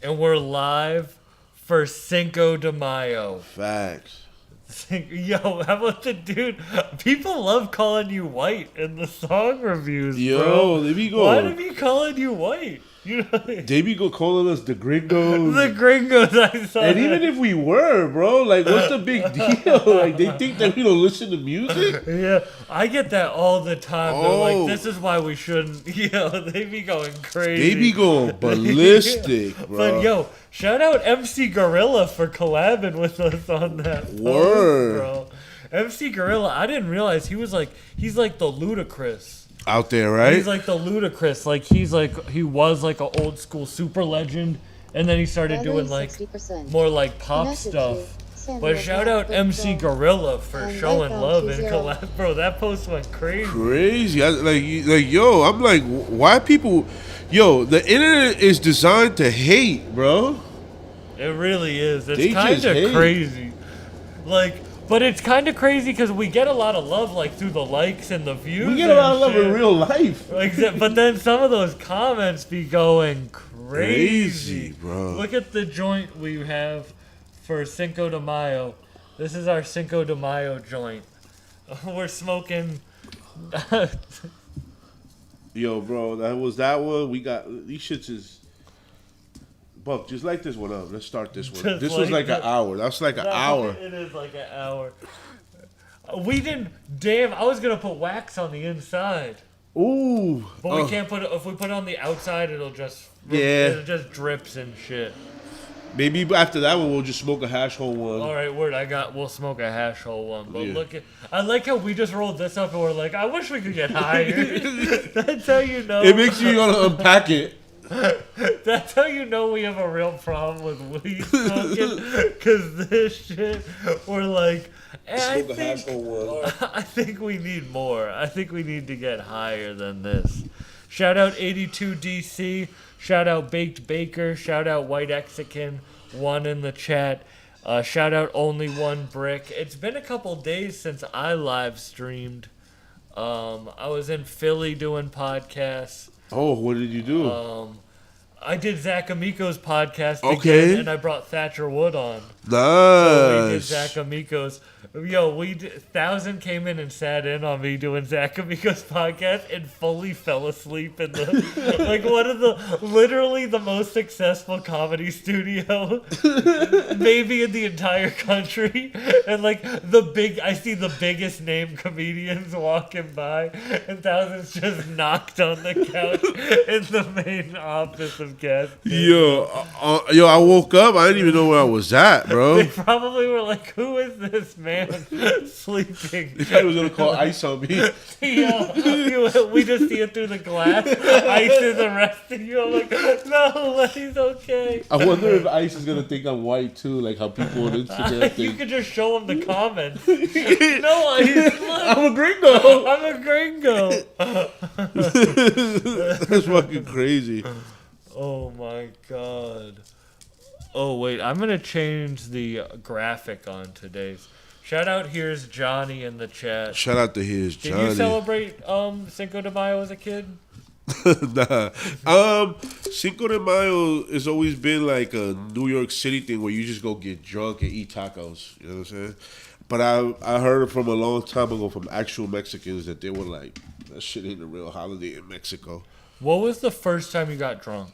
and we're live for Cinco de Mayo. Facts. Yo, how about the dude? People love calling you white in the song reviews, Yo, bro. they be going. Why do be calling you white? You know, they be calling us the gringos. The gringos, I saw. And that. even if we were, bro, like, what's the big deal? Like, they think that we don't listen to music? Yeah, I get that all the time. They're Oh. like, this is why we shouldn't. Yo, they be going crazy. They be going ballistic, bro. But yo, shout out MC Gorilla for collabing with us on that. Word. Bro. MC Gorilla, I didn't realize he's like the Ludacris. Out there, right? He's like the Ludacris. Like he was like an old school super legend, and then he started doing like 60%. more like pop Finesse stuff. Send But me shout a out black MC book, Gorilla for and showing iPhone love and 20. collab. Bro, that post went crazy. Crazy. Yo, I'm like, why people... Yo, the internet is designed to hate, bro. It really is. They It's kind just of hate. crazy. Like, but it's kind of crazy because we get a lot of love like through the likes and the views. We get a lot of love shit. in real life. Like, but then some of those comments be going crazy. Bro. Look at the joint we have for Cinco de Mayo. This is our Cinco de Mayo joint. We're smoking. Yo, bro, that one. We got... These shits is... Buck, just light this one up. Let's start this one. Just This was like like an hour. That's like an hour. It is like an hour. We didn't. Damn, I was gonna put wax on the inside, Ooh. but we can't put it. If we put it on the outside, it'll just Yeah. it just drips and shit. Maybe after that one, we'll just smoke a hash hole one. All right, word. We'll smoke a hash hole one. But Yeah. look at. I like how we just rolled this up and we're like, I wish we could get higher. That's how you know. It makes you want to unpack it. That's how you know we have a real problem with weed smoking. Because this shit, we're like, Smoke a hash hole one. I think we need more. I think we need to get higher than this. Shout out 82DC. Shout out Baked Baker. Shout out White Mexican. One in the chat. Shout out Only One Brick. It's been a couple days since I live streamed. I was in Philly doing podcasts. Oh, what did you do? I did Zach Amico's podcast Okay. again, and I brought Thatcher Wood on. Nice. So we did Zach Amico's. Yo, 1,000 came in and sat in on me doing Zach Amico's podcast and fully fell asleep in the like one of the literally the most successful comedy studio maybe in the entire country. And like I see the biggest name comedians walking by, and Thousands just knocked on the couch in the main office of Gas. Yo, I woke up. I didn't even know where I was at, bro. They probably were like, "Who is this man sleeping?" The guy was gonna call ice on me. We just see it through the glass. Ice is arresting you. I'm like, no, he's okay. I wonder if Ice is gonna think I'm white too, like how people on Instagram You think. could just show him the comments. No, Ice, look, I'm a gringo. I'm a gringo. That's fucking crazy. Oh my god. Oh wait, I'm gonna change the graphic on today's. Shout out, here's Johnny in the chat. Shout out to his Did Johnny. you celebrate Cinco de Mayo as a kid? Nah. Cinco de Mayo has always been like a New York City thing where you just go get drunk and eat tacos. You know what I'm saying? But I heard from a long time ago from actual Mexicans that they were like, that shit ain't a real holiday in Mexico. What was the first time you got drunk?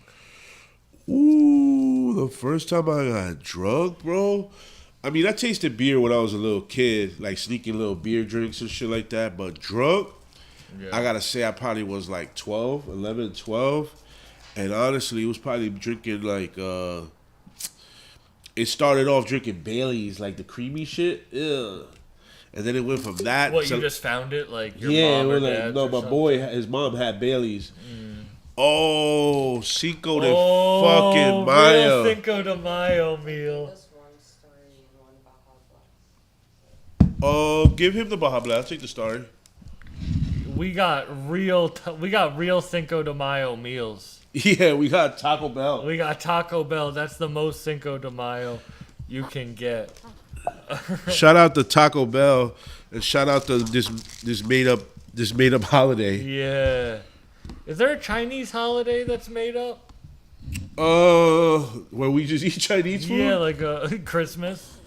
Ooh, the first time I got drunk, bro. I mean, I tasted beer when I was a little kid, like sneaking little beer drinks and shit like that. But drunk, Yeah. I gotta say I probably was like 11, 12. And honestly, it was probably drinking like, it started off drinking Baileys, like the creamy shit. Ugh. And then it went from that. What, you just found it? Like your Yeah, mom it or was like, dad's no, or my something? boy, his mom had Baileys. Oh, Cinco de Oh, fucking Mayo. real Cinco de Mayo meal. Just one story and one Baja Blast. Oh, give him the Baja Blast. I'll take the story. We got real Cinco de Mayo meals. Yeah, we got Taco Bell. We got Taco Bell. That's the most Cinco de Mayo you can get. Shout out to Taco Bell and shout out to this made up holiday. Yeah. Is there a Chinese holiday that's made up? When where we just eat Chinese food? Yeah, like Christmas.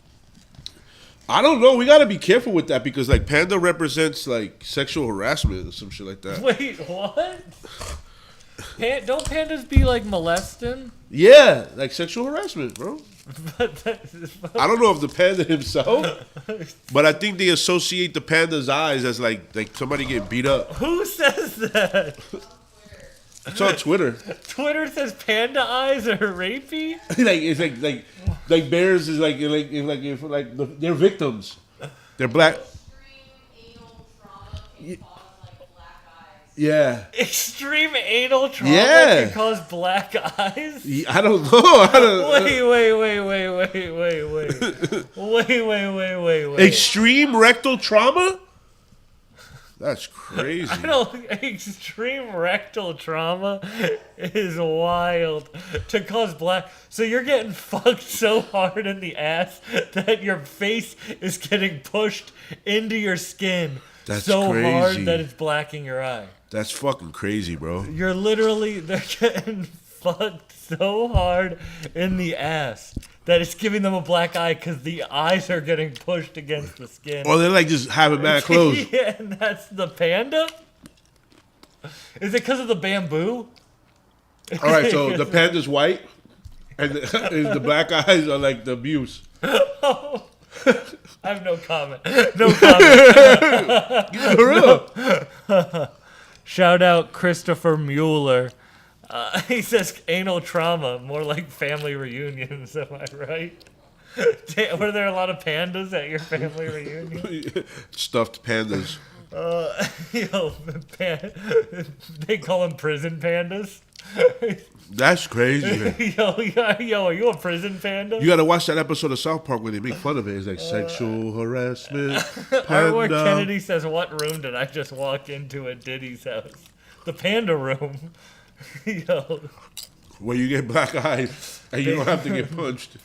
I don't know. We gotta be careful with that because like panda represents like sexual harassment or some shit like that. Wait, what? Don't pandas be like molesting? Yeah, like sexual harassment, bro. But I don't know if the panda himself, but I think they associate the panda's eyes as like somebody getting beat up. who says that? It's on Twitter. Twitter says panda eyes are rapey? Like it's like bears is like they're victims. They're black. Extreme anal trauma can cause like black eyes. Yeah. Extreme anal trauma Yeah. can cause black eyes? I don't know. I don't. Wait. Extreme rectal trauma? That's crazy. Extreme rectal trauma is wild to cause black. So you're getting fucked so hard in the ass that your face is getting pushed into your skin That's so crazy. hard that it's blacking your eye. That's fucking crazy, bro. They're getting fucked so hard in the ass that it's giving them a black eye because the eyes are getting pushed against the skin. Or they're like just having mad clothes. Yeah, and that's the panda? Is it because of the bamboo? All right, so the panda's white, and the black eyes are like the abuse. I have no comment. No comment. For real. Shout out Christopher Mueller. He says anal trauma, more like family reunions. Am I right? Were there a lot of pandas at your family reunion? Stuffed pandas. They call them prison pandas. That's crazy. Yo, are you a prison panda? You gotta watch that episode of South Park where they make fun of it. It's like sexual harassment. Where Panda. Kennedy says, "What room did I just walk into at Diddy's house?" The panda room. Yo. Where you get black eyes and you don't have to get punched.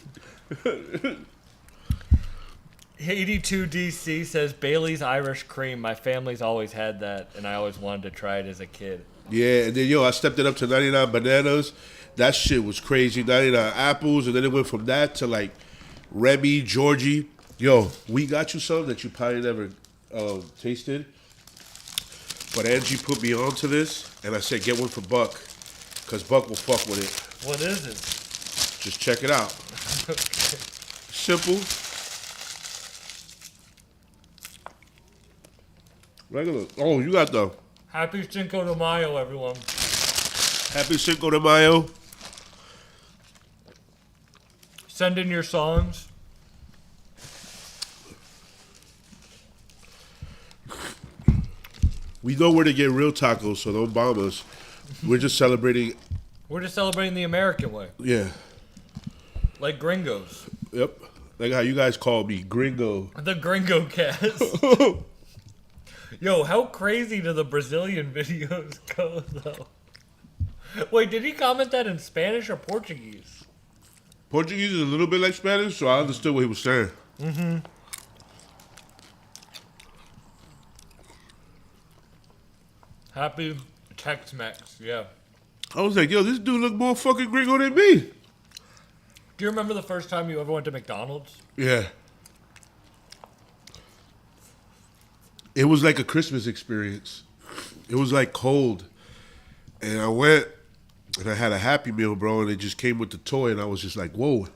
82 DC says Bailey's Irish cream. My family's always had that, and I always wanted to try it as a kid. Yeah, and then I stepped it up to 99 bananas. That shit was crazy. 99 apples, and then it went from that to like Remy, Georgie. Yo, we got you some that you probably never tasted. But Angie put me onto this, and I said get one for Buck, because Buck will fuck with it. What is it? Just check it out. Simple. Regular. Oh, you got the Happy Cinco de Mayo, everyone. Happy Cinco de Mayo. Send in your songs. We know where to get real tacos, so don't bomb us. We're just celebrating. We're just celebrating the American way, Yeah. like gringos. Yep. Like how you guys call me, gringo. The gringo cast. Yo, how crazy do the Brazilian videos go, though? Wait, did he comment that in Spanish or Portuguese? Portuguese is a little bit like Spanish, so I understood what he was saying. Mm-hmm. Happy Tex-Mex, yeah. I was like, yo, this dude look more fucking gringo than me. Do you remember the first time you ever went to McDonald's? Yeah. It was like a Christmas experience. It was like cold. And I went and I had a Happy Meal, bro, and it just came with the toy, and I was just like, whoa.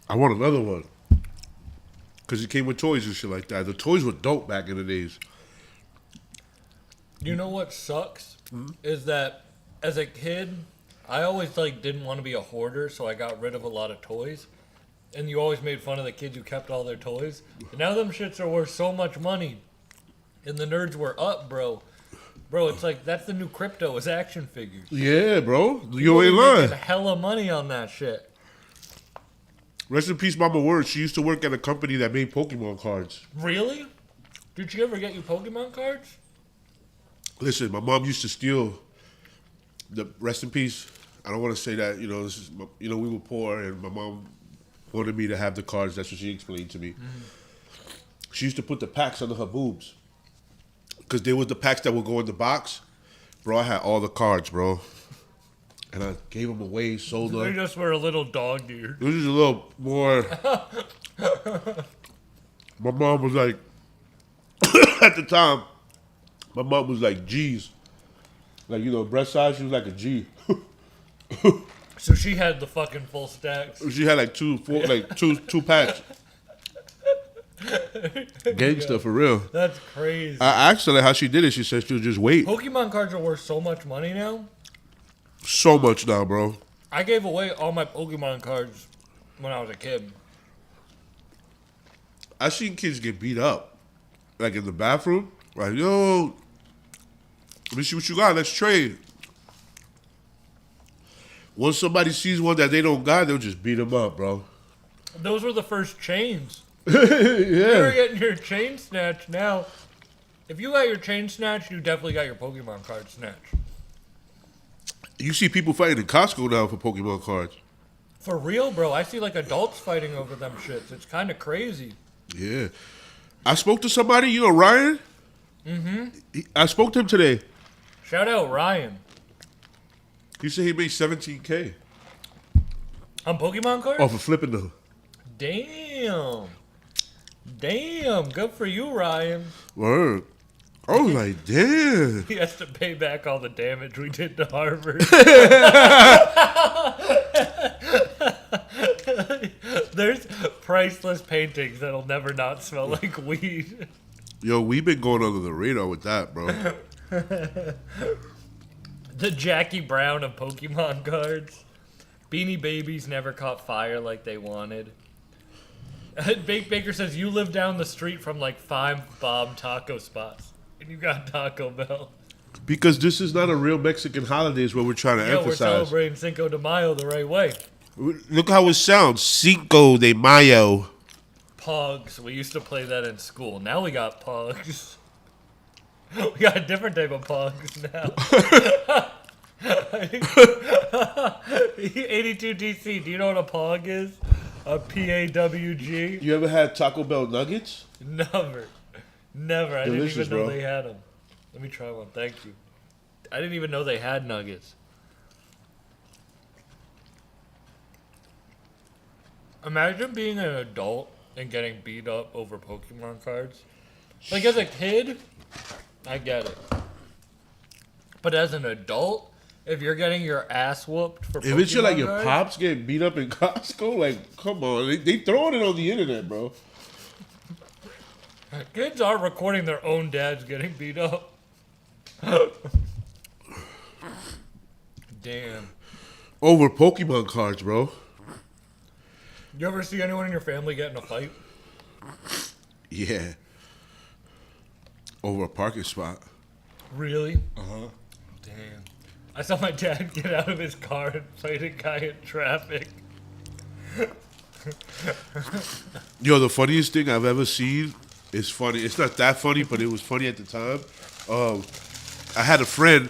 I want another one. Because it came with toys and shit like that. The toys were dope back in the days. You know what sucks? Is that as a kid, I always didn't want to be a hoarder, so I got rid of a lot of toys. And you always made fun of the kids who kept all their toys. And now them shits are worth so much money. And the nerds were up, bro. Bro, it's like that's the new crypto is action figures. Yeah, bro. You People ain't are making lying. hella money on that shit. Rest in peace, Mama Word. She used to work at a company that made Pokemon cards. Really? Did she ever get you Pokemon cards? Listen, my mom used to steal the rest in peace. I don't want to say that, this is, we were poor and my mom wanted me to have the cards. That's what she explained to me. She used to put the packs under her boobs because there was the packs that would go in the box. Bro, I had all the cards, bro. and I gave them away, sold They them. just were a little dog ear. It was just a little more. My mom was like, at the time, my mom was like G's. Like, you know, breast size, she was like a G. So she had the fucking full stacks. She had like two packs. Gangsta for real. That's crazy. I asked her like how she did it. She said she would just wait. Pokemon cards are worth so much money now. So much now, bro. I gave away all my Pokemon cards when I was a kid. I seen kids get beat up, like in the bathroom. Like, yo, let me see what you got. Let's trade. Once somebody sees one that they don't got, they'll just beat them up, bro. Those were the first chains. You were Yeah. getting your chain snatched now. If you got your chain snatched, you definitely got your Pokemon card snatched. You see people fighting in Costco now for Pokemon cards. For real, bro. I see like adults fighting over them shits. It's kind of crazy. Yeah. I spoke to somebody, you know, Ryan? Mm-hmm. I spoke to him today. Shout out Ryan. He said he made $17K On Pokemon cards? off of flipping them. Damn. Damn. Good for you, Ryan. Word. I was like, damn. He has to pay back all the damage we did to Harvard. There's priceless paintings that'll never not smell like weed. Yo, we've been going under the radar with that, bro. The Jackie Brown of Pokemon cards. Beanie Babies never caught fire like they wanted. Bake Baker says you live down the street from like 5 Bob taco spots. And you got Taco Bell. Because this is not a real Mexican holidays where we're trying to Yo, we're emphasize. celebrating Cinco de Mayo the right way. Look how it sounds. Cinco de Mayo. Pogs. We used to play that in school. Now we got Pogs. We got a different type of Pogs now. 82 DC. Do you know what a Pog is? A PAWG? You ever had Taco Bell nuggets? Never. Never. I Delicious, didn't even know bro. they had them. Let me try one. Thank you. I didn't even know they had nuggets. Imagine being an adult and getting beat up over Pokemon cards. Like as a kid, I get it. But as an adult, if you're getting your ass whooped for Pokemon If it's like your cards, pops getting beat up in Costco, like, come on. They throwing it on the internet, bro. kids are recording their own dads getting beat up. Damn. Over Pokemon cards, bro. You ever see anyone in your family get in a fight? Yeah. Over a parking spot. Really? Uh-huh. Damn. I saw my dad get out of his car and fight a guy in traffic. Yo, the funniest thing I've ever seen is funny. It's not that funny, but it was funny at the time. I had a friend.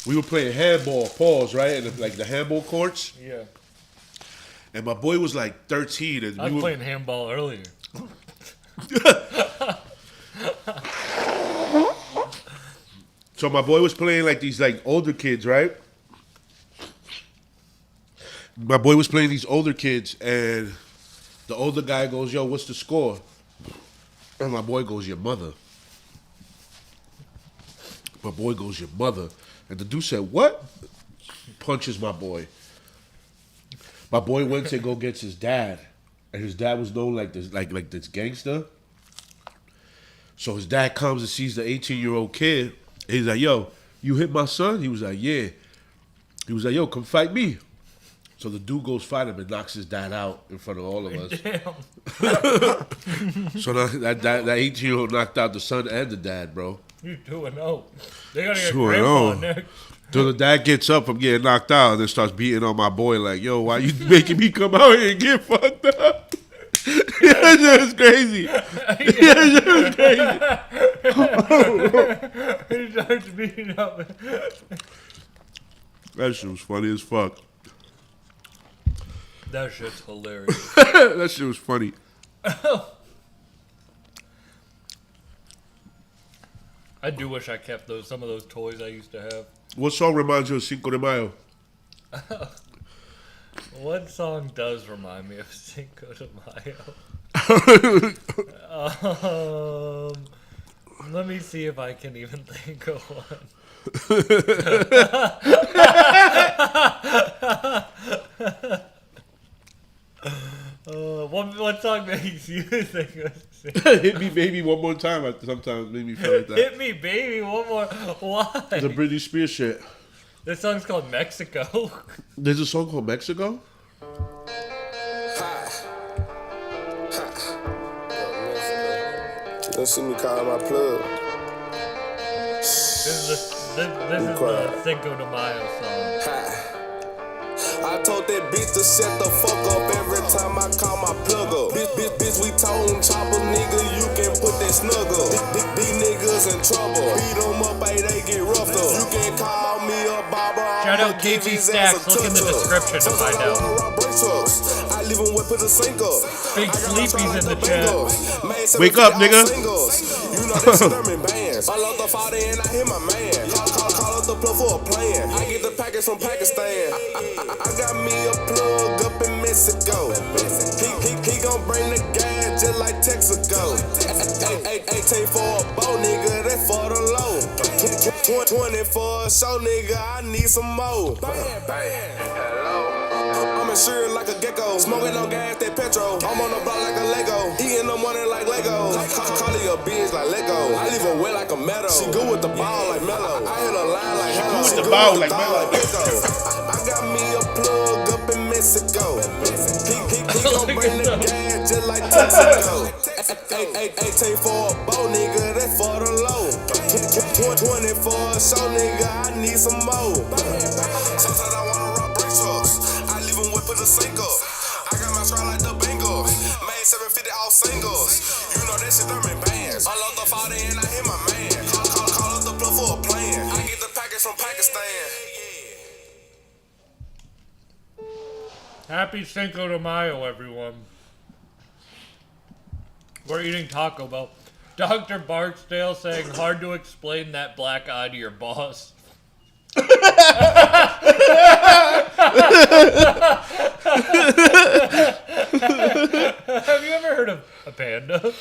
We were playing handball, pause, right? And like the handball courts. Yeah. And my boy was like 13. And I was playing handball earlier. So my boy was playing like these like older kids, right? My boy was playing these older kids, and the older guy goes, "Yo, what's the score?" And my boy goes, "Your mother." My boy goes, "Your mother." And the dude said, "What?" Punches my boy. My boy went to go get his dad, and his dad was known like this, like this gangster. So his dad comes and sees the 18-year-old kid. And he's like, "Yo, you hit my son?" He was like, "Yeah." He was like, "Yo, come fight me." So the dude goes fight him and knocks his dad out in front of all of us. Damn. So that 18-year-old knocked out the son and the dad, bro. You 2-0. They gotta get 2-0. grandpa next. So the dad gets up from getting knocked out and then starts beating on my boy like, "Yo, why you making me come out here and get fucked up?" That shit was crazy. That shit was crazy. He starts beating up. That shit was funny as fuck. That shit's hilarious. That shit was funny. I do wish I kept some of those toys I used to have. What song reminds you of Cinco de Mayo? What song does remind me of Cinco de Mayo? Let me see if I can even think of one. What song makes you think of Cinco? Hit me, baby, one more time. Sometimes made me feel like that. Hit me, baby, one more. Why? The Britney Spears shit. This song's called Mexico. There's a song called Mexico? Don't see me call my plug. This is the Cinco de Mayo song. I told that bitch to shut the fuck up every time I call my plug up. Bitch, we told chopper nigga, you can put that snug up. These niggas in trouble. Beat them up, they get roughed up. You can call me a barber. Shout out KT Stacks. Look in the description to find out. I live in with the Cinco. Big Sleepy's in the chat. Wake up, nigga. You know that shit I'm in bands. I love the father and I hear my man. Call up the plug for a plan. I get the package from Pakistan. I got me a plug up in Mexico. He gon' bring the gas just like Texaco. 18 for a bow, nigga, that for the low. 20 for a show, nigga, I need some more. I'm insured like a gecko. Smoking on gas, that petrol. I'm on the block like a Lego. Eating the money like Lego. Call it a bitch like Lego. I leave her wet like a meadow. She good with the ball like Mello. I hit a line like Hello. She good with the ball like Mello. I got me a plug up in Mexico. He gon' bring the gas just like Texaco. 18 for a bow, nigga, that for the low. 20 for a show, nigga, I need some more. Sometimes I wanna rock brick trucks. I leave them whip with a Cinco. I got my stride like the Bengals. Made 750 all singles. You know that shit I'm in bands. I love the father and I hear my man. Call up the plug for a plan. I get the package from Pakistan. Happy Cinco de Mayo, everyone. We're eating Taco Bell. Dr. Barksdale saying, hard to explain that black eye to your boss. Have you ever heard of a panda?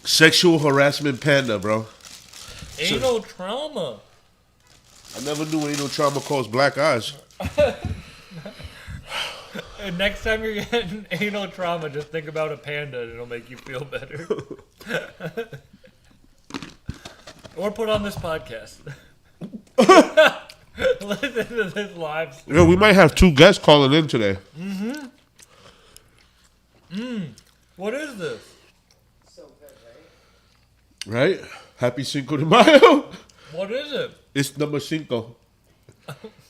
Sexual harassment panda, bro. Anal trauma. I never knew anal trauma caused black eyes. And next time you're getting anal trauma, just think about a panda and it'll make you feel better. Or put on this podcast. Listen to this live stream. Yo, we might have 2 guests calling in today. What is this? So good, right? Right? Happy Cinco de Mayo. What is it? It's number 5.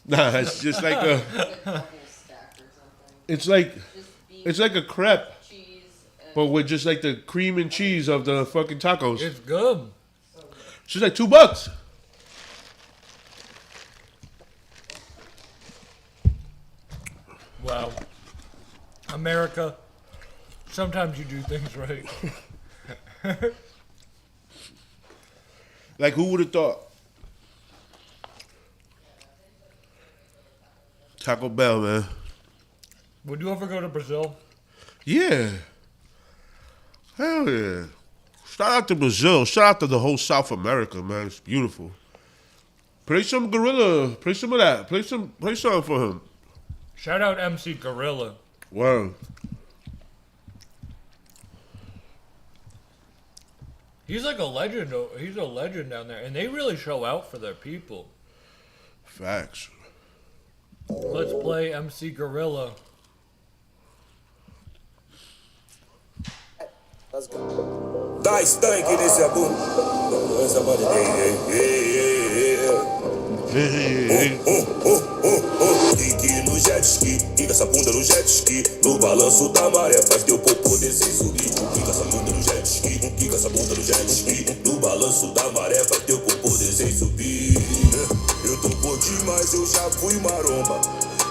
Nah, it's just like a... Like double stacked or something. It's like... Just beef, It's like a crepe, cheese, and but with just like the cream and cheese of the fucking tacos. It's good. It's just like $2. Wow. America, sometimes you do things right. Like, who would have thought? Taco Bell, man. Would you ever go to Brazil? Yeah. Hell yeah. Shout out to Brazil. Shout out to the whole South America, man. It's beautiful. Play some Gorilla. Play some of that. Play something for him. Shout out MC Gorilla. Wow. He's like a legend. He's a legend down there, and they really show out for their people. Facts. Let's play MC Gorilla. Let's go. Die stinking is a boom. Somebody, Fique no jet ski, quica essa bunda no jet ski. No balanço da maré, faz teu popô descer e subir. Quica essa bunda no jet ski, quica essa bunda no jet ski. No balanço da maré, faz teu popô descer e subir. Eu tô por demais, eu já fui maromba.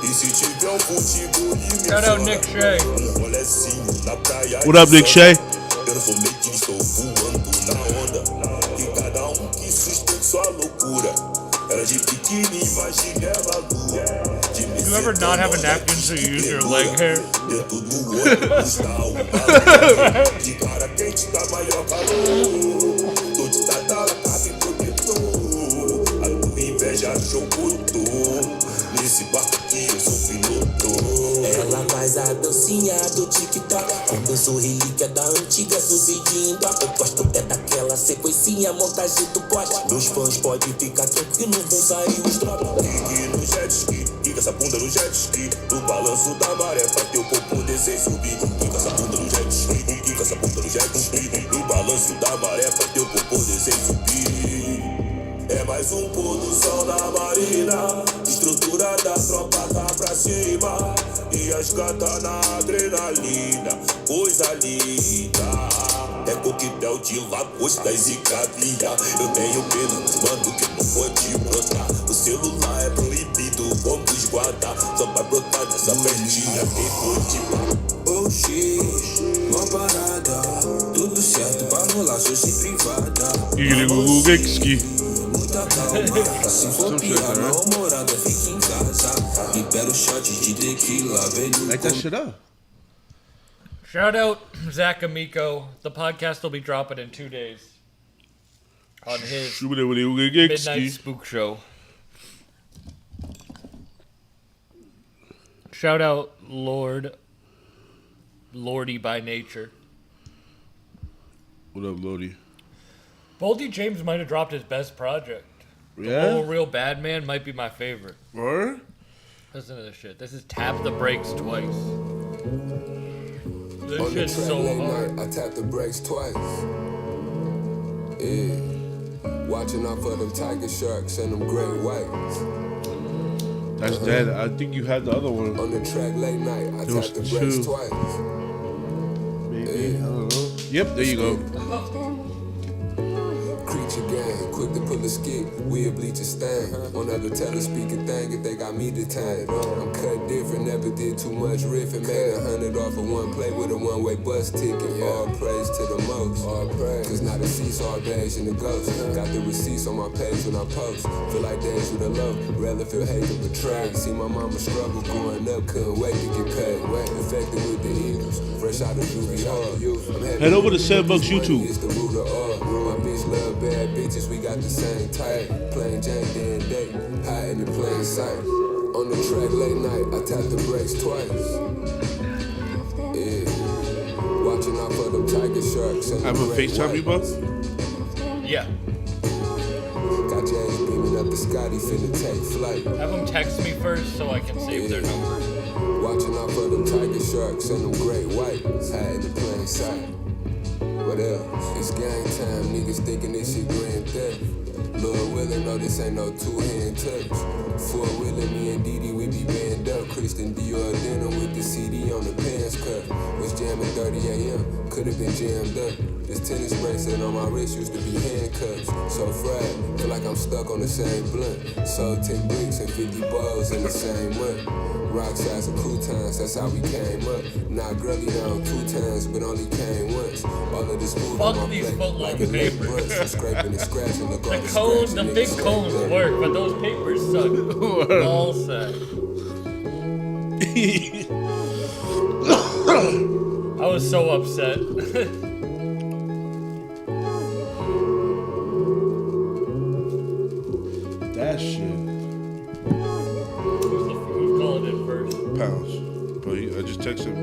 E se tiver futebol e Shout out Nick Shea. Rolecinho na praia. What up, Nick Shea? Eu não sou meio que estou voando na onda. Que cada que sustente sua loucura. Era de biquíni, imagine ela lua. you ever not have a napkin so you use your leg hair? Dentro do olho está o calor. De cara quente tá maior calor. Tô de tatala, cabe protetor. A tua inveja jogou dor. Nesse barco que eu sou piloto. Ela faz a dancinha do tic-tac. Quando eu sou relíquia da antiga subidinha. Eu gosto até daquela sequencinha, montagem do pote. Meus fãs podem ficar tranquilos, vão sair os tropas. Ligue no jet ski, liga essa bunda no jet ski. No balanço da maré, pra teu corpo descer e subir. Liga essa bunda no jet ski, liga essa bunda no jet ski. No balanço da maré, pra teu corpo descer e subir. É mais um pôr do sol na marina. Estrutura da tropa tá pra cima. E as gatas na adrenalina. Coisa linda. É coquetel de lagostas e cabia. Eu tenho pena, mano, que não pode brotar. O celular é proibido, vamos guardar. Só vai brotar nessa festinha, quem pode. Oh shit, uma parada. Tudo certo pra rolar, sou sem privada. Muita calma, se for piar, mal-humorada, fica em casa. Libera os shots de tequila, velho. Light that shit up. Shout out Zach Amico. The podcast will be dropping in 2 days on his Midnight Spook Show. Shout out Lordy by nature. What up, Lodi? Boldy James might have dropped his best project. Yeah? The Whole Real Bad Man might be my favorite. Or? Listen to this shit. This is Tap the Brakes Twice. This On the shit's track so late hard. night, I tap the brakes twice. Yeah. Watching out for them tiger sharks and them great whites. That's dead. I think you had the other one. On the track late night, I There was tap the brakes two. twice. Maybe. I don't know. Yep, there you go. Creature gang, quick to pull a skit, we'll bleach a stain. On other telespeaking thing, if they got me detained. I'm cut different, never did too much riffing. Made 100 off of one play with a one-way bus ticket. All praise to the most. All praise. Cause now the seesaw days in the ghost. Got the receipts on my page when I post. Feel like days with a low, rather feel hate than betrayed. See my mama struggle growing up, couldn't wait to get paid. Infected with the Eagles, fresh out of juvie hall. Head over to $7 YouTube. It's the root of all. My bitch love bad bitches, we got the same type. Plain Jane day and day, hiding in plain sight. On the track late night, I tap the brakes twice. Yeah, watching out for them tiger sharks and Have the a great FaceTime you, whites. bro? Yeah. Got James beaming up the Scotty, finna take flight. Have them text me first so I can save their number. Watching out for them tiger sharks and them great whites, hiding in plain sight. What else? It's gang time, niggas thinking this shit grand theft. Lord willing, no, this ain't no two-hand touch. For willing, me and Didi, we be banned up. Kristen Dior denim with the CD on the pants cut. Was jamming 30 a.m., could've been jammed up. This tennis bracelet on my wrist used to be handcuffs. So fried, feel like I'm stuck on the same blunt. Sold 10 bricks and 50 balls in the same month. Rock size and croutons, that's how we came up. Now Grubby down 2 times, but only came once. All of this food on Fuck my these plate, foot-long like a leg papers. brush, and scraping and scratching. Look all The the cones, the scratching big niggas cones like that. work, but those papers suck. All set. I was so upset. That shit. Who's calling in first? Pounds. But I just texted him.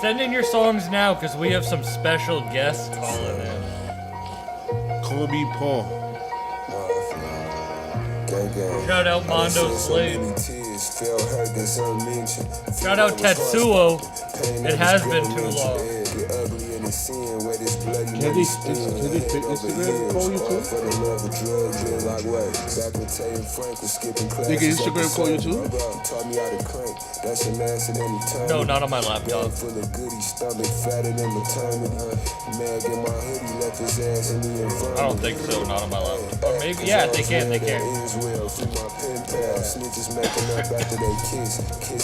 Send in your songs now, because we have some special guests calling in. Call me Paul. Gang, gang. Shout out Mondo Slade. Shout out Tetsuo. It has been too long. Can they Instagram call you too? They can Instagram call you too? No, not on my laptop. I don't think so, not on my laptop. Or maybe, yeah, they can. Snitches making up after they kiss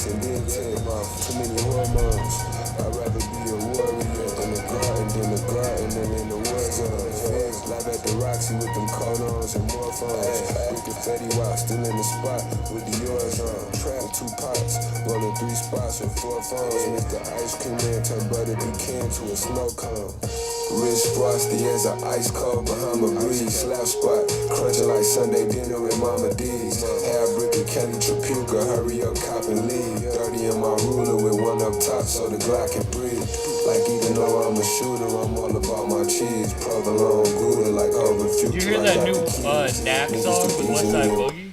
and then take them off. Too many hormones. I'd rather be a warrior in the garden than in the war zone. Live at the Roxy with them coat-ons and more phones. Wicked Fetty Wap, still in the spot with the yours on. Trap 2 pots, rolling 3 spots with 4 phones. Make the ice cream man turn butter pecan to a snow cone. Wrist frosty as an ice cold Bahama breeze. Slap spot, crunching like Sunday dinner with Mama D's. Half brick of Kelly Trapuka, hurry up, cop and leave. 30 in my ruler with one up top so the Glock can breathe. Like even though I'm a shooter, I'm all about my cheese. Provolone Gouda like over few. Did you hear that new Knack song with Westside Boogie?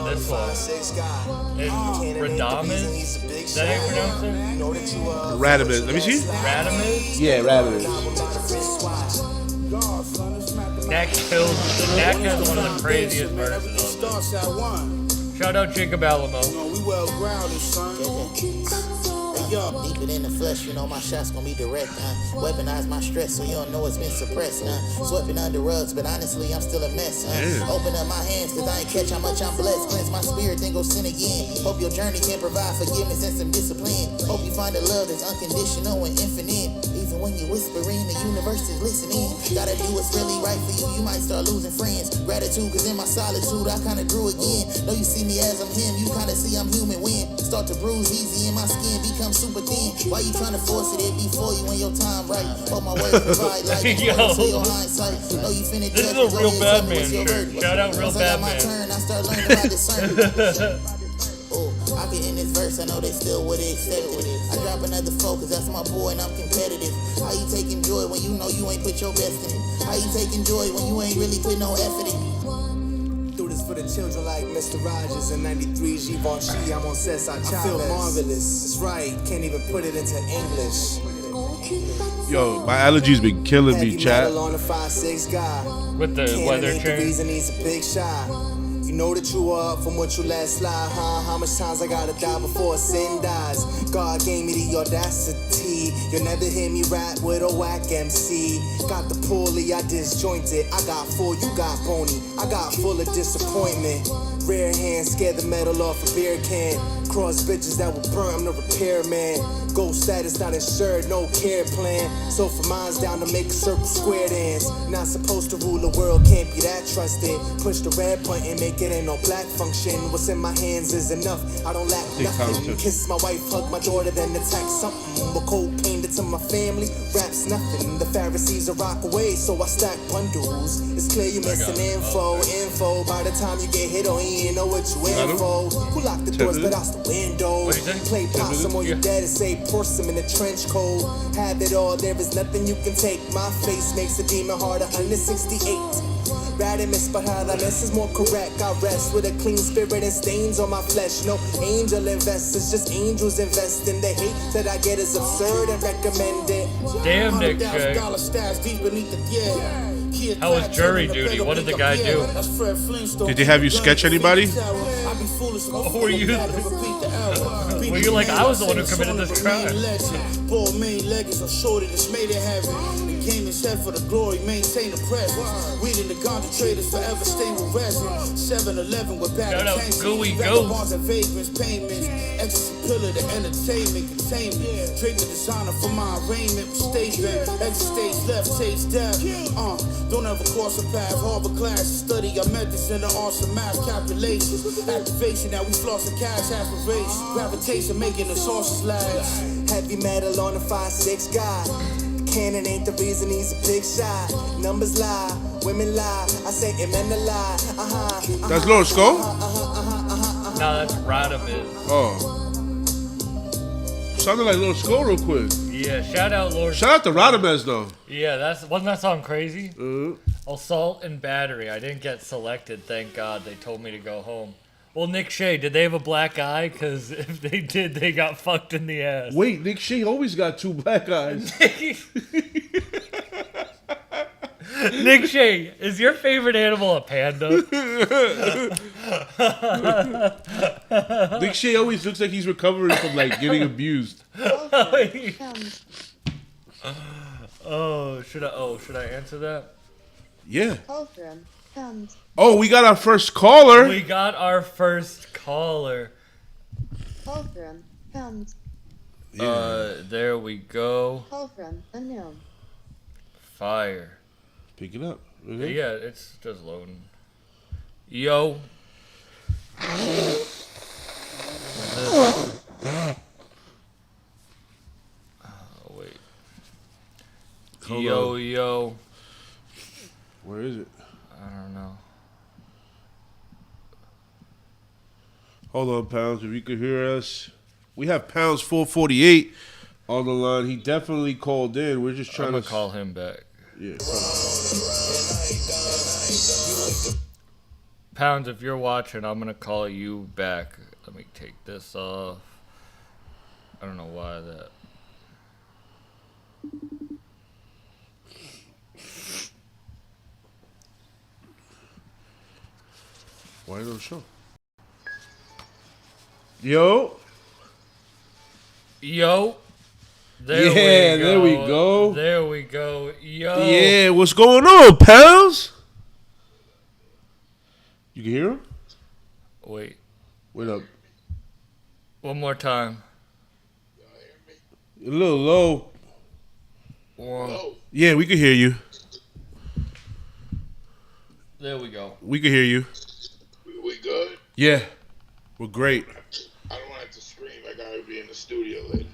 This one. It's Radames. Is that how you pronounce it? Radames. Let me see. Radames? Yeah, Radames. Knack kills. Knack has one of the craziest verses on this. Shout out Jacob Alamo. We well grounded, son. Deep it in the flesh, you know my shots gon' be direct, Weaponize my stress so you don't know it's been suppressed, Sweeping under rugs, but honestly I'm still a mess, Open up my hands cause I ain't catch how much I'm blessed. Cleanse my spirit, then go sin again. Hope your journey can provide forgiveness and some discipline. Hope you find a love that's unconditional and infinite. Even when you whispering, the universe is listening. Gotta do what's really right for you, you might start losing friends. Gratitude cause in my solitude I kinda grew again. Know you see me as I'm him, you kinda see I'm human when start to bruise easy in my skin, become super thin. Why you trying to force it? It be for you when your time right. Hope my words provide life. Yo. Your hindsight. Know you finna This is a real bad man shirt. Shout out real bad man. I start learning my discernment. I get in this verse, I know they still would accept it. I drop another focus, that's my boy and I'm competitive. How you taking joy when you know you ain't put your best in it? How you taking joy when you ain't really put no effort in it? For the children like Mr. Rogers and 93 Givenchy, I'm on Cesar Chavez. I feel marvelous. That's right, can't even put it into English. Yo, my allergies been killing me, chat. On a 5'6" guy. With the weather change. The reason he's a big shot. You know that you are up from what you let slide, huh? How much times I gotta die before sin dies? God gave me the audacity. You'll never hear me rap with a whack MC. Got the pulley, I disjointed. I got full, you got bony. I got full of disappointment. Rare hands scare the metal off a beer can. Cross bitches that will burn, I'm the repairman. Ghost status not insured, no care plan. So for mine's down to make a circle square dance. Not supposed to rule the world, can't be that trusted. Push the red button, make it ain't no black function. What's in my hands is enough, I don't lack nothing. Kiss my wife, hug my daughter, then attack something. But cold pain to my family, rap's nothing. The Pharisees are rock away, so I stack bundles. It's clear you missing info. By the time you get hit on, you ain't know what you in for. Who locked the doors but out the window? Play possum on your dad and say possum in the trench coat. Have it all, there is nothing you can take. My face makes a demon harder under 68. Radimus, but how that mess is more correct. I rest with a clean spirit and stains on my flesh. No angel investors, just angels invest in the hate that I get is absurd and recommend it. Damn, Nick Shay. How was jury duty? What did the guy do? Did they have you sketch anybody? Were you like, I was the one who committed this crime? Ball main leggings, I'm shorty, this made it happen. The game is set for the glory, maintain the presence. Weed in the ganja traders forever stay with resin. 7-Eleven with battle tanks. Vagabonds and vagrants, payments. Ecstasy pillar to entertainment, containment. Drake the designer for my arraignment with stage band. Exit stage left, stage death. Don't ever cross a path. Harvard class study, I met this in the awesome math calculations. Activation, now we flossing cash aspirations. Gravitation making the sauces last. Heavy metal on a 5'6" guy. Cannon ain't the reason he's a big shot. Numbers lie, women lie. I say amen to lie. That's Lord Skull? No, that's Radames. Oh. Sounded like Lord Skull real quick. Yeah, shout out Lord. Shout out to Radames though. Yeah, wasn't that song crazy? Assault and battery. I didn't get selected, thank God. They told me to go home. Well, Nick Shay, did they have a black eye? Because if they did, they got fucked in the ass. Wait, Nick Shay always got 2 black eyes. Nick Shay, is your favorite animal a panda? Nick Shay always looks like he's recovering from like getting abused. Should I answer that? Yeah. Oh, we got our first caller. We got our first caller. There we go. Call from unknown. Fire. Pick it up. Yeah, it's just loading. Yo. Oh, wait. Hold Yo, on. yo. Where is it? I don't know. Hold on, Pounds. If you could hear us, we have Pounds448 on the line. He definitely called in. We're just trying I'm gonna to call him back. Yeah. Pounds, if you're watching, I'm gonna call you back. Let me take this off. I don't know why that. Why don't show? Yo. Yo. There we go. There we go. Yo. Yeah, what's going on, Pounds? You can hear him? Wait. Wait up. One more time. A little low. One. Yeah, we can hear you. There we go. We can hear you. We good? Yeah. We're great. I don't want to have to scream. I gotta be in the studio later.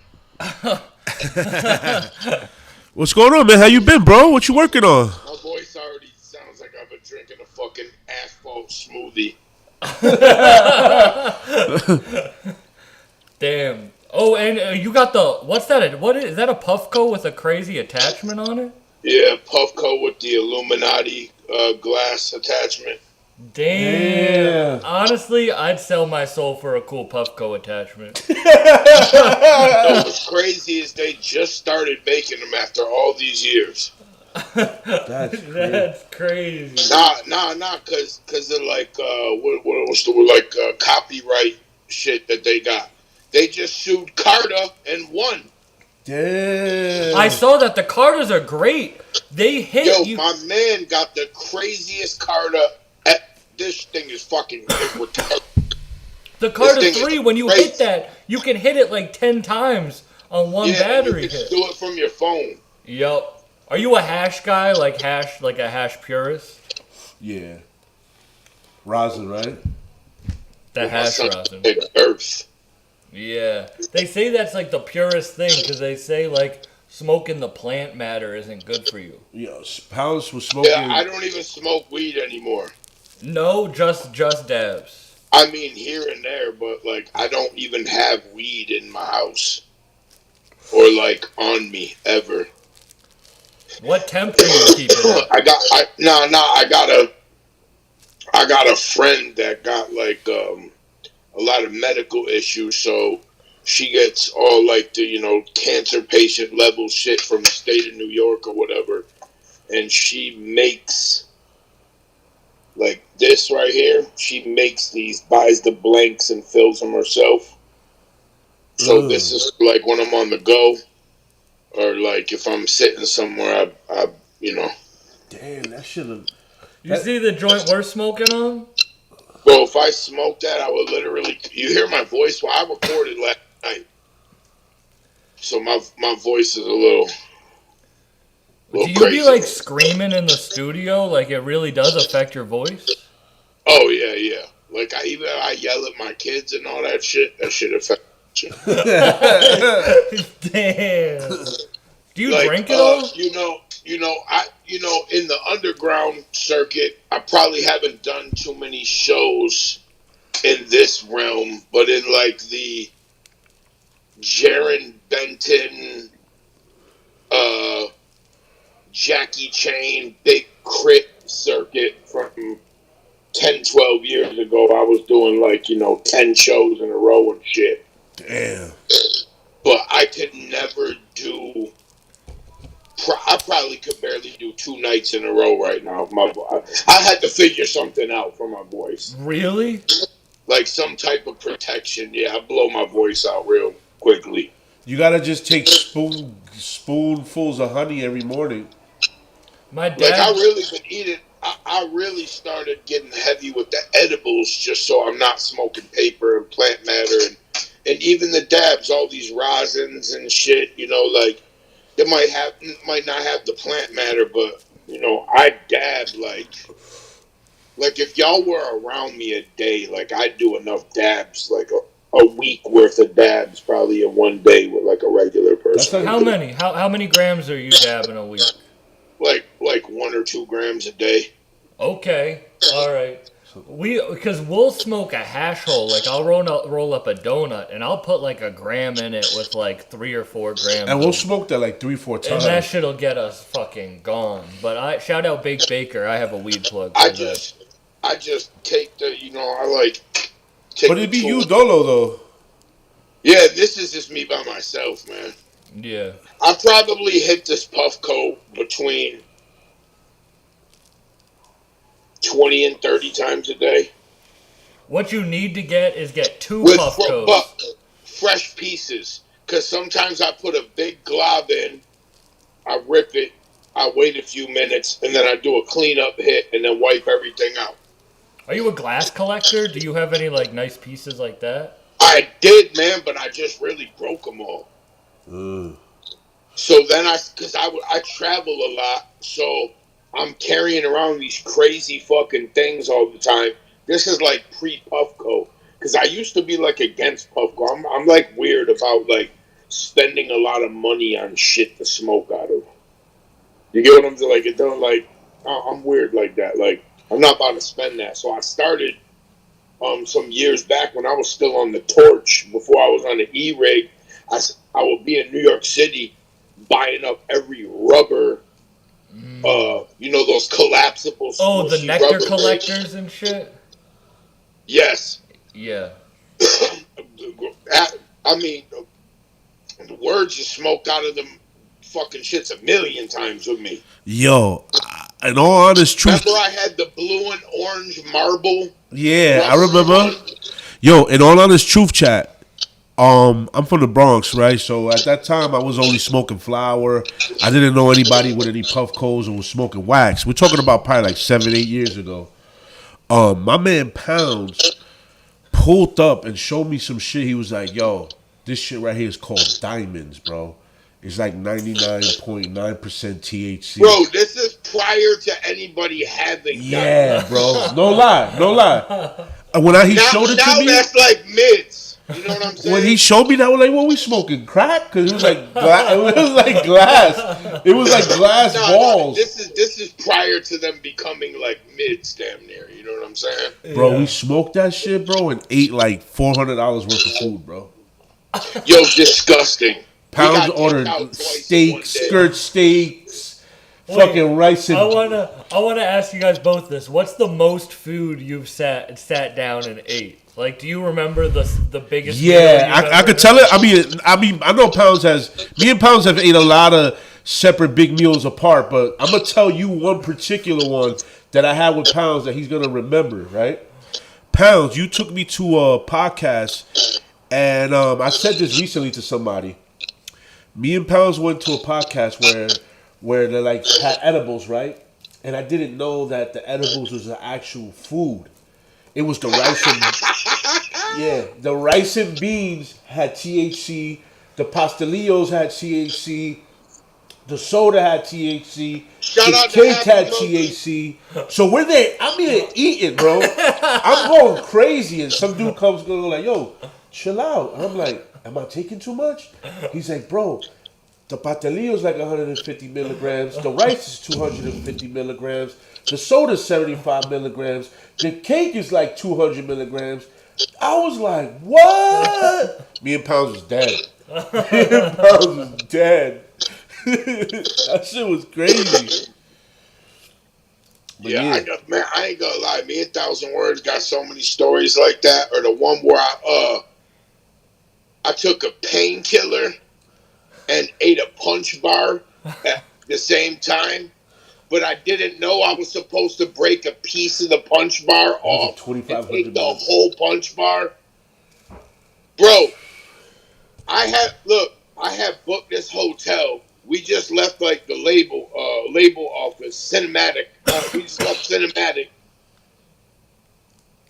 What's going on, man? How you been, bro? What you working on? My voice already sounds like I've been drinking a fucking asphalt smoothie. Damn. Oh, and you got the what's that? What is that? A Puffco with a crazy attachment on it? Yeah, Puffco with the Illuminati glass attachment. Damn. Honestly, I'd sell my soul for a cool Puffco attachment. What's crazy is they just started making them after all these years. That's crazy. Nah, cause they're like what's the word, like copyright shit that they got. They just sued Carter and won. Damn. I saw that the Carters are great. They hit Yo, you. my man got the craziest Carter. This thing is fucking retarded. The Carter This thing 3, is when you crazy. hit that, you can hit it like 10 times on one battery you can hit. do it from your phone. Yup. Are you a hash guy, like a hash purist? Yeah. Rosin, right? The hash My son rosin. said Earth. Yeah. They say that's like the purest thing because they say like smoking the plant matter isn't good for you. Yeah. Pounds was smoking. Yeah, I don't even smoke weed anymore. No, just dabs. I mean, here and there, but like, I don't even have weed in my house or like on me ever. What temp do you keep it at? I got a friend that got like a lot of medical issues, so she gets all like the cancer patient level shit from the state of New York or whatever, and she makes like this right here. She makes these, buys the blanks and fills them herself. So this is like when I'm on the go, or like if I'm sitting somewhere, I Damn, that should have. You see the joint we're smoking on? Well, if I smoked that, I would literally. You hear my voice? Well, I recorded last night, so my voice is a little Do you crazy. be like screaming in the studio? Like it really does affect your voice? Oh yeah. Like I yell at my kids and all that shit. That shit affects you. Damn. Do you Like, drink it all? In the underground circuit, I probably haven't done too many shows in this realm, but in like the Jaron Benton, Jackie Chain, Big Crit circuit from 10, 12 years ago, I was doing like, 10 shows in a row and shit. Damn. But I could never do. I probably could barely do 2 nights in a row right now. I had to figure something out for my voice. Really? Like some type of protection. Yeah, I blow my voice out real quickly. You gotta just take spoonfuls of honey every morning. My dad. Like I really been eating. I really started getting heavy with the edibles just so I'm not smoking paper and plant matter and even the dabs, all these rosins and shit. Like they might not have the plant matter, but you know, I dab like if y'all were around me a day, like I'd do enough dabs, like a week worth of dabs, probably in one day with like a regular That's person. like How many? How many grams are you dabbing a week? Like 1 or 2 grams a day. Okay, all right. Because we'll smoke a hash hole. Like I'll roll up a donut and I'll put like a gram in it with like 3 or 4 grams. and we'll smoke that like 3-4 times. And that shit'll get us fucking gone. But I shout out Baked Baker. I have a weed plug. I for that. just take the, you know, I like take But it'd be the you tool. dolo though. Yeah, this is just me by myself, man. Yeah. I probably hit this puff coat between 20 and 30 times a day. What you need to get is get 2 With puff coats. fresh pieces. Because sometimes I put a big glob in, I rip it, I wait a few minutes, and then I do a cleanup hit and then wipe everything out. Are you a glass collector? Do you have any like nice pieces like that? I did, man, but I just really broke them all. So then because I travel a lot, so I'm carrying around these crazy fucking things all the time. This is like pre-Puffco. Because I used to be like against Puffco. I'm like weird about like spending a lot of money on shit to smoke out of. You get what I'm saying? Like, it don't like, I'm weird like that. Like, I'm not about to spend that. So I started some years back when I was still on the torch, before I was on the E-rig. I would be in New York City buying up every rubber, you know, those collapsible. Oh, the nectar rubber collectors bags. and shit? Yes. Yeah. I mean, the words just smoked out of them fucking shits a million times with me. Yo, in all honest truth. Remember I had the blue and orange marble? Yeah, I remember. Yo, in all honest truth, chat. I'm from the Bronx, right? So at that time, I was only smoking flower. I didn't know anybody with any puff codes and was smoking wax. We're talking about probably like 7-8 years ago. My man Pounds pulled up and showed me some shit. He was like, "Yo, this shit right here is called diamonds, bro. It's like 99.9% THC." Bro, this is prior to anybody having Yeah, bro. No lie, no lie. And when he showed it to me, that's like mids. You know what I'm saying? when he showed me that, I was like, "What, we smoking crack?" Because it was like it was like glass. It was like glass balls. This is prior to them becoming like mids, damn near. You know what I'm saying? Bro, we smoked that shit, bro, and ate like $400 worth of food, bro. Yo, disgusting. Pounds ordered steaks, skirt steaks, fucking rice and. I wanna ask you guys both this. What's the most food you've sat down and ate? Like, do you remember the biggest? Yeah, I could tell it. I mean, I know me and Pounds have ate a lot of separate big meals apart, but I'm gonna tell you one particular one that I had with Pounds that he's gonna remember. Right, Pounds, you took me to a podcast, and I said this recently to somebody. Me and Pounds went to a podcast where they like had edibles, right? And I didn't know that the edibles was an actual food. It was the rice and the rice and beans had THC. The pastelillos had THC. The soda had THC. The cake had THC. So we're there. I'm there eating, bro. I'm going crazy, and some dude comes going like, "Yo, chill out." And I'm like, "Am I taking too much?" He's like, "Bro, the pastelillo is like 150 milligrams. The rice is 250 milligrams. The soda is 75 milligrams. The cake is like 200 milligrams." I was like, "What?" Me and Pounds was dead. Me and Pounds was dead. That shit was crazy. But Yeah, I ain't gonna lie. Me and 1000words got so many stories like that. Or the one where I took a painkiller and ate a punch bar at the same time, but I didn't know I was supposed to break a piece of the punch bar off and take the whole punch bar. Bro, I had booked this hotel. We just left like the label office, Cinematic. We just left Cinematic,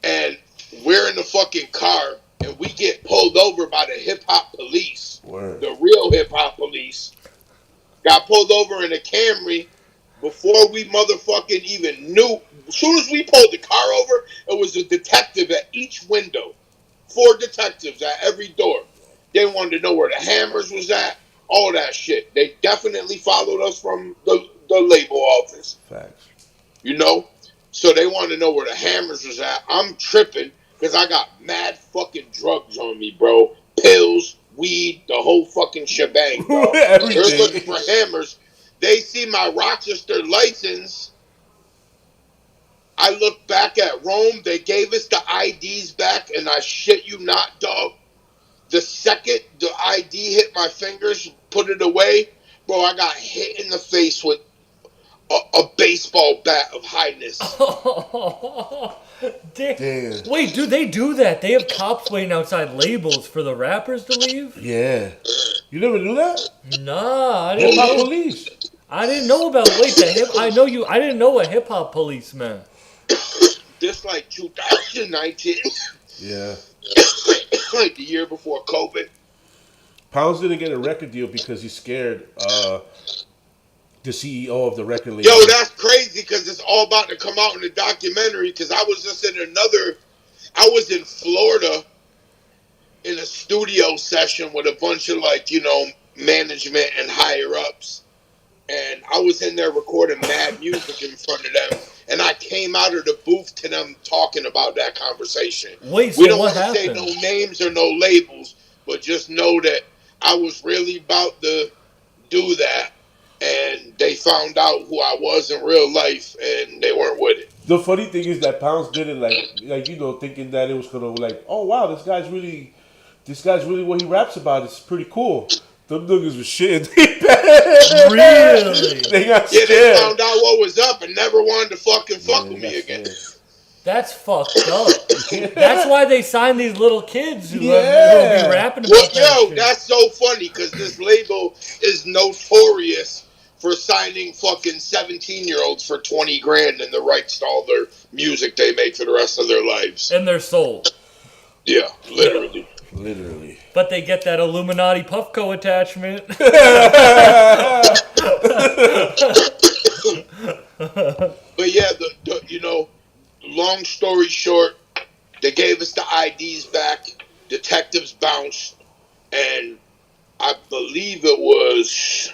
and we're in the fucking car, and we get pulled over by the hip hop police. Word. The real hip hop police got pulled over in a Camry. before we motherfucking even knew. As soon as we pulled the car over, it was a detective at each window. 4 detectives at every door. They wanted to know where the hammers was at, all that shit. They definitely followed us from the label office. Facts. You know? So they wanted to know where the hammers was at. I'm tripping because I got mad fucking drugs on me, bro. Pills, weed, the whole fucking shebang, dog. They're looking for hammers. They see my Rochester license. I look back at Rome. They gave us the IDs back, and I shit you not, dog. The second the ID hit my fingers, put it away, bro, I got hit in the face with a baseball bat of highness. Damn. Wait, do they do that? They have cops waiting outside labels for the rappers to leave? Yeah. You never knew that? Nah, I didn't Hip hop know. police. I didn't know about I didn't know what hip hop police meant. This like 2019. Yeah. Like the year before COVID. Pounds didn't get a record deal because he's scared the CEO of the record label. Yo, that's crazy because it's all about to come out in the documentary because I was just I was in Florida in a studio session with a bunch of management and higher ups. And I was in there recording mad music in front of them. And I came out of the booth to them talking about that conversation. Wait, so we don't what want to say no names or no labels, but just know that I was really about to do that. And they found out who I was in real life, and they weren't with it. The funny thing is that Pounds did it thinking that it was gonna oh wow, this guy's really what he raps about. It's pretty cool. Them niggas was shit. Really? They got scared. They found out what was up and never wanted to fuck with me again. That's fucked up. That's why they signed these little kids who will be rapping about that shit. That's so funny because this label is notorious for signing fucking 17-year-olds for 20 grand and the rights to all their music they make for the rest of their lives. And their soul. Yeah, literally. Literally. But they get that Illuminati Puffco attachment. But yeah, long story short, they gave us the IDs back. Detectives bounced, and I believe it was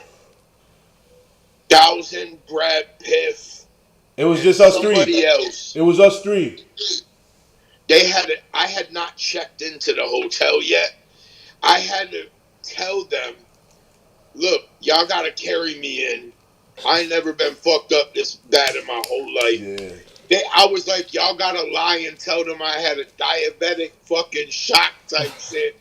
1000, Brad Piff. It was just us three. Somebody else. It was us three. I had not checked into the hotel yet. I had to tell them, look, y'all gotta carry me in. I ain't never been fucked up this bad in my whole life. Yeah. I was like, y'all gotta lie and tell them I had a diabetic fucking shock type shit.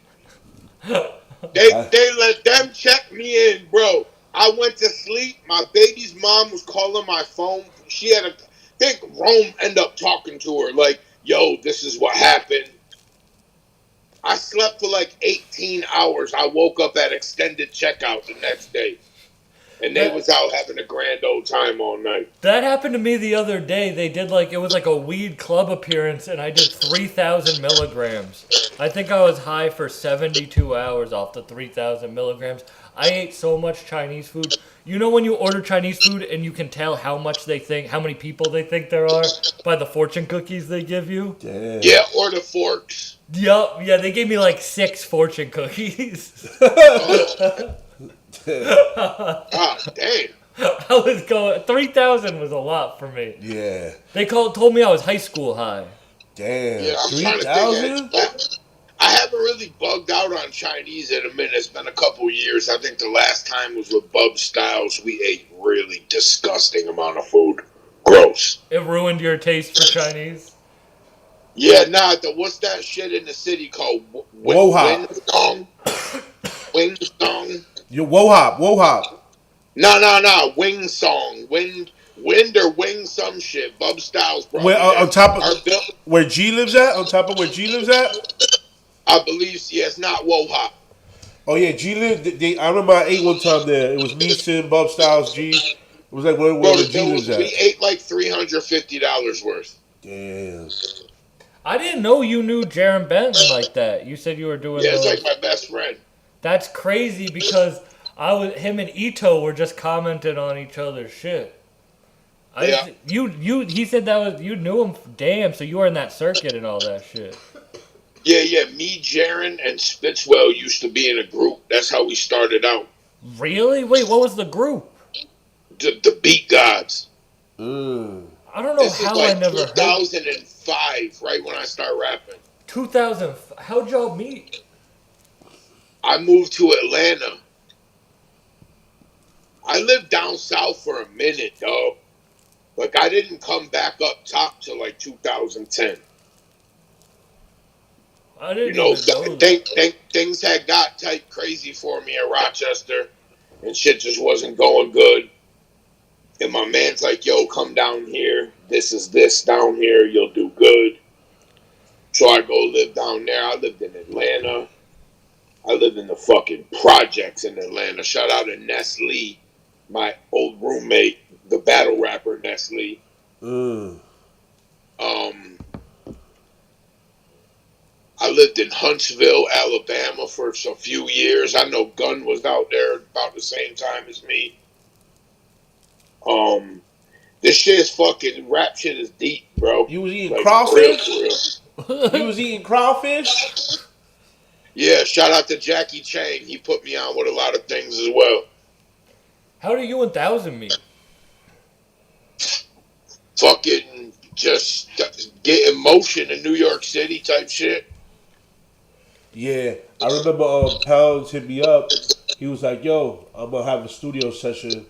They let them check me in, bro. I went to sleep. My baby's mom was calling my phone. She had I think Rome ended up talking to her like, yo, this is what happened. I slept for like 18 hours. I woke up at extended checkout the next day. And they was out having a grand old time all night. That happened to me the other day. They did it was like a weed club appearance, and I did 3,000 milligrams. I think I was high for 72 hours off the 3,000 milligrams. I ate so much Chinese food. You know when you order Chinese food and you can tell how many people they think there are by the fortune cookies they give you? Damn. Yeah, or the forks. Yup, yeah, they gave me 6 fortune cookies. Ah, damn. I was going 3,000 was a lot for me. Yeah. They told me I was high school high. Damn. Yeah, I'm trying to think. I haven't really bugged out on Chinese in a minute. It's been a couple years. I think the last time was with Bub Styles. We ate really disgusting amount of food. Gross. It ruined your taste for Chinese? Yeah, what's that shit in the city called? Wohop. Wing Song. You Wohop. No. Wing Song. Wind or Wing some shit. Bub Styles, bro. On top of where G lives at? On top of where G lives at? I believe, yeah, it's not Wohop. Oh yeah, G lived. I remember I ate one time there. It was me, Sin, Bub Styles, G. It was like where G lives at. We ate like $350 worth. Damn. I didn't know you knew Jaron Benton like that. You said you were doing. Yeah, it's like my best friend. That's crazy because him and Ito were just commenting on each other's shit. Yeah. He said that was you knew him. Damn, so you were in that circuit and all that shit. Yeah. Me, Jaron, and Spitzwell used to be in a group. That's how we started out. Really? Wait, what was the group? The Beat Gods. I don't know This is how like I never heard. 2005, right when I started rapping. 2000. How'd y'all meet? I moved to Atlanta. I lived down south for a minute, though. Like, I didn't come back up top till like 2010. I didn't You know, even know things had got tight crazy for me in Rochester, and shit just wasn't going good. And my man's like, yo, come down here. This is this down here. You'll do good. So I go live down there. I lived in Atlanta. I lived in the fucking projects in Atlanta. Shout out to Nestle, my old roommate, the battle rapper Nestle. I lived in Huntsville, Alabama for a few years. I know Gunn was out there about the same time as me. This shit is fucking, rap shit is deep, bro. You was eating Like, crawfish? real. You was eating crawfish? Yeah, shout out to Jackie Chang. He put me on with a lot of things as well. How do you and 1000 meet? Fucking just get emotion in New York City type shit. Yeah, I remember Pounds hit me up. He was like, "Yo, I'm gonna have a studio session.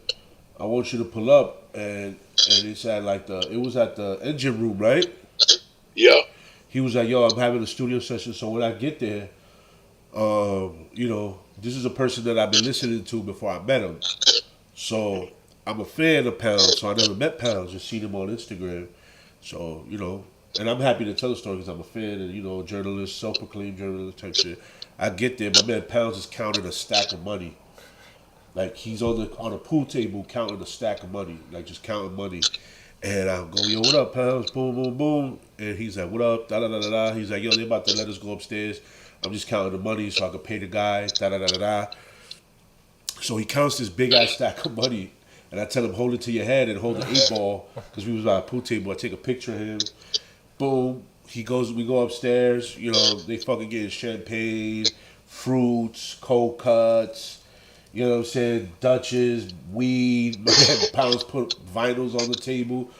I want you to pull up." And it's at it was at the engine room, right? Yeah. He was like, "Yo, I'm having a studio session, so when I get there, you know, this is a person that I've been listening to before I met him. So I'm a fan of Pounds, so I never met Pounds, just seen him on Instagram. So, you know, and I'm happy to tell the story because I'm a fan and, you know, journalist, self-proclaimed journalist type shit. I get there, my man Pounds is counting a stack of money. Like, he's on a pool table counting a stack of money, like just counting money. And I'm going, yo, what up, Pounds? Boom, boom, boom. And he's like, what up? Da da da da da. He's like, yo, they about to let us go upstairs. I'm just counting the money so I can pay the guy. Da da da da da. So he counts this big ass stack of money. And I tell him, hold it to your head and hold the 8-ball. Because we was by a pool table. I take a picture of him. Boom. We go upstairs. You know, they fucking getting champagne, fruits, cold cuts. You know what I'm saying? Dutches, weed. My man Pounds put vinyls on the table.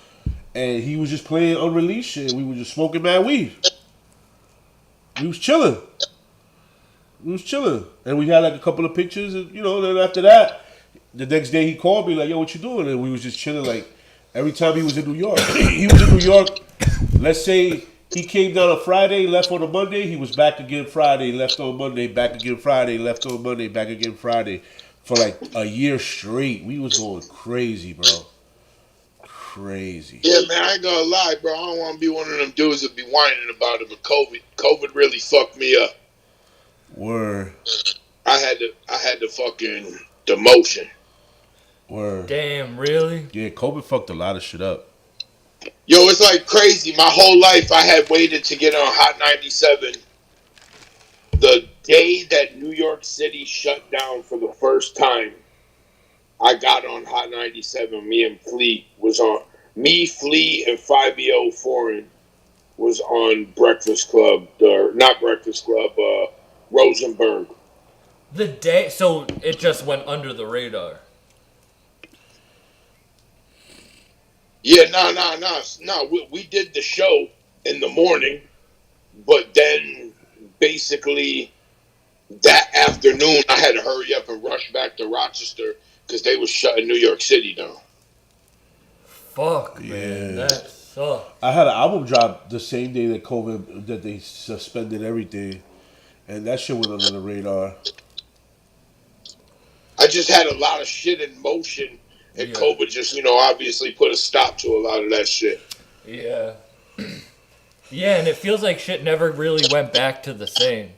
And he was just playing unreleased shit. We were just smoking mad weed. We was chilling. And we had like a couple of pictures. And, you know, then after that, the next day he called me like, yo, what you doing? And we was just chilling like every time he was in New York. He was in New York. Let's say he came down on Friday, left on a Monday. He was back again Friday, left on Monday, back again Friday, left on Monday, back again Friday. For like a year straight. We was going crazy, bro. Crazy. Yeah, man, I ain't gonna lie, bro. I don't want to be one of them dudes that be whining about it, but COVID really fucked me up. Word. I had to fucking demotion. Word. Damn, really? Yeah, COVID fucked a lot of shit up. Yo, it's like crazy. My whole life I had waited to get on Hot 97. The day that New York City shut down for the first time, I got on Hot 97. Me and Flea was on. Me, Flea, and 5EO Foreign was on Breakfast Club. Not Breakfast Club, Rosenberg. The day, so it just went under the radar. Yeah, no. We did the show in the morning, but then basically that afternoon I had to hurry up and rush back to Rochester because they was shutting New York City down. Fuck, man, that sucks. I had an album drop the same day that COVID, that they suspended everything. And that shit went under the radar. I just had a lot of shit in motion, and COVID just, you know, obviously put a stop to a lot of that shit. Yeah. Yeah, and it feels like shit never really went back to the same.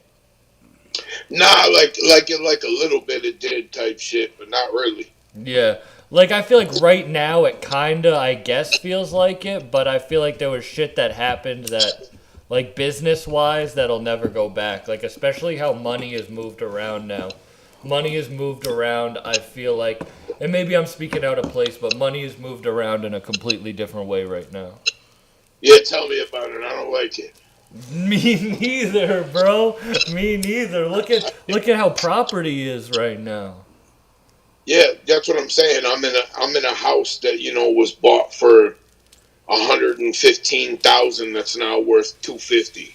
Nah, like a little bit it did type shit, but not really. Yeah. Like, I feel like right now it kinda, I guess, feels like it, but I feel like there was shit that happened that, like, business-wise, that'll never go back. Like, especially how money is moved around now. Money is moved around, I feel like. And maybe I'm speaking out of place, but money is moved around in a completely different way right now. Yeah, tell me about it. I don't like it. Me neither, bro. Me neither. Look at how property is right now. Yeah, that's what I'm saying. I'm in a house that was bought for $115,000. That's now worth $250,000.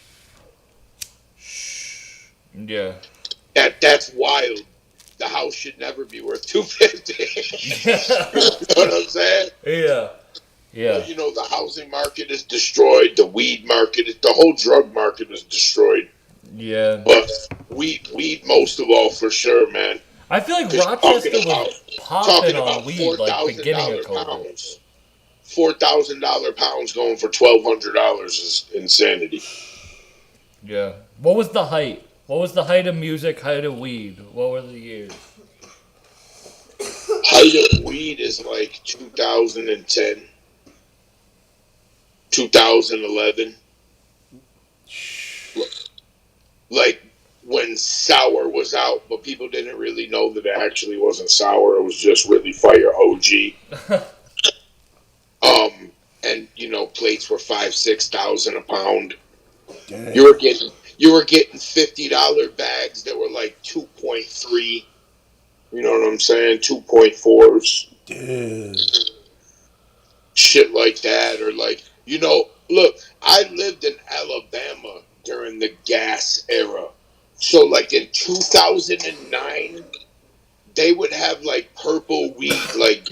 Yeah. That's wild. The house should never be worth $250,000. You know what I'm saying? Yeah. Yeah. But, the housing market is destroyed. The weed market, the whole drug market is destroyed. Yeah. But weed most of all, for sure, man. I feel like Rochester was popping on weed like beginning of COVID. Pounds. $4,000 pounds going for $1,200 is insanity. Yeah. What was the height? What was the height of music, height of weed? What were the years? Height of weed is like 2010, 2011. Like when Sour was out, but people didn't really know that it actually wasn't Sour. It was just really fire OG. And plates were $5,000-6,000 a pound. Damn. You were getting $50 bags that were like 2.3. You know what I'm saying? 2.4s. Damn. Shit like that, or like look, I lived in Alabama during the gas era. So like in 2009, they would have like purple weed, like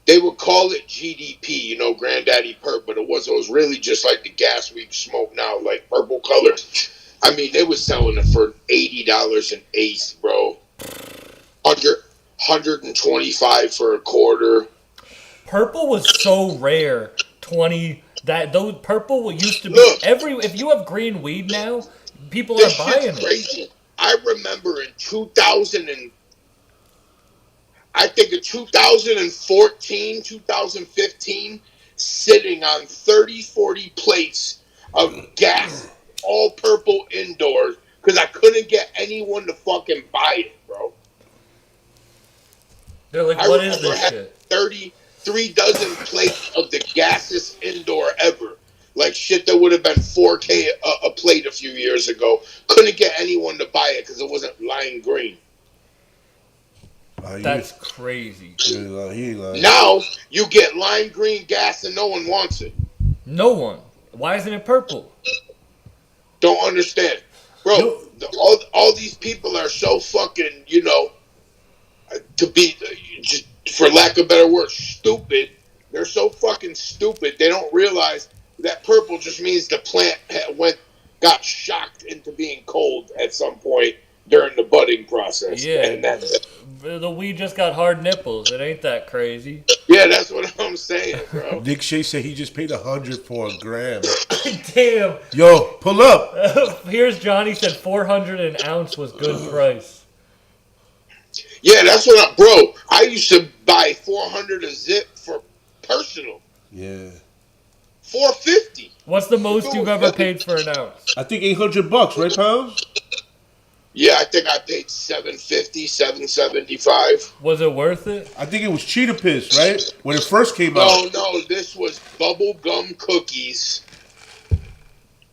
they would call it GDP, Granddaddy Perp, but it was really just like the gas we smoke now, like purple color. I mean, they was selling it for $80 an eighth, bro. $125 for a quarter. Purple was so rare. Those purple used to be if you have green weed now, people are buying it. Crazy. I remember in 2014, 2015, sitting on 30-40 plates of gas, all purple indoors, because I couldn't get anyone to fucking buy it, bro. They're like, what is this shit? 33 dozen plates of the gassest indoor ever. Like shit that would have been $4K a plate a few years ago. Couldn't get anyone to buy it because it wasn't lime green. That's crazy. Now you get lime green gas and no one wants it. No one. Why isn't it purple? Don't understand. Bro, all these people are so fucking, to be, just for lack of better word, stupid. They're so fucking stupid. They don't realize that purple just means the plant got shocked into being cold at some point during the budding process. Yeah, and that's it. The weed just got hard nipples. It ain't that crazy. Yeah, that's what I'm saying, bro. Nick Shea said he just paid $100 for a gram. Damn. Yo, pull up. Here's Johnny said 400 an ounce was good price. Yeah, that's what I used to buy 400 a zip for personal. Yeah. 450. What's the most you've ever paid for an ounce? I think $800, right, Pounds? Yeah, I think I paid $750, $775. Was it worth it? I think it was Cheetah Piss, right? When it first came out. No, this was bubble gum cookies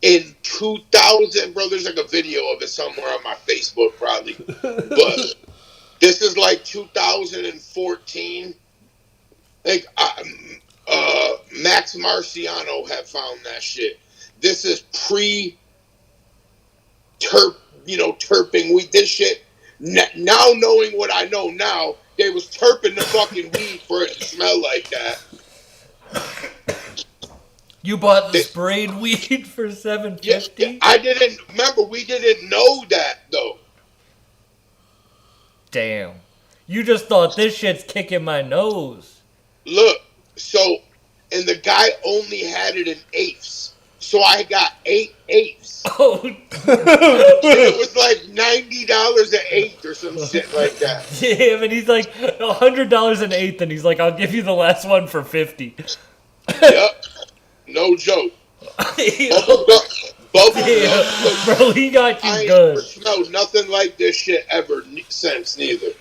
in 2000. Bro, there's like a video of it somewhere on my Facebook, probably. But this is like 2014. Like Max Marciano had found that shit. This is terping weed. This shit, now knowing what I know now, they was terping the fucking weed for it to smell like that. You bought the sprayed weed for $750? Yeah, I didn't, remember, we didn't know that, though. Damn. You just thought this shit's kicking my nose. Look, and the guy only had it in eighths. So I got 8 eighths. Oh. It was like $90 an eighth or some shit like that. Damn, and he's like $100 an eighth, and he's like, I'll give you the last one for $50. Yep. No joke. Bubble gum. Bro, he got you I ain't good. never smelled nothing like this shit ever since, neither.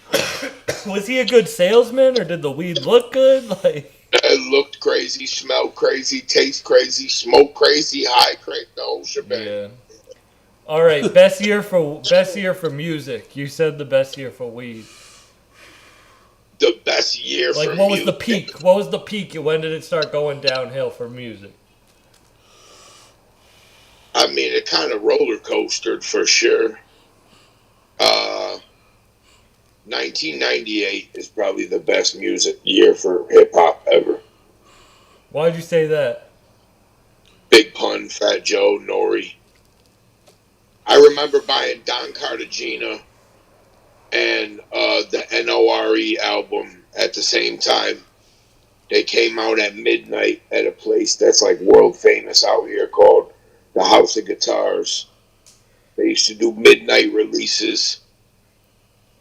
Was he a good salesman, or did the weed look good? Like, It looked crazy, smelled crazy, taste crazy, smoke crazy, high crazy, the whole shebang. yeah. All right, best year for music. You said the best year for weed. The best year Like, for what was the music. peak? What was the peak? When did it start going downhill for music? I mean, it kind of roller coastered for sure. 1998 is probably the best music year for hip hop ever. Why'd you say that? Big Pun, Fat Joe, Nori. I remember buying Don Cartagena and the NORE album at the same time. They came out at midnight at a place that's like world famous out here called the House of Guitars. They used to do midnight releases.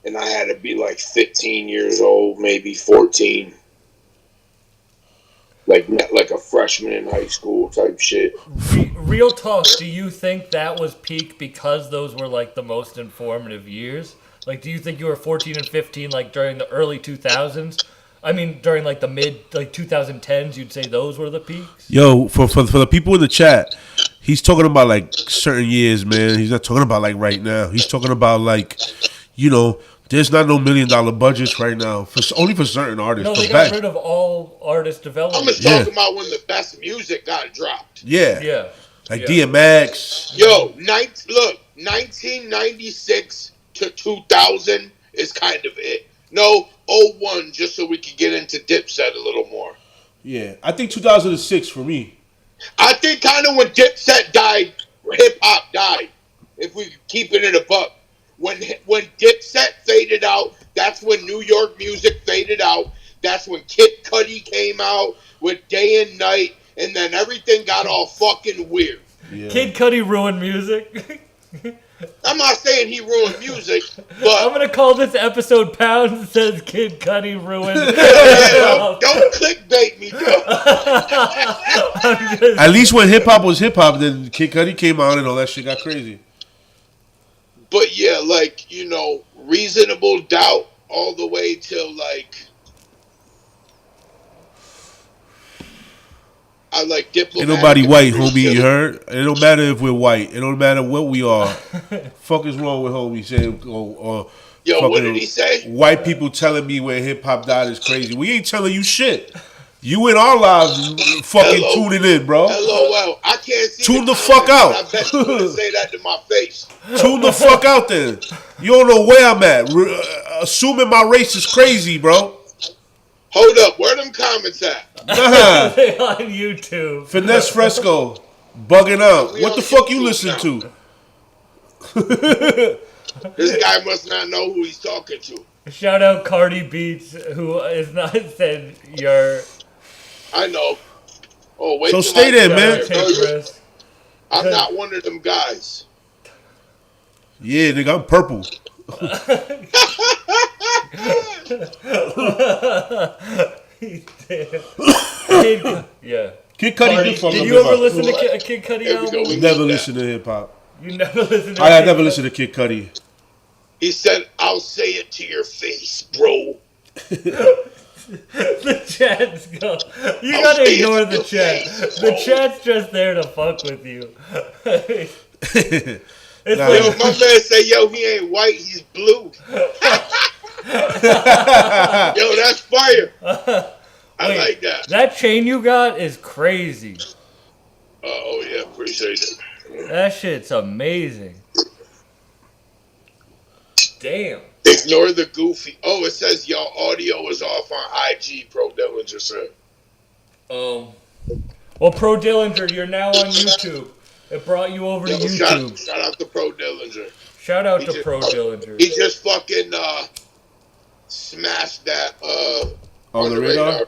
And I had to be like 15 years old, maybe 14. Like a freshman in high school type shit. Real talk, do you think that was peak because those were like the most informative years? Like, do you think you were 14 and 15 like during the early 2000s? I mean, during like the mid like 2010s, you'd say those were the peaks? Yo, for the people in the chat, he's talking about like certain years, man. He's not talking about like right now. He's talking about like, you know, there's not no $1 million budgets right now only for certain artists. No, they got rid of all artist development. I'm just talking about when the best music got dropped. Yeah. Yeah. Like DMX. Yo, look, 1996 to 2000 is kind of it. No, 01, just so we can get into Dipset a little more. Yeah. I think 2006 for me. I think kind of when Dipset died, hip-hop died. If we keep it in a buck. When Dipset faded out, that's when New York music faded out. That's when Kid Cudi came out with Day and Night, and then everything got all fucking weird. Yeah. Kid Cudi ruined music. I'm not saying he ruined music, but I'm gonna call this episode Pounds Says Kid Cudi Ruined. don't clickbait me, though. At least when hip hop was hip hop, then Kid Cudi came out and all that shit got crazy. But yeah, like, you know, Reasonable Doubt all the way till like I like Diplomatic. Ain't nobody white, homie. You heard? It don't matter if we're white. It don't matter what we are. Fuck is wrong with homie saying? Yo, what did he say? White people telling me when hip hop died is crazy. We ain't telling you shit. You in our lives fucking tuning in, bro. LOL. I can't see. Tune the fuck out. I bet you wouldn't say that to my face. Tune the fuck out then. You don't know where I'm at. Assuming my race is crazy, bro. Hold up. Where them comments at? Nah. On YouTube. Finesse Fresco. Bugging out. What the fuck you listen to? This guy must not know who he's talking to. Shout out Cardi Beats, who is not said your. I know. Oh, wait. So stay there, man. I'm not one of them guys. Yeah, nigga, I'm purple. Yeah. Kid Cudi Did you ever listen to a Kid Cudi album? Never listen to hip hop. You never listen to I never listened to Kid Cudi. He said, I'll say it to your face, bro. The chat's go. You gotta ignore the chat. The chat's just there to fuck with you. It's Yo, my man say, yo, he ain't white, he's blue. Yo, that's fire. I like that. That chain you got is crazy. Oh, yeah, appreciate it. That shit's amazing. Damn. Ignore the goofy. Oh, it says y'all audio is off on IG, Pro Dillinger said. Well, Pro Dillinger, you're now on YouTube. It brought you over to YouTube. Shout out to Pro Dillinger. Shout out to Pro Dillinger. He just fucking smashed that on the radar.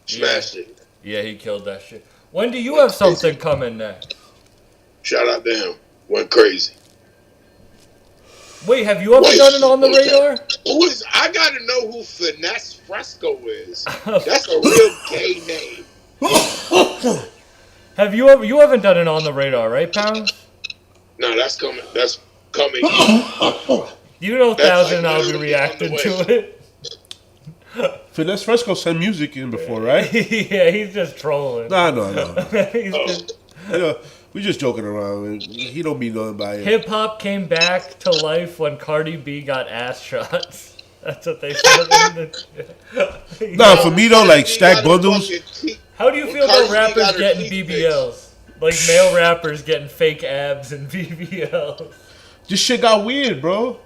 Smashed it. Yeah, he killed that shit. When do you have something coming next? Shout out to him. Went crazy. Wait, have you ever done it on the radar? I gotta know who Finesse Fresco is. That's a real gay name. Have you ever? You haven't done it on the radar, right, Pounds? No, that's coming. That's coming. You know, That's 1000 like I'll be literally reacting on the to it. Finesse Fresco sent music in before, right? Yeah, he's just trolling. No. He's just- You know, we just joking around. He don't mean nothing by it. Hip hop came back to life when Cardi B got ass shots. That's what they said. Nah, for me though, like He stack got a bundles. fucking How do you feel Cardi about B rappers got her getting teeth BBLs? Like male rappers getting fake abs and BBLs. This shit got weird, bro.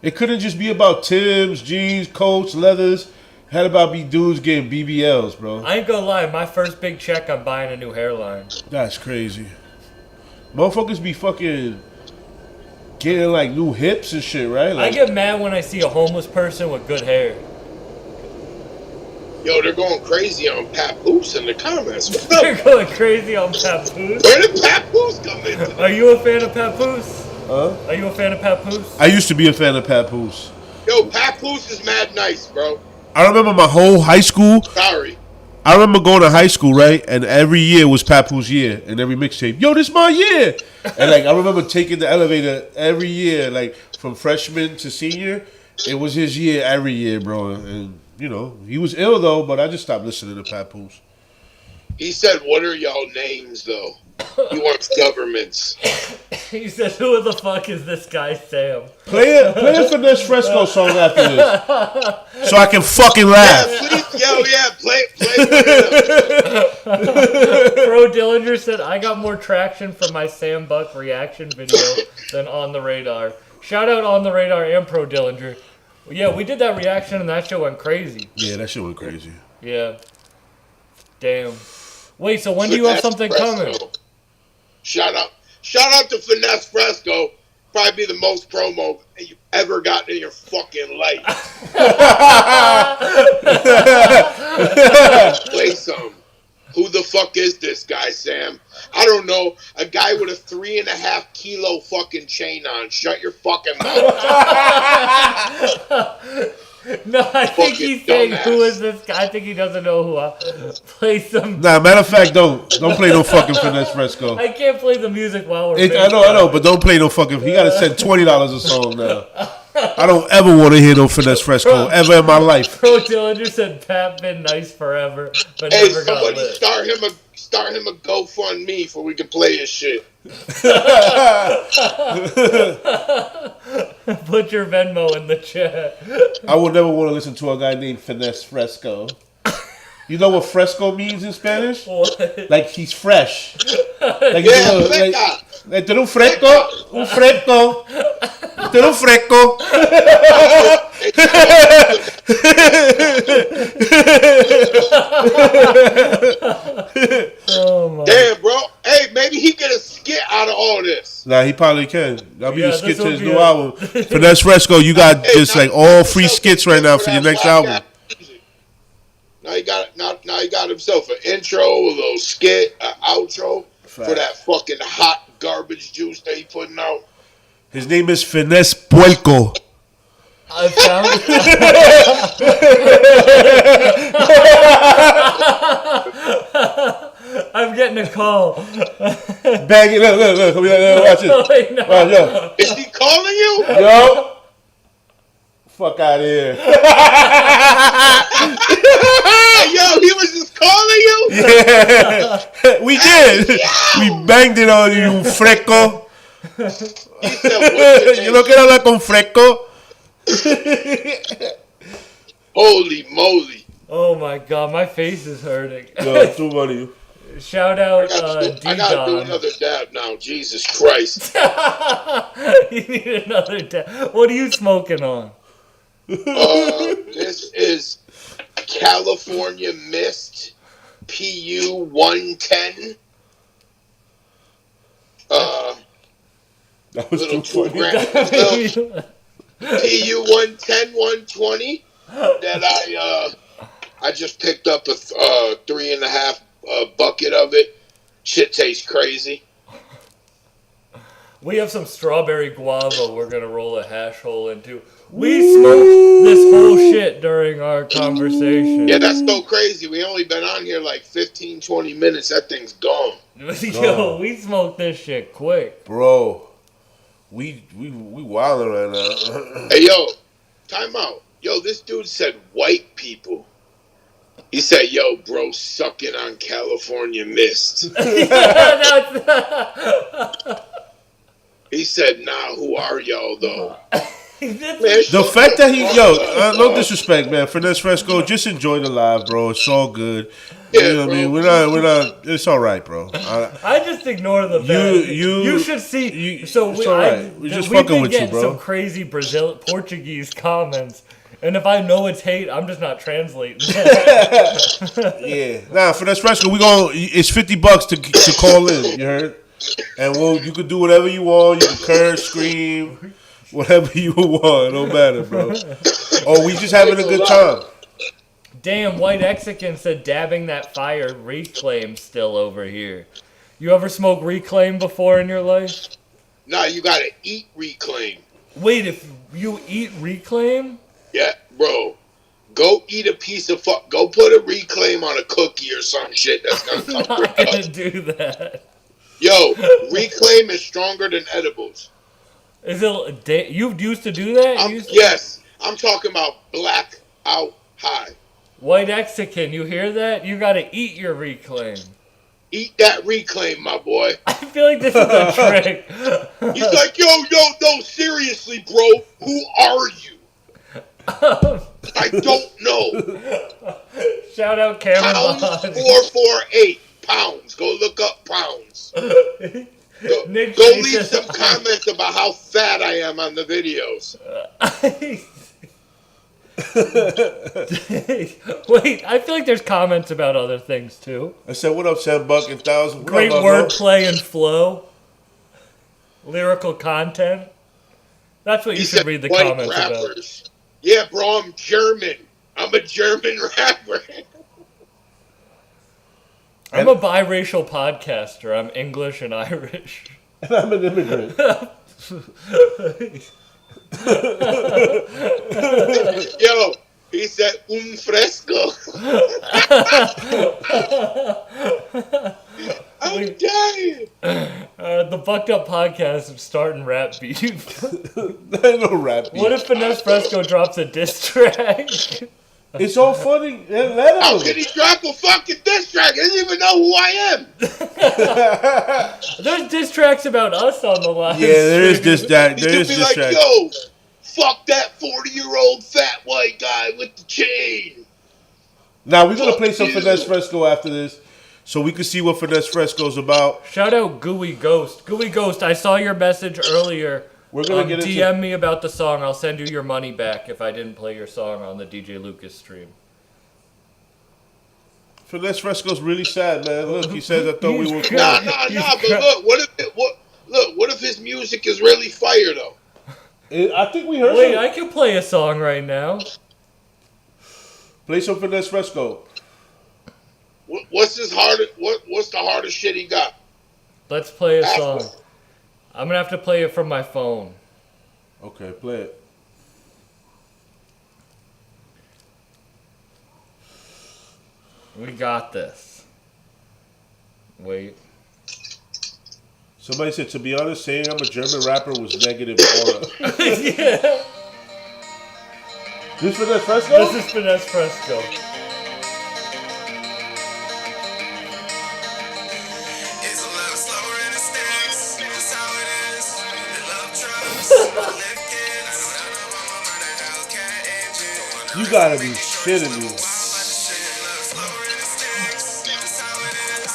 It couldn't just be about Timbs, jeans, coats, leathers. Had about be dudes getting BBLs, bro. I ain't gonna lie, my first big check, I'm buying a new hairline. That's crazy. Motherfuckers be fucking getting like new hips and shit, right? I Like, get mad when I see a homeless person with good hair. Yo, they're going crazy on Papoose in the comments. What's They're up? going crazy on Papoose. Where did Papoose come in? Are you a fan of Papoose? huh? Are you a fan of Papoose? I used to be a fan of Papoose. Yo, Papoose is mad nice, bro. I remember my whole high school. Sorry. I remember going to high school, right? And every year was Papoose year. And every mixtape, yo, this my year. And like, I remember taking the elevator every year, like from freshman to senior. It was his year every year, bro. And, you know, he was ill though, but I just stopped listening to Papoose. He said, what are y'all names, though? He wants governments. He said, who the fuck is this guy, Sam? Play a Finesse Fresco song after this. So I can fucking laugh. Yeah, please. Yo, yeah, play it. Pro Dillinger said, I got more traction from my Sam Buck reaction video than On the Radar. Shout out On the Radar and Pro Dillinger. Yeah, we did that reaction and that shit went crazy. Yeah, that shit went crazy. Yeah. Damn. Wait, so when do you have something coming? Shout out to Finesse Fresco. Probably be the most promo you've ever gotten in your fucking life. Play some. Who the fuck is this guy, Sam? I don't know. A guy with a 3.5 kilo fucking chain on. Shut your fucking mouth. No, I think Fucking he's saying, dumbass. who is this guy? I think he doesn't know who I play some. Nah, matter of fact, don't play no fucking Finesse Fresco. I can't play the music while we're I know, but don't play no fucking. He gotta send $20 a song now. I don't ever want to hear no Finesse Fresco ever in my life. Pro Dillinger said Pat been nice forever, but Hey, never got somebody lit. start him a GoFundMe so we can play his shit. Put your Venmo in the chat. I would never want to listen to a guy named Finesse Fresco. You know what fresco means in Spanish? What? Like he's fresh. Like, Yeah, you know, fresca. like, "Tú eres un fresco, un fresco, tú eres un fresco." Oh my. Damn, bro. Hey, maybe he get a skit out of all this. Nah, he probably can. That'll be Yeah, the skit this to will his be new a- album. Finesse Fresco, you got Hey, just now like he all got free himself skits a right now skit for your that next black album. guy music. Now he got himself an intro, a little skit, an outro for that fucking hot garbage juice that he putting out. His name is Finesse Puerco. I found I'm getting a call. Bang it, look, come here, watch it. Wait, no. Watch, yo. Is he calling you? Yo. Fuck out of here. Hey, yo, he was just calling you? Yeah. We did. We banged it on you, Fresco. He said, what's your You name? no quiero hablar con Fresco? Holy moly. Oh my god, my face is hurting. Yo, too funny. Shout out I gotta do D-Don. another dab now. Jesus Christ. You need another What are you smoking on? This is California Mist PU 110. That was Little too 2 funny. gram. PU 110 120 that I just picked up a 3.5 bucket of it. Shit tastes crazy. We have some strawberry guava we're gonna roll a hash hole into. We smoked this whole shit during our conversation. Yeah, that's so crazy. We only been on here like 15, 20 minutes. That thing's gone. Yo, we smoked this shit quick. Bro, We wilding right now. Hey, yo, time out. Yo, this dude said white people. He said, yo, bro, sucking on California mist. He said, nah, who are y'all, though? The fact that no disrespect, man. Finesse Fresco, just enjoy the live, bro. It's all good. Yeah, you know what I mean? We're not. It's all right, bro. I just ignore the bad. You should see. It's all right. We're just fucking with you, bro. Some crazy Portuguese comments, and if I know it's hate, I'm just not translating. Yeah. Nah, Finesse Fresco, it's $50 to call in. You heard? And you could do whatever you want. You can curse, scream, whatever you want. It don't matter, bro. Oh, we just having a good time. Damn, White Mexican said dabbing that fire reclaim still over here. You ever smoke reclaim before in your life? Nah, you gotta eat reclaim. Wait, if you eat reclaim? Yeah, bro. Go eat a piece of go put a reclaim on a cookie or some shit that's gonna come I'm not gonna do that. Yo, reclaim is stronger than edibles. Is it? You used to do that? Yes, I'm talking about black out high. White Mexican, you hear that? You gotta eat your reclaim. Eat that reclaim, my boy. I feel like this is a trick. He's like, yo, no, seriously, bro. Who are you? I don't know. Shout out Cameron. Pounds448. Pounds. Go look up Pounds. Go leave some comments about how fat I am on the videos. Wait, I feel like there's comments about other things too. I said, what up, Sam Buck and 1000? Great wordplay and flow. Lyrical content. That's what you should read the comments rappers. About. Yeah, bro, I'm German. I'm a German rapper. I'm a biracial podcaster. I'm English and Irish. And I'm an immigrant. Yo, he said Fresco. I'm dying. The Fucked Up Podcast is starting rap beef. No rap beef. What if Finesse Fresco drops a diss track? It's all funny. How can he drop a fucking diss track? He doesn't even know who I am. There's diss tracks about us on the line. Yeah, there is diss track. There is diss track. Yo, fuck that 40-year-old fat white guy with the chain. Now, we're going to play some Finesse Fresco after this so we can see what Finesse Fresco's about. Shout out Gooey Ghost. Gooey Ghost, I saw your message earlier. We're going to get DM me about the song. I'll send you your money back if I didn't play your song on the DJ Lucas stream. Finesse Fresco's really sad, man. Look, he says, I thought we were cool. Nah, but look, what if his music is really fire, though? I think we heard Wait, it. I can play a song right now. Play some Finesse Fresco. What's the hardest shit he got? Let's play a song. I'm going to have to play it from my phone. Okay, play it. We got this. Wait. Somebody said, to be honest, saying I'm a German rapper was negative aura. Yeah. This Finesse Fresco? This is Finesse Fresco. You gotta be shitting me.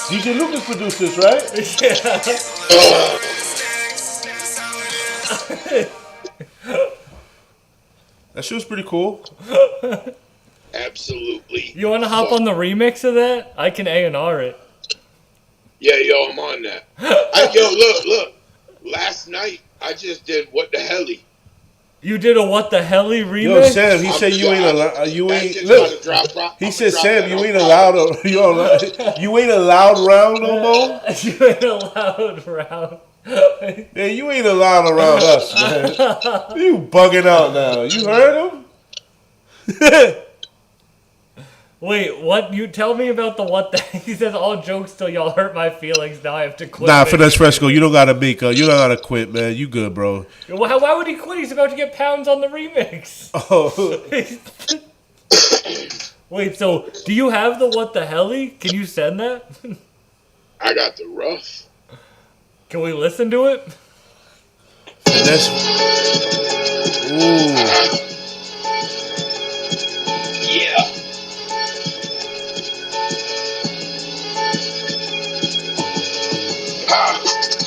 DJ Lucas produced this, right? Yeah. That shit was pretty cool. Absolutely. You want to hop on the remix of that? I can A&R it. Yeah, yo, I'm on that. Look. Last night, I just did What the Helly. You did a What the Helly remix? Yo, Sam, he said you ain't allowed. He said, Sam, you ain't allowed. You ain't allowed round no more. You ain't allowed round. Yeah, you ain't allowed around us, man. You bugging out now. You heard him? Wait, what? You tell me about the what the... He says, all jokes till y'all hurt my feelings. Now I have to quit. Nah, Finesse Fresco, you don't gotta make. You don't gotta quit, man. You good, bro. Why would he quit? He's about to get Pounds on the remix. Oh. Wait, so do you have the what the helly? Can you send that? I got the rough. Can we listen to it? Finesse. Ooh. Yeah.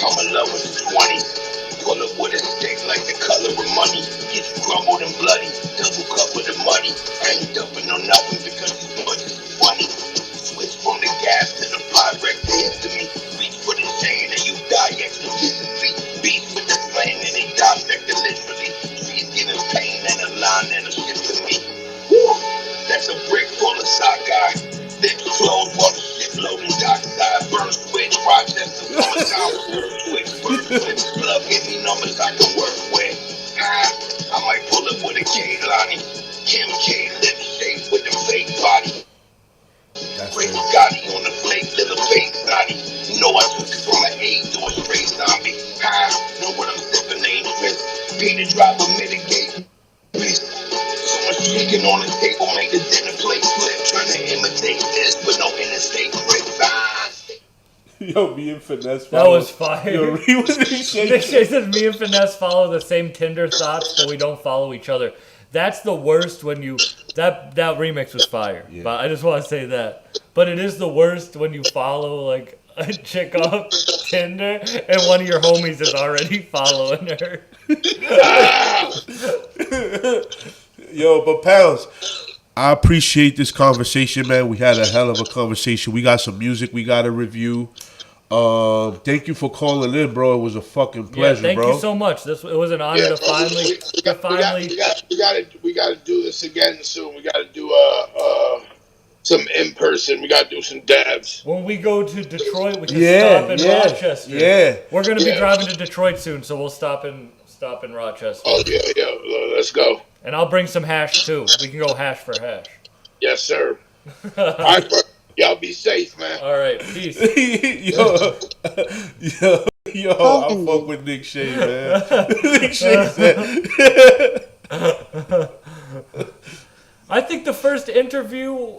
I'm in love with the 20s. Pull up with a stick like the color of money. Gets crumbled and bloody. Double cup with the money. I ain't dumping on nothing because these budgets are funny. Switch from the gas to the Pyrex to histamine. Reach for the chain and you die explosively. Beats with the flame and they dissect it literally. Trees giving pain and a line and a shit to me. Woo! That's a brick full of sockeye. Lips closed while the shit loading dockside. Burn switch, Rochester, summertime. Switch, plug, give me numbers I can work with. I might pull up with a K-Lonnie. Kim K, lip shape with the fake body. Great Gotti on the flake, little face naughty. You know I took it from an 8 to a straight zombie. Know what I'm sipping, ain't risk. Pay the driver, mitigate. So much chicken on the table, make the dinner plate flip. Trying to imitate this with no interstate trips. Yo, me and Finesse. That was fire. Yo, Nick Shay says, me and Finesse follow the same Tinder thoughts, but we don't follow each other. That's the worst when you... That remix was fire. Yeah. But I just want to say that. But it is the worst when you follow, like, a chick off Tinder, and one of your homies is already following her. Yo, but Pounds, I appreciate this conversation, man. We had a hell of a conversation. We got some music we got to review. Thank you for calling in, bro. It was a fucking pleasure, thank bro. You so much. It was an honor to finally. We gotta do this again soon. We gotta do some in person. We gotta do some dabs. When we go to Detroit, we can stop in Rochester. Yeah, we're gonna be driving to Detroit soon, so we'll stop in Rochester. Oh yeah. Let's go. And I'll bring some hash too. We can go hash for hash. Yes, sir. All right, bro. Y'all be safe, man. All right, peace. yo, I fuck with Nick Shay, man. Nick Shay said. I think the first interview,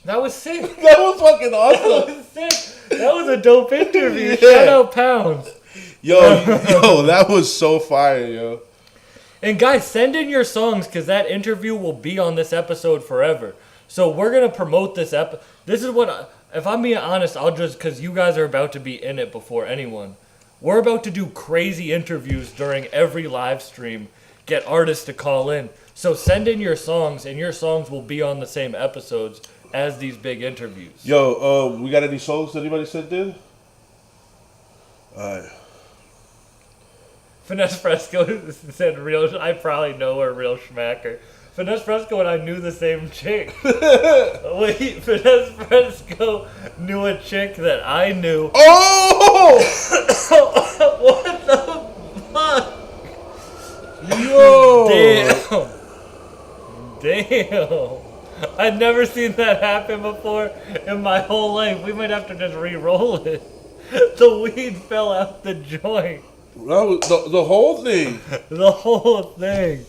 that was sick. That was fucking awesome. That was sick. That was a dope interview. Shout out Pounds. Yo, that was so fire, yo. And guys, send in your songs because that interview will be on this episode forever. So we're going to promote this episode. This is what, if I'm being honest, I'll just, because you guys are about to be in it before anyone. We're about to do crazy interviews during every live stream, get artists to call in. So send in your songs, and your songs will be on the same episodes as these big interviews. Yo, we got any songs that anybody sent in? Alright. Finesse Fresco said, I probably know her, real schmacker. Finesse Fresco and I knew the same chick. Wait, Finesse Fresco knew a chick that I knew. Oh! What the fuck? Yo! Damn. I'd never seen that happen before in my whole life. We might have to just re-roll it. The weed fell out the joint. That was the whole thing. The whole thing.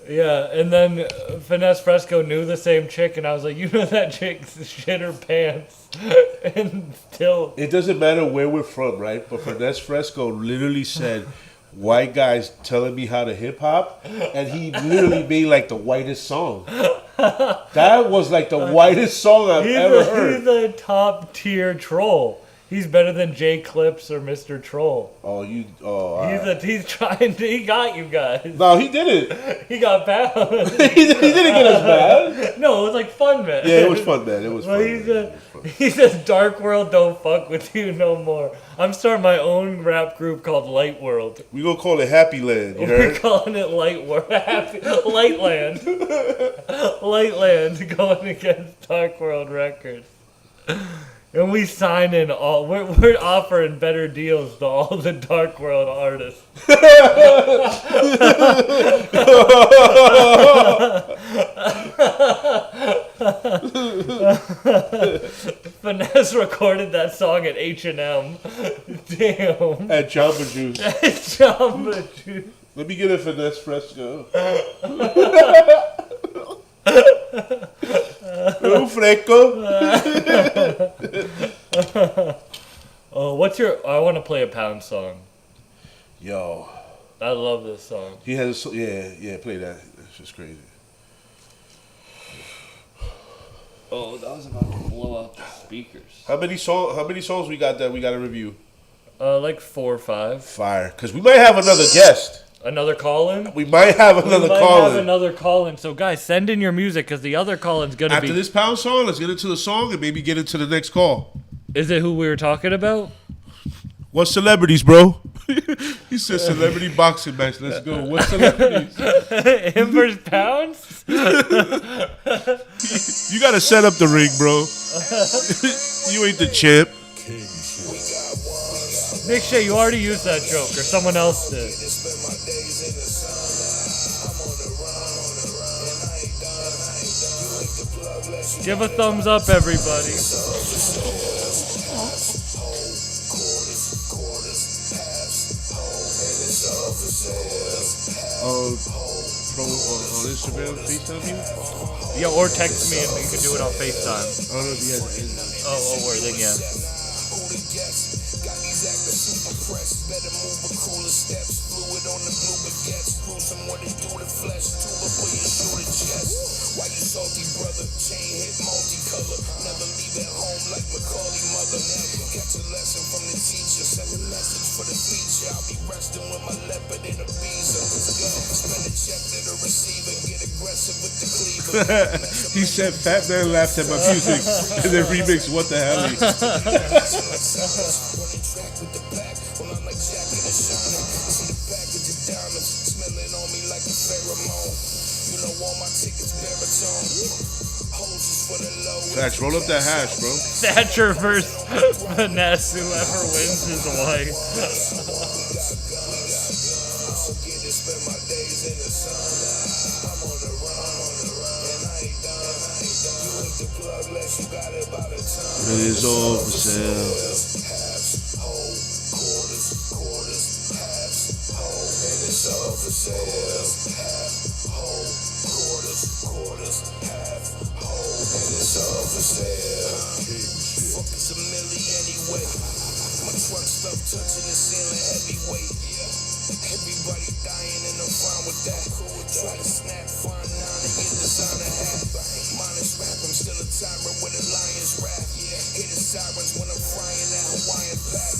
Yeah, and then Finesse Fresco knew the same chick, and I was like, you know that chick shit her pants. And still... It doesn't matter where we're from, right? But Finesse Fresco literally said, white guys telling me how to hip-hop, and he literally made, like, the whitest song. That was, like, the whitest song I've ever heard. He's a top-tier troll. He's better than Jay Clips or Mr. Troll. He's trying to... He got you guys. No, he didn't. He got bad. he didn't get us bad. No, it was like fun, man. Yeah, it was fun, man. It was fun. He says, Dark World don't fuck with you no more. I'm starting my own rap group called Light World. We gonna call it Happy Land, you heard? We're calling it Light World. Lightland. Lightland going against Dark World Records. And we sign in all. We're offering better deals to all the Dark World artists. Finesse recorded that song at H&M. Damn. At Jamba Juice. Jamba Juice. Let me get a Finesse Fresco. Un Fresco. Oh, what's your... I want to play a Pound song. Yo. I love this song. He has a... Yeah, play that. That's just crazy. Oh, that was about to blow out the speakers. How many songs we got that we got to review? Like 4 or 5. Fire. Because we might have another guest. Another call-in? We might have another call-in. Have another call-in. So, guys, send in your music because the other call-in's going to be... After this Pound song, let's get into the song and maybe get into the next call. Is it who we were talking about? What celebrities, bro? He said celebrity boxing match. Let's go. What celebrities? Him versus Pounds? You got to set up the ring, bro. You ain't the champ. Nick Shea, you already used that joke, or someone else did. Give a thumbs up, everybody. On Instagram, FaceTime you? Yeah, or text me and you can do it on FaceTime. I don't know if he has. Oh, word, then yeah. Better move with cooler steps. Fluid on the blue baguettes. Gruesome what they do to flesh. Tuba for your shoulder chest. Why you salty, brother? Chain hit multicolor. Never leave at home like Macaulay mother. Never catch a lesson from the teacher. Send a message for the feature. I'll be resting with my leopard in a visa. Let's go. Spend a check to the receiver. Get aggressive with the cleaver. He said Fat Man laughed at my music and then remix What the Hell. Running track with the pack. Well, I'm like Jack in the shining. See the package of diamonds smelling on me like a pheromone. You know all my tickets baritone. Hoses for the low. Facts, roll up that hash, bro. Thatcher versus Finesse. Whoever wins is white. Spend my days in the sun. I'm on the run, and I ain't done. You ain't the plug unless you got it by the time. It is all for sale. Halves, whole, quarters, halves, whole, and it's all for sale. Half, whole, quarters, half, whole, and it's all for sale. Fuck it's a milli anyway. My truck stuff touching the ceiling heavyweight. Everybody dying and I'm fine with that. Try to snap, find 9 and get designer hat. Minus rap, I'm still a tyrant with a lion's rap. Hear the sirens when I'm frying that Hawaiian pack.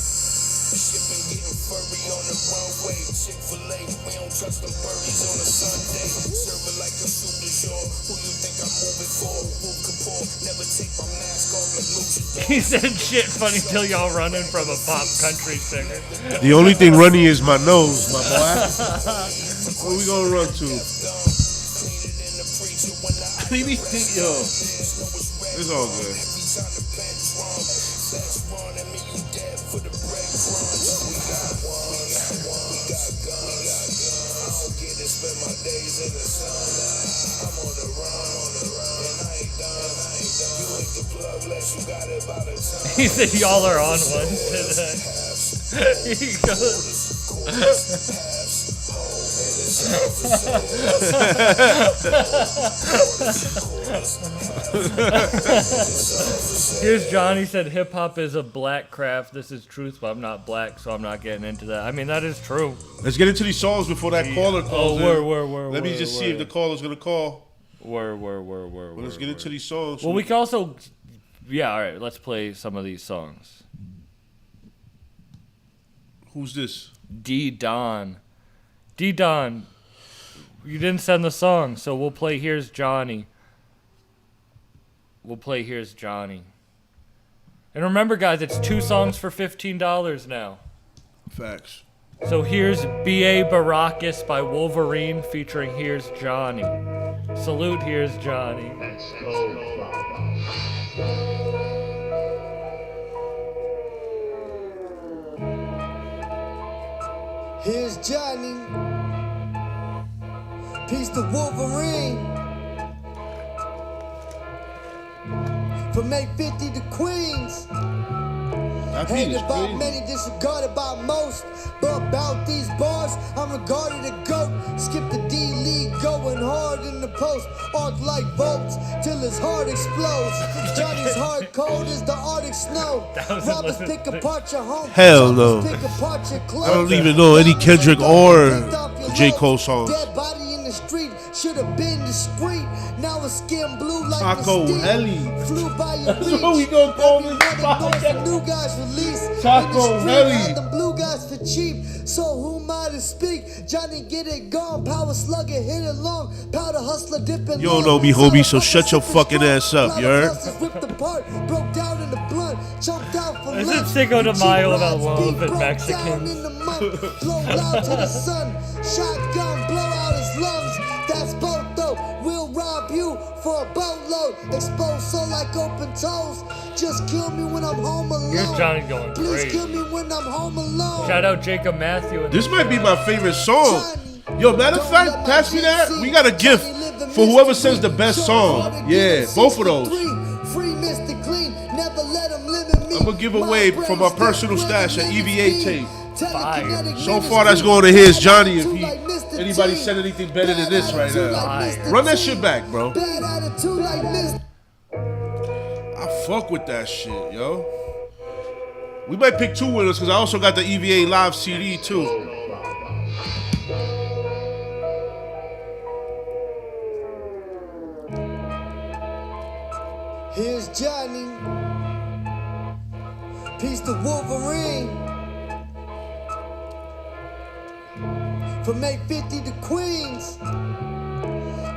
Shipping getting furry on the runway. Chick-fil-A, we don't trust them birdies on a Sunday. Serving like a super shore. Who you think I'm moving for? Who Kapoor? Never take my mask off like Luchador. He said shit funny till y'all running from a pop country singer. The only thing running is my nose, my boy. Where we gonna run to? Yo, it's all good. He said y'all are on one today. He goes. Here's Johnny said hip hop is a black craft. This is truth, but I'm not black, so I'm not getting into that. I mean, that is true. Let's get into these songs before that caller calls in. Let me just see if the caller's gonna call. Let's get into these songs. Well, we can also, yeah, all right. Let's play some of these songs. Who's this? D-Don. D-Don, you didn't send the song, so we'll play Here's Johnny. And remember, guys, it's 2 songs for $15 now. Facts. So here's B.A. Baracus by Wolverine featuring Here's Johnny. Salute, Here's Johnny. Here's Johnny. Peace to Wolverine. From 850 to Queens. That beat Hated is by crazy. many, disregarded by most. But about these bars, I'm regarded a goat. Skip the D-League, going hard in the post. Arc like volts, till his heart explodes. Johnny's heart cold as the Arctic snow. Robbers pick apart your home. Hell no. Pick apart your clothes. I don't even know any Kendrick or J. Cole songs. Dead body in the street, should have been discreet. Now it's skin blue like Taco Mystique. Heli. Flew by your That's reach. what we gonna call this Everyone ignores the podcast. new guys release. Taco In the street, Heli. had them blue guys for cheap. So who am I to speak? Johnny get it gone. Power slugger hit it long. Powder hustler dipping. You don't know me, homie, so shut your fucking ass up, you heard? Ripped apart, broke down in the blunt, choked out for Isn't lunch. Cinco de Cheap Mayo about rides, love beat and broke Mexicans? down in the month. Blow loud to the sun. Shotgun, blow out his lungs. That's both though. We'll rob you for a boatload. Exposed so like open toes. Just kill me when I'm home alone. Here's Johnny going Please crazy. kill me when I'm home alone. Shout out Jacob Matthew. This might be my favorite song. Yo, matter of fact, pass me that. We got a gift for whoever says the best song. Yeah, both of those. Free Mr. Clean, never let him limit me. I'm gonna give away from my personal stash an EVA tape. Fire. So far, that's going to his Johnny. If anybody said anything better than this right now, run that shit back, bro. Bad attitude like Mr. I fuck with that shit, yo. We might pick two winners because I also got the EVA live CD too. Here's Johnny. Peace to Wolverine. From 850 to Queens.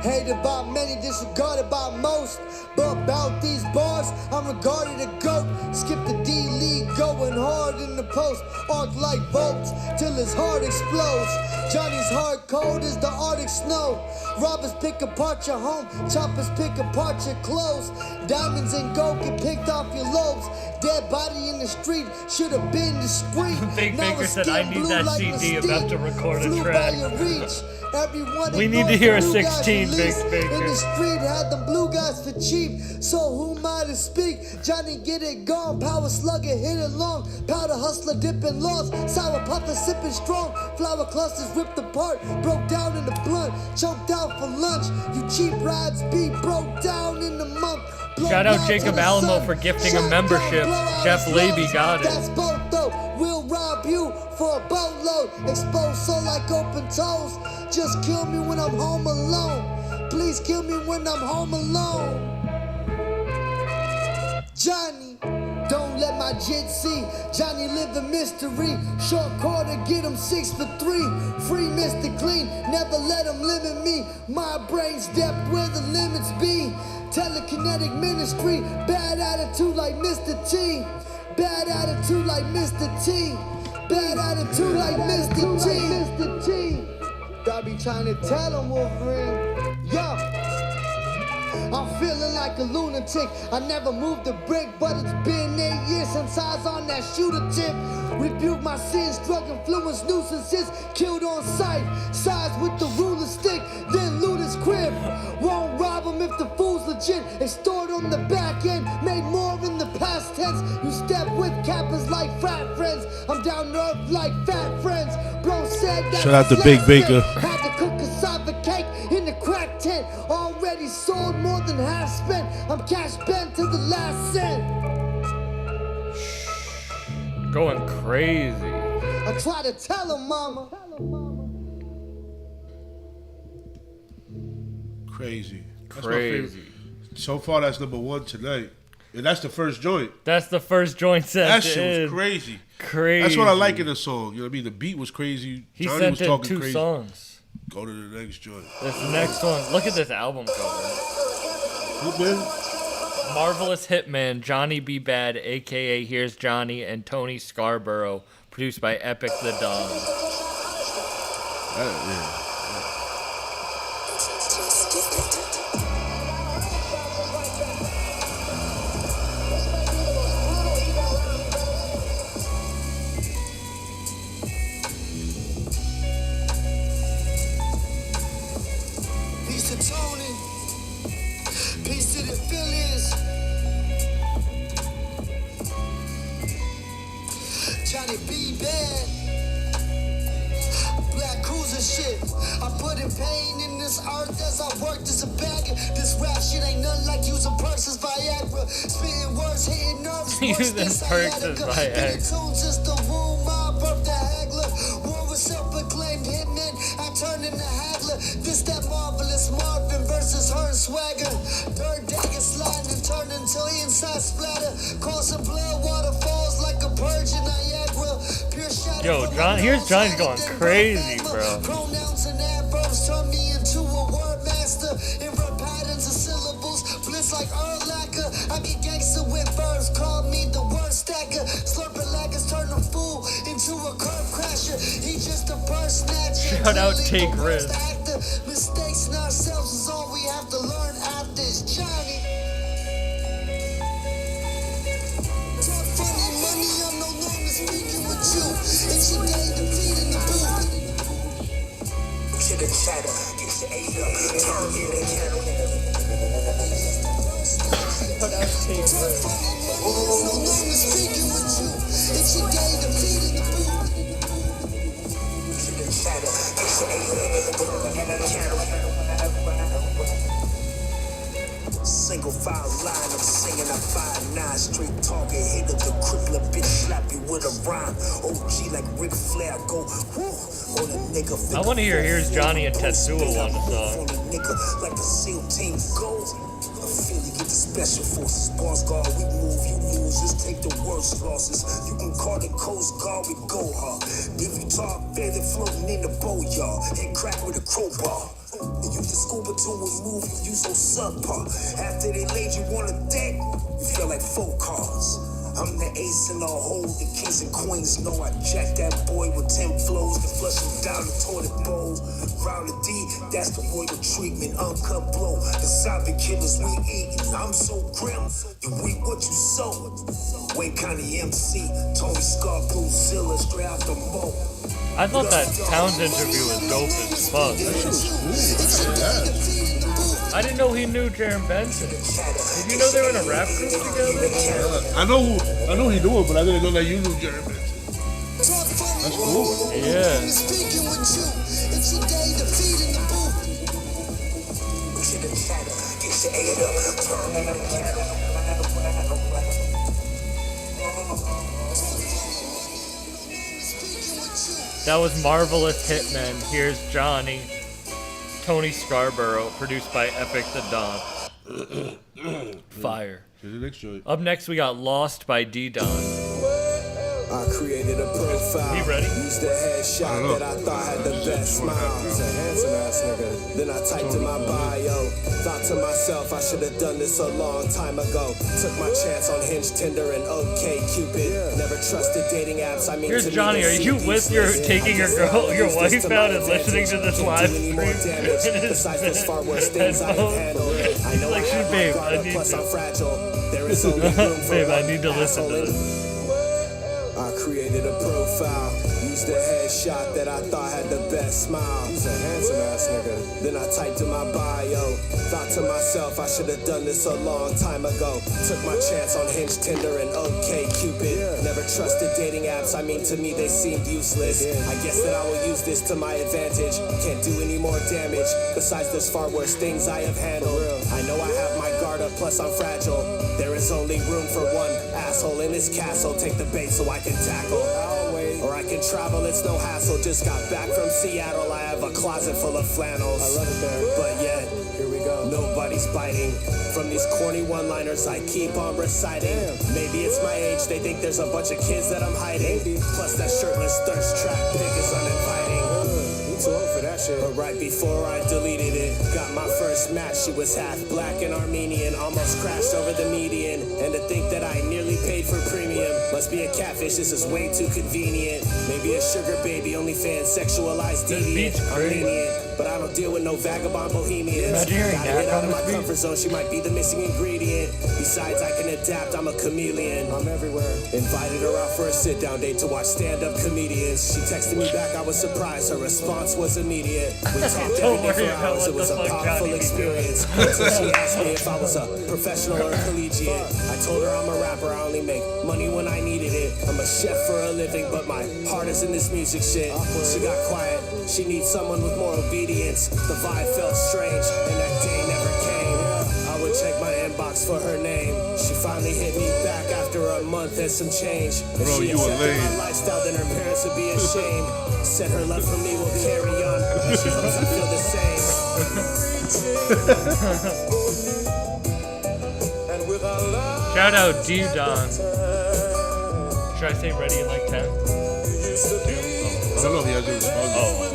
Hated by many, disregarded by most. But about these bars, I'm regarded a goat. Skip the D-League, going hard in the post. Arc like volts, till his heart explodes. Johnny's heart cold as the Arctic snow. Robbers pick apart your home, choppers pick apart your clothes. Diamonds and gold get picked off your lobes. Dead body in the street, should have been discreet. Big Now Baker it's said, "I skin need blue that like CD, Mystique. about to record a Flew by track." your reach. Everyone We need to ignores hear a the blue guys 16, Big release. Baker. In the street, had them blue guys for cheap. So who am I to speak? Johnny get it gone. Power slugger hit it long. Powder hustler dipping lost. Sour puffer sipping strong. Flower clusters ripped apart. Broke down in the blunt. Choked out for lunch. You cheap rides be broke down in the month. Blow Shout out loud Jacob to the Alamo sun. for gifting a Shotgun, membership. blow out Jeff his Laby lungs. got it. That's both though. We'll rob you for a boatload. Exposed so like open toes. Just kill me when I'm home alone. Please kill me when I'm home alone. Johnny, don't let my jit see. Johnny live in mystery. Short quarter, get him 6 for 3. Free Mr. Clean, never let him limit me. My brain's depth where the limits be. Telekinetic ministry, bad attitude like Mr. T. Bad attitude like Mr. T. Bad attitude like Mr. T. Mr. T. I be trying to tell him, Wolverine. Yo. I'm feeling like a lunatic. I never moved a brick, but it's been 8 years since I was on that shooter tip. Rebuke my sins, drug influence, nuisances, killed on sight. Sides with the ruler stick, then loot his crib. Won't rob him if the fool's legit. Extort on the back end, made more in the past tense. You step with cappers like frat friends. I'm down to earth like fat friends. Bro said that. Shout out to Big Baker. Had to cook cassava cake in the crack tent. Already sold, more than half spent. I'm cash spent to the last cent. Going crazy. I try to tell him, mama. Crazy. That's my Crazy. favorite. So far, that's number one tonight. And that's the first joint. That's the first joint set. That shit was crazy. Crazy. That's what I like in the song. You know what I mean? The beat was crazy. He Johnny sent was in talking 2 crazy. songs. Go to the next joint. This next one. Look at this album cover. Good man. Marvelous Hitman, Johnny B. Bad, a.k.a. Here's Johnny, and Tony Scarborough, produced by Epic the Dog. Yeah. Johnny B. Bad. Black cruiser shit. I put in pain in this earth as I worked as a bagger. This rap shit ain't nothing like using perks as Viagra. Spitting words, hitting nerves. Using perks as Viagra. Tunes is the womb, I birthed the haggler. War with self-proclaimed hitmen, I turned into haggler. This that marvelous Marvin versus her and Swagger. Third dagger sliding and turned into inside splatter. Causing blood waterfalls like a purge in Niagara. Pure shadow. Yo, John, here's Johnny's going crazy, bro. Pronouns and adverbs turn me into a word master. In rap patterns and syllables, bliss like Erlacher. I get gangster with verbs, call me the word stacker. Slurping lagers turn a fool into a curb crasher. He just a purse snatcher. Shout out Clearly Take the worst Risks. actor. Mistakes in ourselves is all we have to learn after. It's Johnny. Talk funny money, I'm no longer speaking with you. It's your day to feed in the booth. Chitter chatter, get your ate up, turn in the kettle. No longer speaking with you. It's your day to feed in the booth. Chitter chatter, get your ate up, turn in the kettle. Single file line, I'm singing a 5-9 straight target, hit of the crippler bitch, slap you with a rhyme. OG like Ric Flair, go whoo on a nigga. I want to hear Here's Johnny and Tetsuo on the song. On a nigga like the SEAL team goes. I feel you get the special forces, boss guard. We move, you lose, just take the worst losses. You can call the Coast Guard, we go hard. If you talk, feather floating in the boatyard, head crack with a crowbar. You use the scuba to remove you so subpar. After they laid you on a deck, you feel like 4 cars. I'm the ace in the hole, the kings and queens know I jacked that boy with 10 flows to flush him down the toilet bowl. Round the D, that's the royal treatment, uncut blow. The zombie killers we eat, I'm so grim. You reap what you sow. Wayne County MC, Tony Scott, Bluezilla, straight out the moat. I thought that Pounds interview was dope as fuck. I didn't know he knew Jaron Benson. Did you know they were in a rap group together? I know he knew it, but I didn't know that you knew Jerry Benson. That's cool. Yeah. That was Marvelous Hitmen. Here's Johnny. Tony Scarborough, produced by Epic the Don. Fire. Up next, we got Lost by D-Don. I created a profile. He ready? Used a headshot that I thought had the best smile. He's a handsome ass nigga. Then I typed in my bio. Thought to myself, I should have done this a long time ago. Took my chance on Hinge, Tinder, and OkCupid. Never trusted dating apps. I mean, Here's Johnny. Are you with your taking your wife out and listening to this live stream? Besides those far worse things I have handled. I know Like, I have babe, my I guard, need plus to- I'm fragile. There is only room for Babe, I one need to listen to asshole in this. I created a profile, used a headshot that I thought had the best smile. He's a handsome ass nigga. Then I typed in my bio. Thought to myself, I should have done this a long time ago. Took my chance on Hinge, Tinder, and OkCupid. Never trusted dating apps, I mean to me they seemed useless. I guess that I will use this to my advantage. Can't do any more damage, besides those far worse things I have handled. I know I have my guard up, plus I'm fragile. There is only room for one asshole in this castle. Take the bait so I can tackle. Or I can travel, it's no hassle. Just got back from Seattle, I have a closet full of flannels. I love it there. But yet, here we go. Nobody's biting. From these corny one-liners I keep on reciting. Maybe it's my age, they think there's a bunch of kids that I'm hiding. Plus that shirtless thirst trap pic is uninviting. Too old for that shit. But right before I deleted it, got my first match. She was half black and Armenian, almost crashed over the median. And to think that I nearly paid for premium. Must be a catfish, this is way too convenient. Maybe a sugar baby, OnlyFans, sexualized deviant, Armenian. But I don't deal with no vagabond bohemians. Imagine hearing Gotta that get out on of the my beat. comfort zone, she might be the missing ingredient. Besides, I can adapt, I'm a chameleon. I'm everywhere. Invited her out for a sit-down date to watch stand-up comedians. She texted me back, I was surprised, her response was immediate. We talked every day for hours, it was a powerful experience. So she asked me if I was a professional or collegiate. I told her I'm a rapper, I only make money when I needed it. I'm a chef for a living, but my heart is in this music shit. She got quiet, she needs someone with more obedience. The vibe felt strange, and that day never came. I would check my inbox for her name. She finally hit me back after a month and some change. If Bro, she you a accepted lame. my lifestyle, then her parents would be ashamed. Said her love for me will carry on, and she hopes I feel the same. Shout out D-Don. Should I say ready in like 10? I don't know if he has any response. Oh.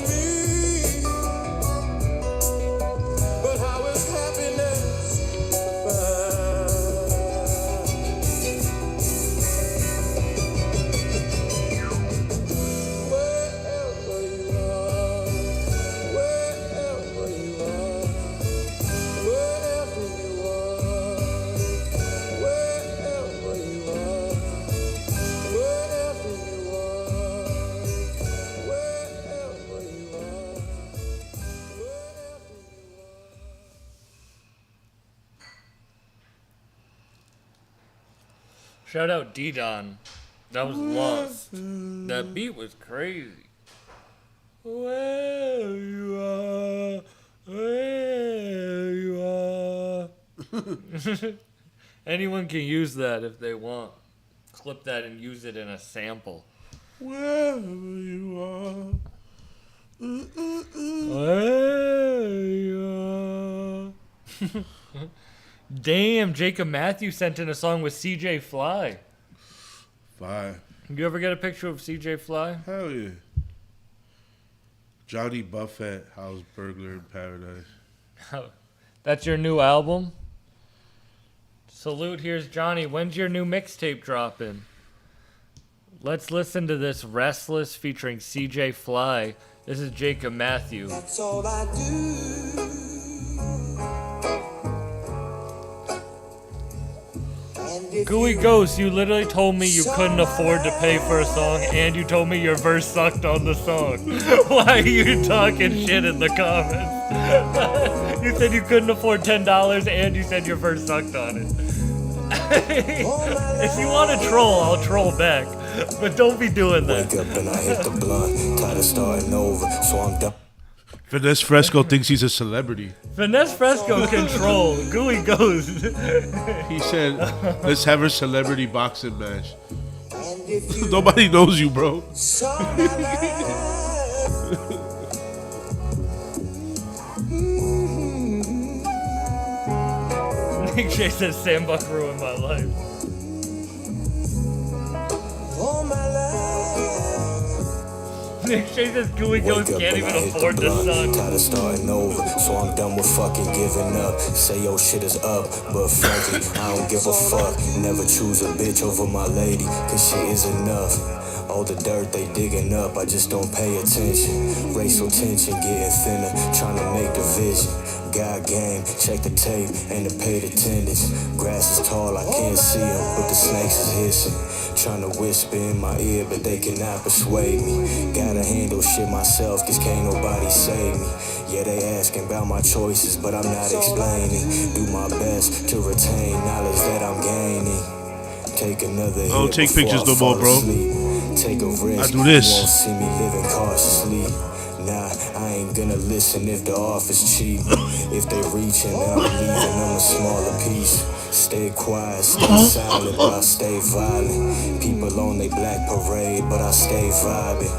Shout out D-Don. That was lost. That beat was crazy. Where you are, where you are. Anyone can use that if they want. Clip that and use it in a sample. Wherever you are. Where you are. Damn, Jacob Matthews sent in a song with CJ Fly. Fire. You ever get a picture of CJ Fly? Hell yeah. Johnny Buffett, House Burglar in Paradise. That's your new album? Salute, here's Johnny. When's your new mixtape dropping? Let's listen to this Restless featuring CJ Fly. This is Jacob Matthew. That's all I do. Gooey Ghost, you literally told me you couldn't afford to pay for a song, and you told me your verse sucked on the song. Why are you talking shit in the comments? You said you couldn't afford $10, and you said your verse sucked on it. If you want to troll, I'll troll back. But don't be doing that. Wake up and I hit the blunt, tired of starting over, so I'm done. Finesse Fresco thinks he's a celebrity. Finesse Fresco control. Gooey Ghost. He said, let's have a celebrity boxing match. Nobody knows you, bro. Nick Shay says Sam Buck ruined my life. Nick Shay says Gooey Ghost can't even afford the sun. Tired of starting over, so I'm done with fucking giving up. Say your shit is up, but frankly, I don't give a fuck. Never choose a bitch over my lady, cause she is enough. All the dirt they digging up, I just don't pay attention. Racial tension getting thinner, trying to make the vision. God game, check the tape and the paid attendance. Grass is tall, I can't see them, but the snakes is hissing. Trying to whisper in my ear, but they cannot persuade me. Gotta handle shit myself, cause can't nobody save me. Yeah, they asking about my choices, but I'm not explaining. Do my best to retain knowledge that I'm gaining. Take another hit. I don't take pictures no more, bro. Take a risk. I do this. You won't see me living cautiously. Nah, I ain't gonna listen if the offer's cheap. If they reaching, then I'm leaving them a smaller piece. Stay quiet, stay silent, but I stay violent. People on they black parade, but I stay vibing.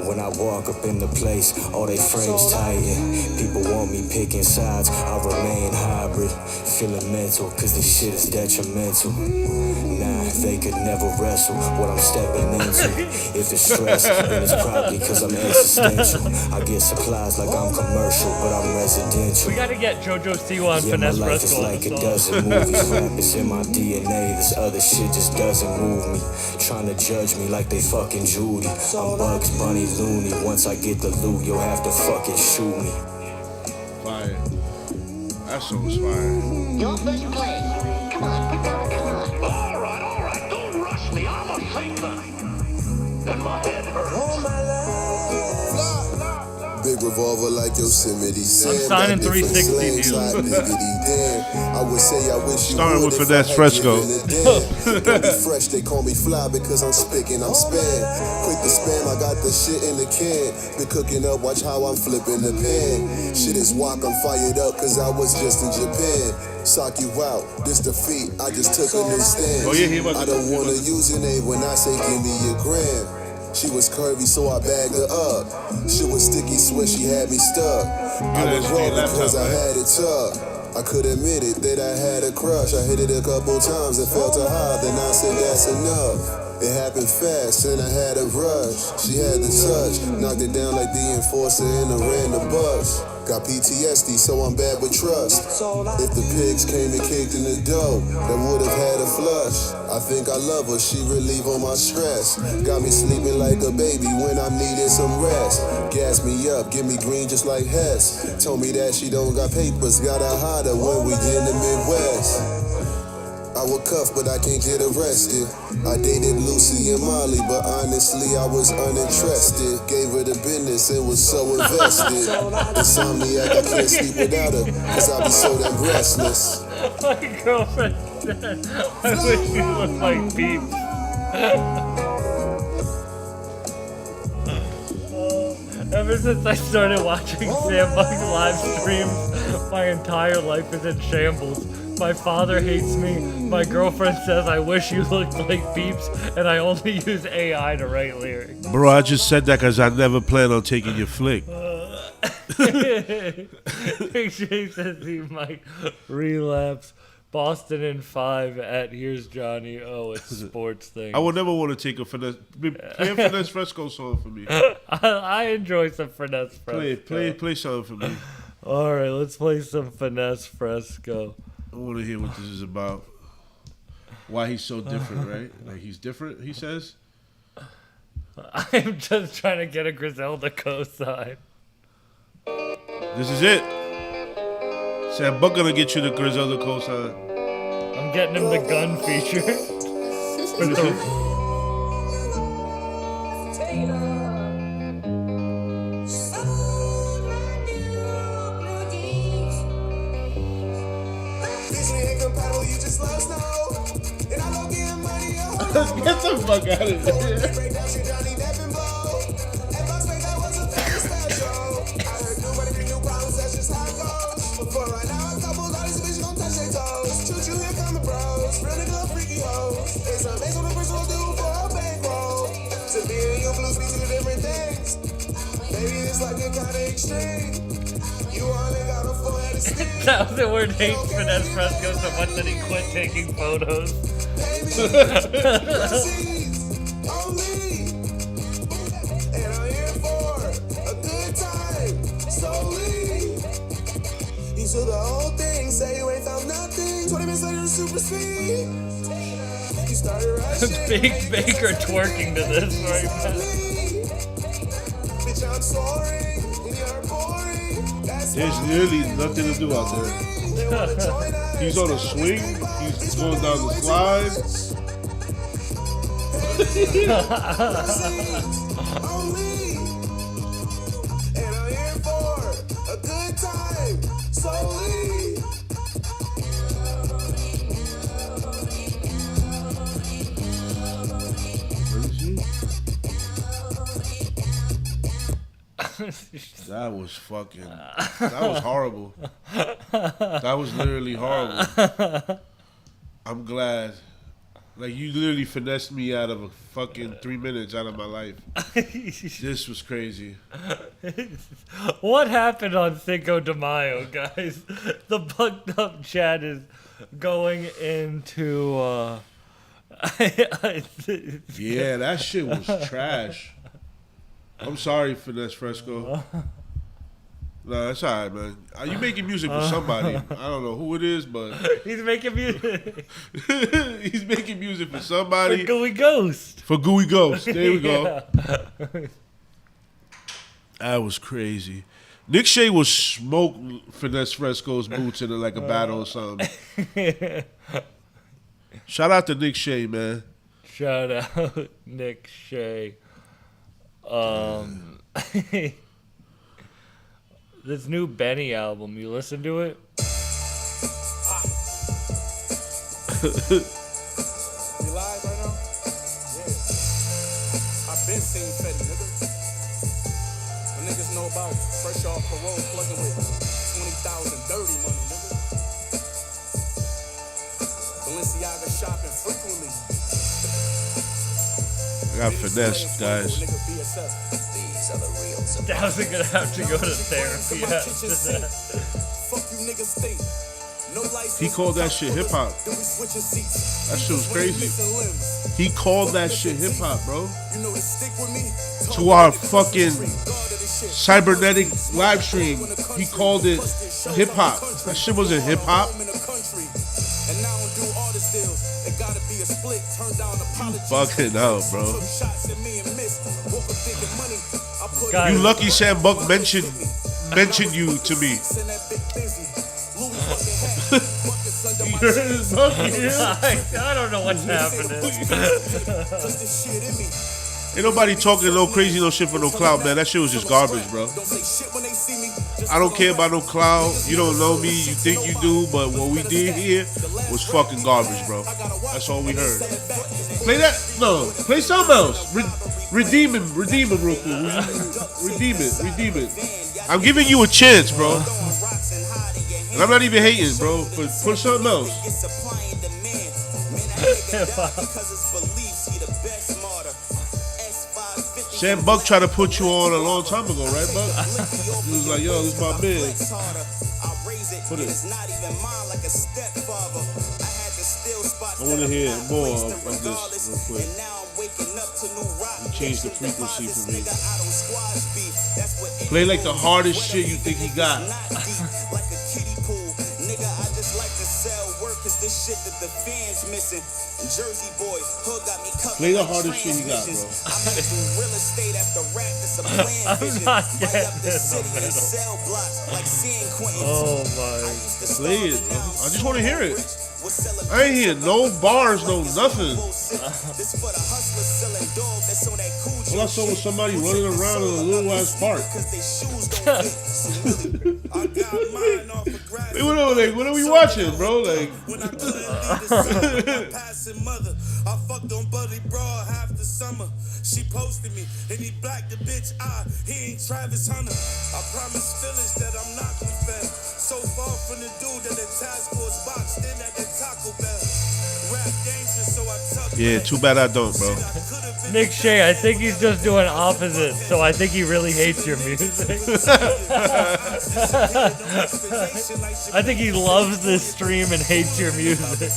When I walk up in the place, all they frames tighten. People want me picking sides, I remain hybrid. Feeling mental, cause this shit is detrimental. Nah, they could never wrestle what I'm stepping into. If it's stress, then it's probably cause I'm existential. I get supplies like I'm commercial, but I'm residential. We gotta get JoJo Siwa and Yeah, my Finesse life is Fresco on like the a song. dozen movies. Rap is in my DNA. This other shit just doesn't move me. Trying to judge me like they fucking Judy. I'm Bugs Bunny loony. Once I get the loot, you'll have to fucking shoot me. Fire. That song was fire. Your first play. Come on, come on, come on. All right, don't rush me. I'm a singer. And my head hurts. All my life, Big revolver like Yosemite Sam. I'm signing Got different 360 slangs deals. like biggity damn. I would say I wish you Starting would with if Finesse I had Fresco. given a damn. Don't be fresh, they call me fly because I'm spicking, I'm spam. Quick to spam, I got the shit in the can. Been cooking up, watch how I'm flipping the pan. Shit is wok, I'm fired up cause I was just in Japan. Sock you out, this defeat, I just took a new stance. Oh, yeah, he about to- I don't wanna use your name when I say give me a gram. She was curvy, so I bagged her up. Shit was sticky, swear she had me stuck. I was wrong because I had it tough. I could admit it that I had a crush. I hit it a couple times and felt her high. Then I said that's enough. It happened fast and I had a rush. She had the touch, knocked it down like the enforcer in a random bus. Got PTSD, so I'm bad with trust. If the pigs came and kicked in the dough, that would've had a flush. I think I love her, she relieve all my stress. Got me sleeping like a baby when I needed some rest. Gas me up, give me green just like Hess. Told me that she don't got papers, gotta hide her when we in the Midwest. I was cuffed, but I can't get arrested. I dated Lucy and Molly, but honestly, I was uninterested. Gave her the business and was so invested. Insomniac, I can't sleep without her, cause I be so damn restless. My girlfriend said, I wish you looked like Beep. Ever since I started watching Sandbox live streams, my entire life is in shambles. My father hates me. My girlfriend says I wish you looked like Beeps, and I only use AI to write lyrics. Bro, I just said that because I never plan on taking your flick. Big J says he might relapse. Boston in 5 at Here's Johnny. Oh, it's a sports thing. I would never want to take a Finesse. Play a Finesse Fresco song for me. I enjoy some Finesse Fresco. Play something for me. All right, let's play some Finesse Fresco. I want to hear what this is about. Why he's so different, right? Like he's different, he says? I'm just trying to get a Griselda cosign. This is it. Sam Buck gonna get you the Griselda cosign. I'm getting him the gun feature. For the- Get the fuck out of here. Thousand Word hates Finesse Fresco so much that he quit taking photos. You do the whole thing, say you ain't found nothing. 20 minutes later, super speed. You started rushing. Big Baker twerking to this right now. Bitch, I'm sorry, and you're boring. There's really nothing to do out there. He's on a swing. He's going down the slide. And I'm here for a good time, slowly. That was fucking. That was horrible. That was literally horrible. I'm glad. Like, you literally finessed me out of a fucking 3 minutes out of my life. This was crazy. What happened on Cinco de Mayo, guys? The bugged up chat is going into. Yeah, that shit was trash. I'm sorry, Finesse Fresco. No, that's all right, man. You making music for somebody. I don't know who it is, but He's making music he's making music for somebody. for Gooey Ghost. For Gooey Ghost. There we go. Yeah. That was crazy. Nick Shea was smoke Finesse Fresco's boots in like a battle or something. Shout out to Nick Shea, man. Shout out Nick Shea. This new Benny album, you listen to it? You live right now? Yeah. I've been seen Fetty, nigga. The niggas know about fresh off parole, plugging with 20,000 dirty money, nigga. Balenciaga shopping frequently. I got finesse, guys. Dow's gonna have to go to therapy after that. Fuck you niggas think. No license. He called that shit hip hop. That shit was crazy. He called that shit hip hop, bro. To our fucking cybernetic live stream, he called it hip hop. That shit wasn't hip hop. Fucking out, bro. Guys, You lucky Sam Buck mentioned you to me. I don't know what's happening. Ain't nobody talking no crazy no shit for no clout, man. That shit was just garbage, bro. I don't care about no clout. You don't know me. You think you do, but what we did here was fucking garbage, bro. That's all we heard. Play that? No, play something else. Redeem him real quick. Redeem it. I'm giving you a chance, bro. And I'm not even hating, bro. But put something else. Sam Buck tried to put you on a long time ago, right, Buck? He was like, yo, this is my man. Put it. I want to hear more of this real quick. You changed the frequency for me. Play like the hardest shit you think he got. Play the hardest shit he got, bro. I'm not getting in the middle. Oh my. Play it, bro. I just want to hear it. I ain't hear no bars, no nothing. All I saw was somebody running around in a little ass park. Hey, what are we watching, bro? Like, I fucked on Buddy Broad half the summer. She posted me and he blacked the bitch eye. He ain't Travis Hunter. I promise Phyllis that I'm not confessed. So far from the dude that the task force boxed in at the Taco Bell. Rap dangerous, so I tuck. yeah, too bad I don't, bro. Nick Shea, I think he's just doing opposite, so I think he really hates your music. I think he loves this stream and hates your music.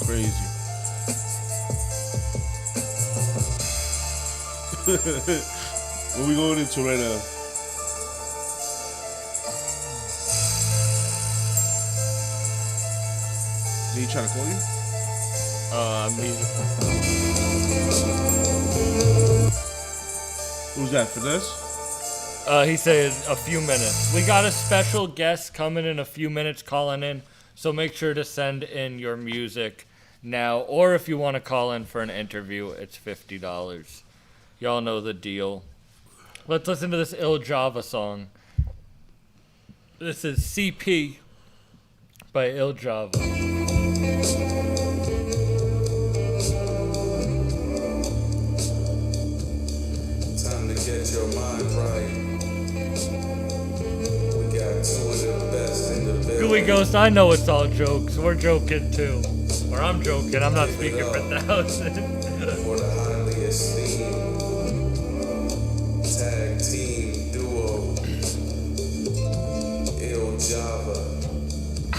Crazy. What we going into right now? Did he try to call you? Who's that, Finesse? He said a few minutes. We got a special guest coming in a few minutes calling in, so make sure to send in your music now, or if you want to call in for an interview, it's $50. Y'all know the deal. Let's listen to this Il Java song. This is CP by Il Java. Time to get your mind right. We got two of the best in the building. Gooey Ghost, I know it's all jokes. We're joking too. Or I'm joking. I'm not speaking for 1,000. For the highly esteemed tag team duo, Il Java.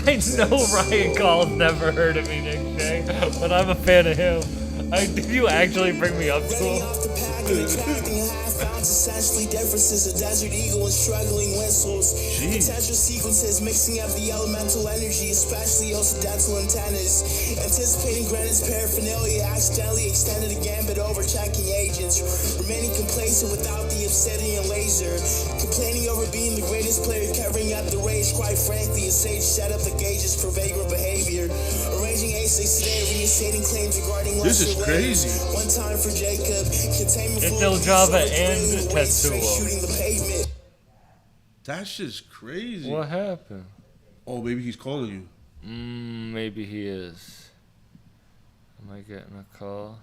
I know Ryan Call's never heard of me, Nick Shea, but I'm a fan of him. Did you actually bring me up to him? Essentially differences of desert eagle and struggling whistles. Potential sequences mixing up the elemental energy, especially occidental antennas. Anticipating Greenwich paraphernalia, accidentally extended a gambit over checking agents. Remaining complacent complacent without the obsidian laser. Complaining over being the greatest player, covering up the rage. Quite frankly, a sage set up the gauges for vagrant behavior. Arranging A6 today, reinstating claims regarding This is lesser crazy. layers. One time for Jacob, containment It's fluid El Java leaks over and drilling the waves, straight Tetsuo. shooting the pavement. That's just crazy. What happened? Oh, maybe he's calling you. Maybe he is. Am I getting a call?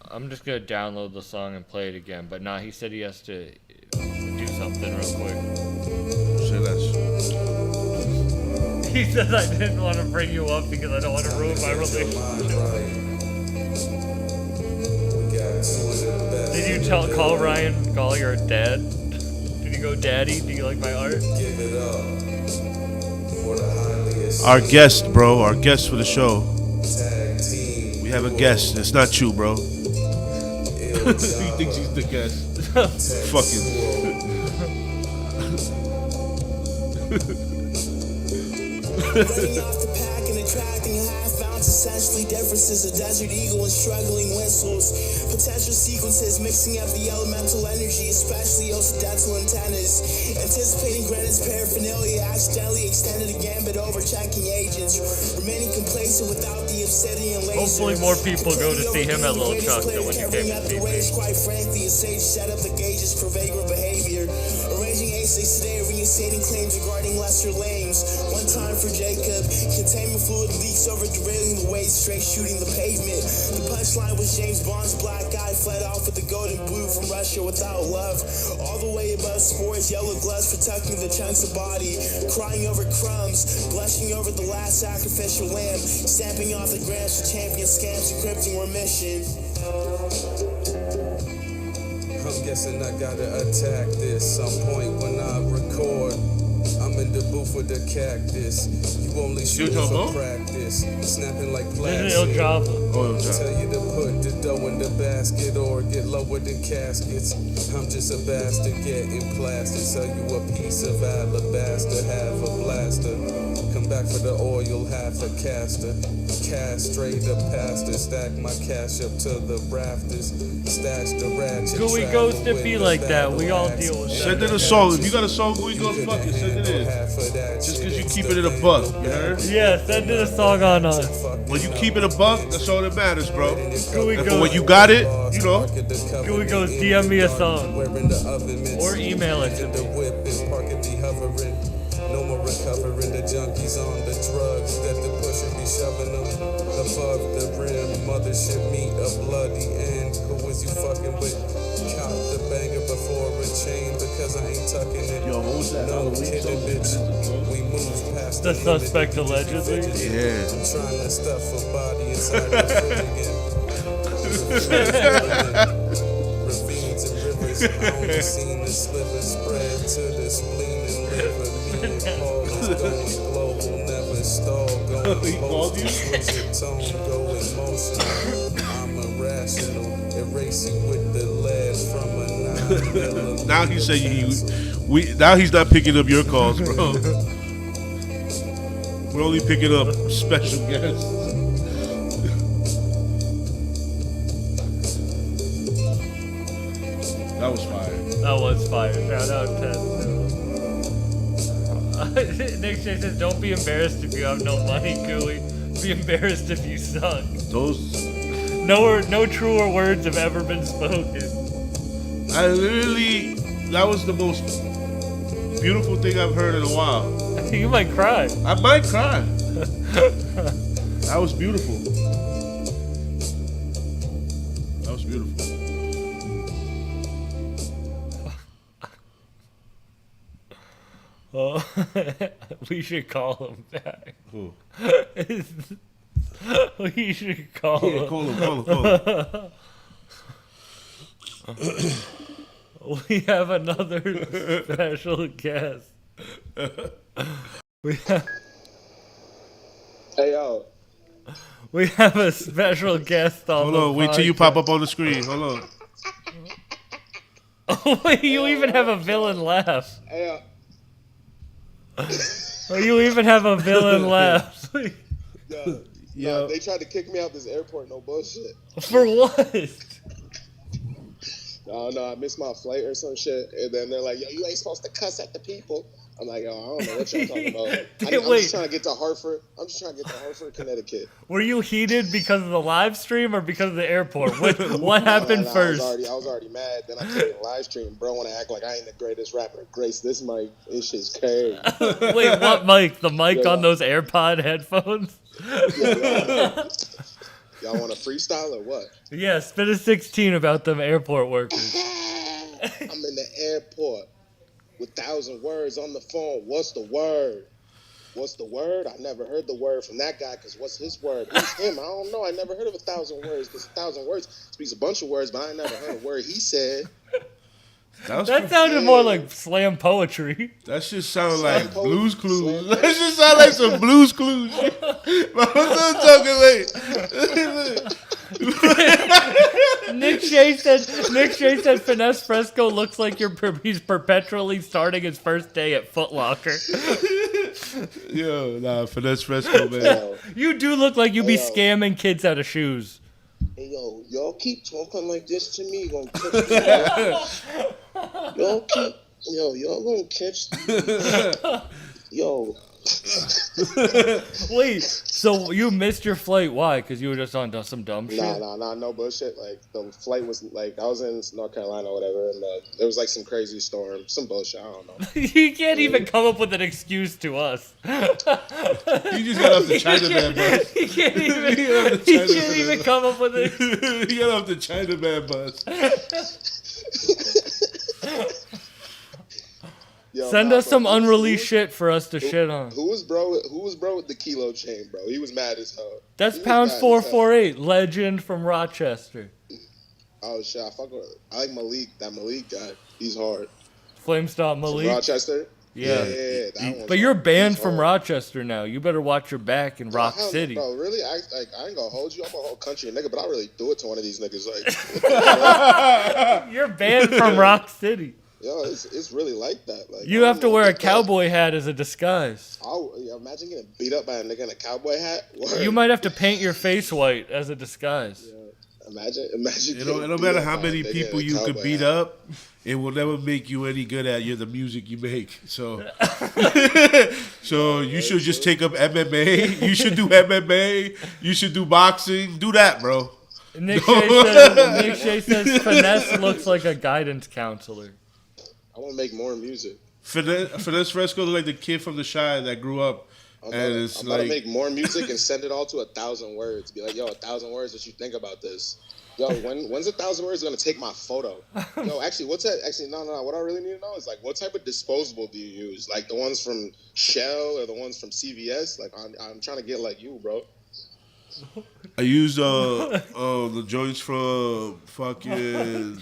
I'm just gonna download the song and play it again, but nah, he said he has to do something real quick. Say less. He said I didn't want to bring you up because I don't want to ruin my relationship. Did you call Ryan Gall your dad? Did you go, Daddy, do you like my art? Our guest, bro. Our guest for the show. We have a guest. It's not you, bro. He thinks he's the guest. Fucking. Running off the pack and attracting half ounce, essentially differences of desert eagle and struggling whistles. Potential sequences mixing up the elemental energy, especially occidental antennas. Anticipating Granite's paraphernalia, accidentally extended a gambit over checking agents. Remaining complacent without the obsidian laser. Hopefully more people go to see him at Little Chuck than when you came to see me. Quite frankly, a sage set up the gauges for vagrant behavior. Arranging A6 today, reinstating claims regarding lesser lames. One time for Jacob, containment fluid leaks over derailing the waves, straight shooting the pavement. The punchline was James Bond's black eye, fled off with the golden blue from Russia without love. All the way above spores, yellow gloves for tucking the chunks of body. Crying over crumbs, blushing over the last sacrificial lamb. Stamping off the grams for champion scams, encrypting remission. I'm guessing I gotta attack this some point when I record. I'm in the booth with the cactus. You only shoot for practice. Snapping like plastic. This is El Java. Oh, El Java. Tell you to put the dough in the basket or get lower than caskets. I'm just a bastard getting plastic. Sell you a piece of alabaster, have a blaster. Come back for the oil, half a caster. Castrate a pastor, stack my cash up to the rafters. Stash the ratchet. Gooey Ghost it be like that. We all deal with that. Send in a song. If you got a song, Gooey Ghost, fuck it. Send it in. Just because you keep it in a buck, you heard? Yeah, send in a song on us. When you keep it a buck, that's all that matters, bro. Gooey And Ghost. when you got it, you know. Gooey Ghost, DM me a song. Or email it to me. No more recovering the junkies on the drugs that the pusher be shoving them above the rim. Mothership meet a bloody end. Who is you fucking with? Cop the banger before a chain because I ain't tucking it. Yo, what was that? No kidding, bitch. We move past The suspect allegedly. Yeah. I'm trying to stuff a body inside the again. Ravines and rivers, I only seen the slivers spread to the spleen and liver. Me and Paul is going global, never stall. Going emotional, switch your tone, go emotional. I'm irrational, erase you with the lead from a 9mm. Now he said now he's not picking up your calls, bro. We're only picking up special guests. That was fire. That was fire. Shout out Ted. Nick J says, don't be embarrassed if you have no money, Gooey. Be embarrassed if you suck. Those. No truer words have ever been spoken. That was the most beautiful thing I've heard in a while. I think you might cry. I might cry. That was beautiful. That was beautiful. Oh, we should call him back. Who? We should call him. Call him. We have another special guest. Hey, yo. We have a special guest on Hold the on, wait till you pop up on the screen. Hold on. Oh, wait, you even have a villain laugh. Hey, yo. Oh, you even have a villain laugh. Yo, Yeah. They tried to kick me out this airport. No bullshit. For what? No, I missed my flight or some shit. And then they're like, yo, you ain't supposed to cuss at the people. I'm like, yo, I don't know what y'all talking about. I'm just trying to get to Hartford. Connecticut. Were you heated because of the live stream or because of the airport? What happened first? I was already mad. Then I came to the live stream. Bro, want to act like I ain't the greatest rapper. Grace this mic. This shit's crazy. Wait, what mic? The mic on those AirPod headphones? Y'all want to freestyle or what? Yeah, spit a 16 about them airport workers. I'm in the airport with 1000 words on the phone. What's the word? What's the word? I never heard the word from that guy because what's his word? Who's him? I don't know. I never heard of 1000 words because 1000 words speaks a bunch of words, but I never heard a word he said. That sounded more like slam poetry. That shit sounded like Blues Clues. That shit sounded like some Blues Clues shit. But I'm still talking like... Nick Shea said Finesse Fresco looks like he's perpetually starting his first day at Foot Locker. Yo, nah, Finesse Fresco, man. You do look like you be scamming kids out of shoes. Hey, yo, y'all keep talking like this to me. Gonna catch me. Y'all gonna catch me. Yo. Wait, so you missed your flight? Why? Because you were just on some dumb shit? Nah, no bullshit. Like, the flight was, like, I was in North Carolina or whatever, and there was, like, some crazy storm. Some bullshit, I don't know. You can't even come up with an excuse to us. You just got off the Chinaman bus. He can't even come up with it. He got off the Chinaman bus. Yo, Send us some unreleased shit for us to shit on. Who was bro with the kilo chain, bro? He was mad as hell. That's Pounds448, legend from Rochester. Oh shit, I like Malik. That Malik guy, he's hard. Flamestop Malik. From Rochester. Yeah. That one's but you're hard. banned from Rochester now. You better watch your back in Rock City. Bro, really? I ain't gonna hold you. I'm a whole country nigga, but I really do it to one of these niggas. Like, you're banned from Rock City. Yo, it's really like that. Like, you have to wear a cowboy hat as a disguise. Imagine getting beat up by a nigga in a cowboy hat. Word. You might have to paint your face white as a disguise. Yeah. Imagine. It don't matter how many people you could beat up. It will never make you any good at the music you make. So you should just take up MMA. You should do MMA. You should do boxing. Do that, bro. Nick Shea says Finesse looks like a guidance counselor. I want to make more music. Finesse Fresco like the kid from the Shy that grew up. I'm about to make more music and send it all to 1000 words. Be like, yo, 1000 words. What you think about this? Yo, when's 1000 words gonna take my photo? Yo, actually, what's that? Actually, no. What I really need to know is like, what type of disposable do you use? Like the ones from Shell or the ones from CVS? Like, I'm trying to get like you, bro. I used the joints from fucking.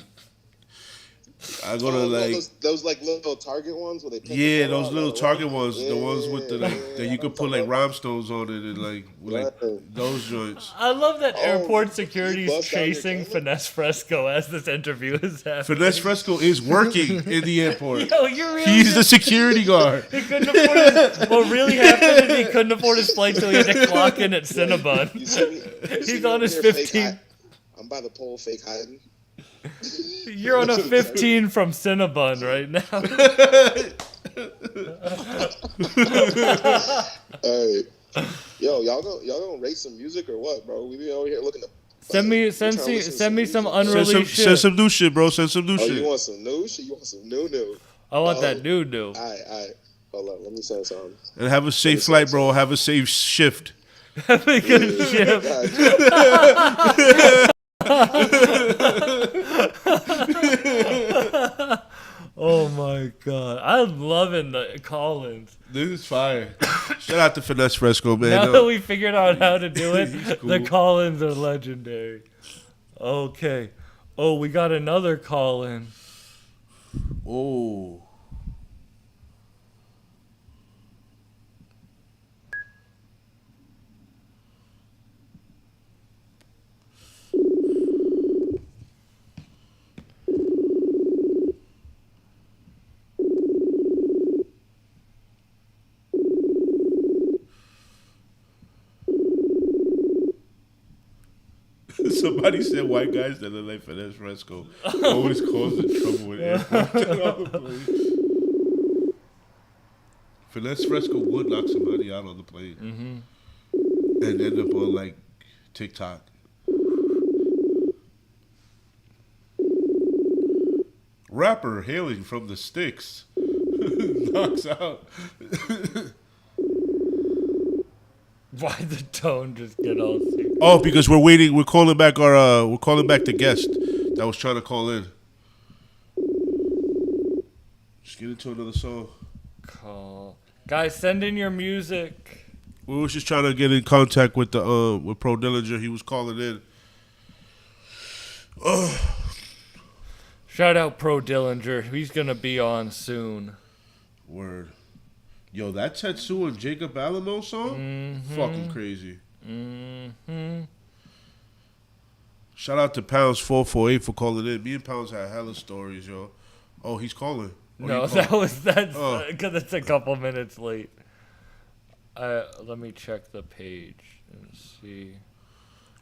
I go to like those like little Target ones where they those little Target ones, the ones with the that you could put like rhinestones on it and like those joints. I love that airport security is chasing Finesse Fresco as this interview is happening. Finesse Fresco is working in the airport. Yo, you're really He's the security guard. He couldn't afford what really happened is he couldn't afford his flight so he had to clock in at Cinnabon. He's on his 15. I'm by the pole, fake hiding. You're on a 15 from Cinnabon right now. Hey, yo, y'all gonna rate some music or what, bro? We be over here looking to send me some unreleased shit. Send some new shit, bro. Send some new shit. You want some new shit? You want some new? I want that new. All right. Hold on, let me send something. And have a safe flight, bro. Have a safe shift. Have a good shift. Oh my god, I'm loving the call-ins. This is fire. Shout out to Finesse Fresco, man. Now that we figured out how to do it, cool. The call-ins are legendary. Okay. Oh, we got another call-in. Oh. Somebody said white guys that look like Finesse Fresco always causing trouble with airports. Finesse Fresco would knock somebody out on the plane and end up on like TikTok. Rapper hailing from the sticks knocks out. Why the tone just get all serious? Oh, because we're waiting. We're calling back the guest that was trying to call in. Just get into another song. Call. Guys, send in your music. We was just trying to get in contact with the with Pro Dillinger. He was calling in. Shout out Pro Dillinger. He's gonna be on soon. Word. Yo, that Tetsuo and Jacob Alamo song? Fucking crazy. Shout out to Pounds448 for calling in. Me and Pounds had hella stories, yo. Oh, he's calling. No, that's because it's a couple minutes late. Let me check the page and see.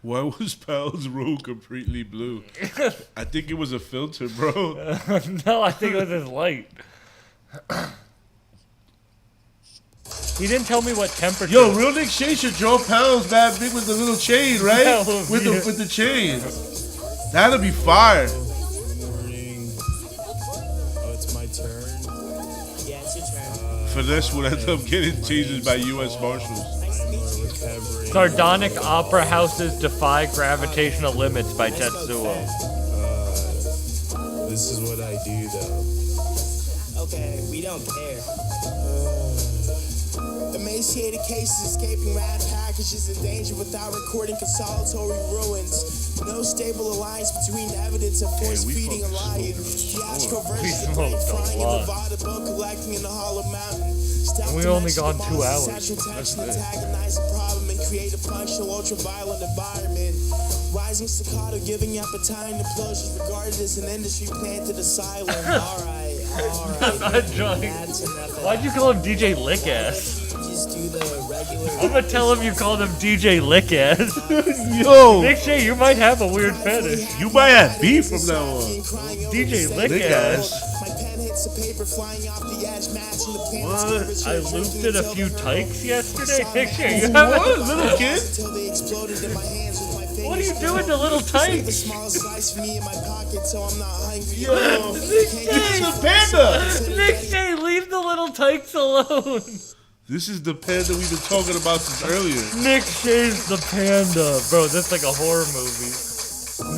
Why was Pounds' room completely blue? I think it was a filter, bro. No, I think it was his light. He didn't tell me what temperature. Yo, Real Nick Shea should draw Pounds that big with the little chain, right? Yeah, with the chain. That'd be fire. Good morning. Oh, it's my turn. Yeah, it's your turn. Finesse would end up getting tased by U.S. Marshals. Sardonic opera houses defy gravitational limits by Tetsuo. This is what I do, though. Okay, we don't care. Emaciated cases escaping rad packages in danger without recording consolatory ruins. No stable alliance between evidence and force feeding a lion. Theatrical versus the brain frying in Nevada, boat collecting in the hollow mountain. And we only gone 2 hours. That's antagonize a problem and create a functional ultra-violent environment. Rising staccato, giving appetite and implosions regarded as an industry planted asylum. Alright. Why'd you call him DJ Lickass? Just do the regular. I'm gonna tell him you called him DJ Lickass. Yo, Nick Shea, you might have a weird fetish. you might have beef from now on. DJ Lickass. My pen hits the paper flying off the edge, matching the pen. What? I looped in a few tykes yesterday. Nick Shea, you What, little kid? Until they exploded in my hands with my fingers. What are you doing to little The tykes? smallest slice for me in my pocket, so I'm not hungry. Yo, this is the panda. Nick Shea, leave the little tykes alone. This is the panda we've been talking about since earlier. Nick Shea's the panda. Bro, that's like a horror movie.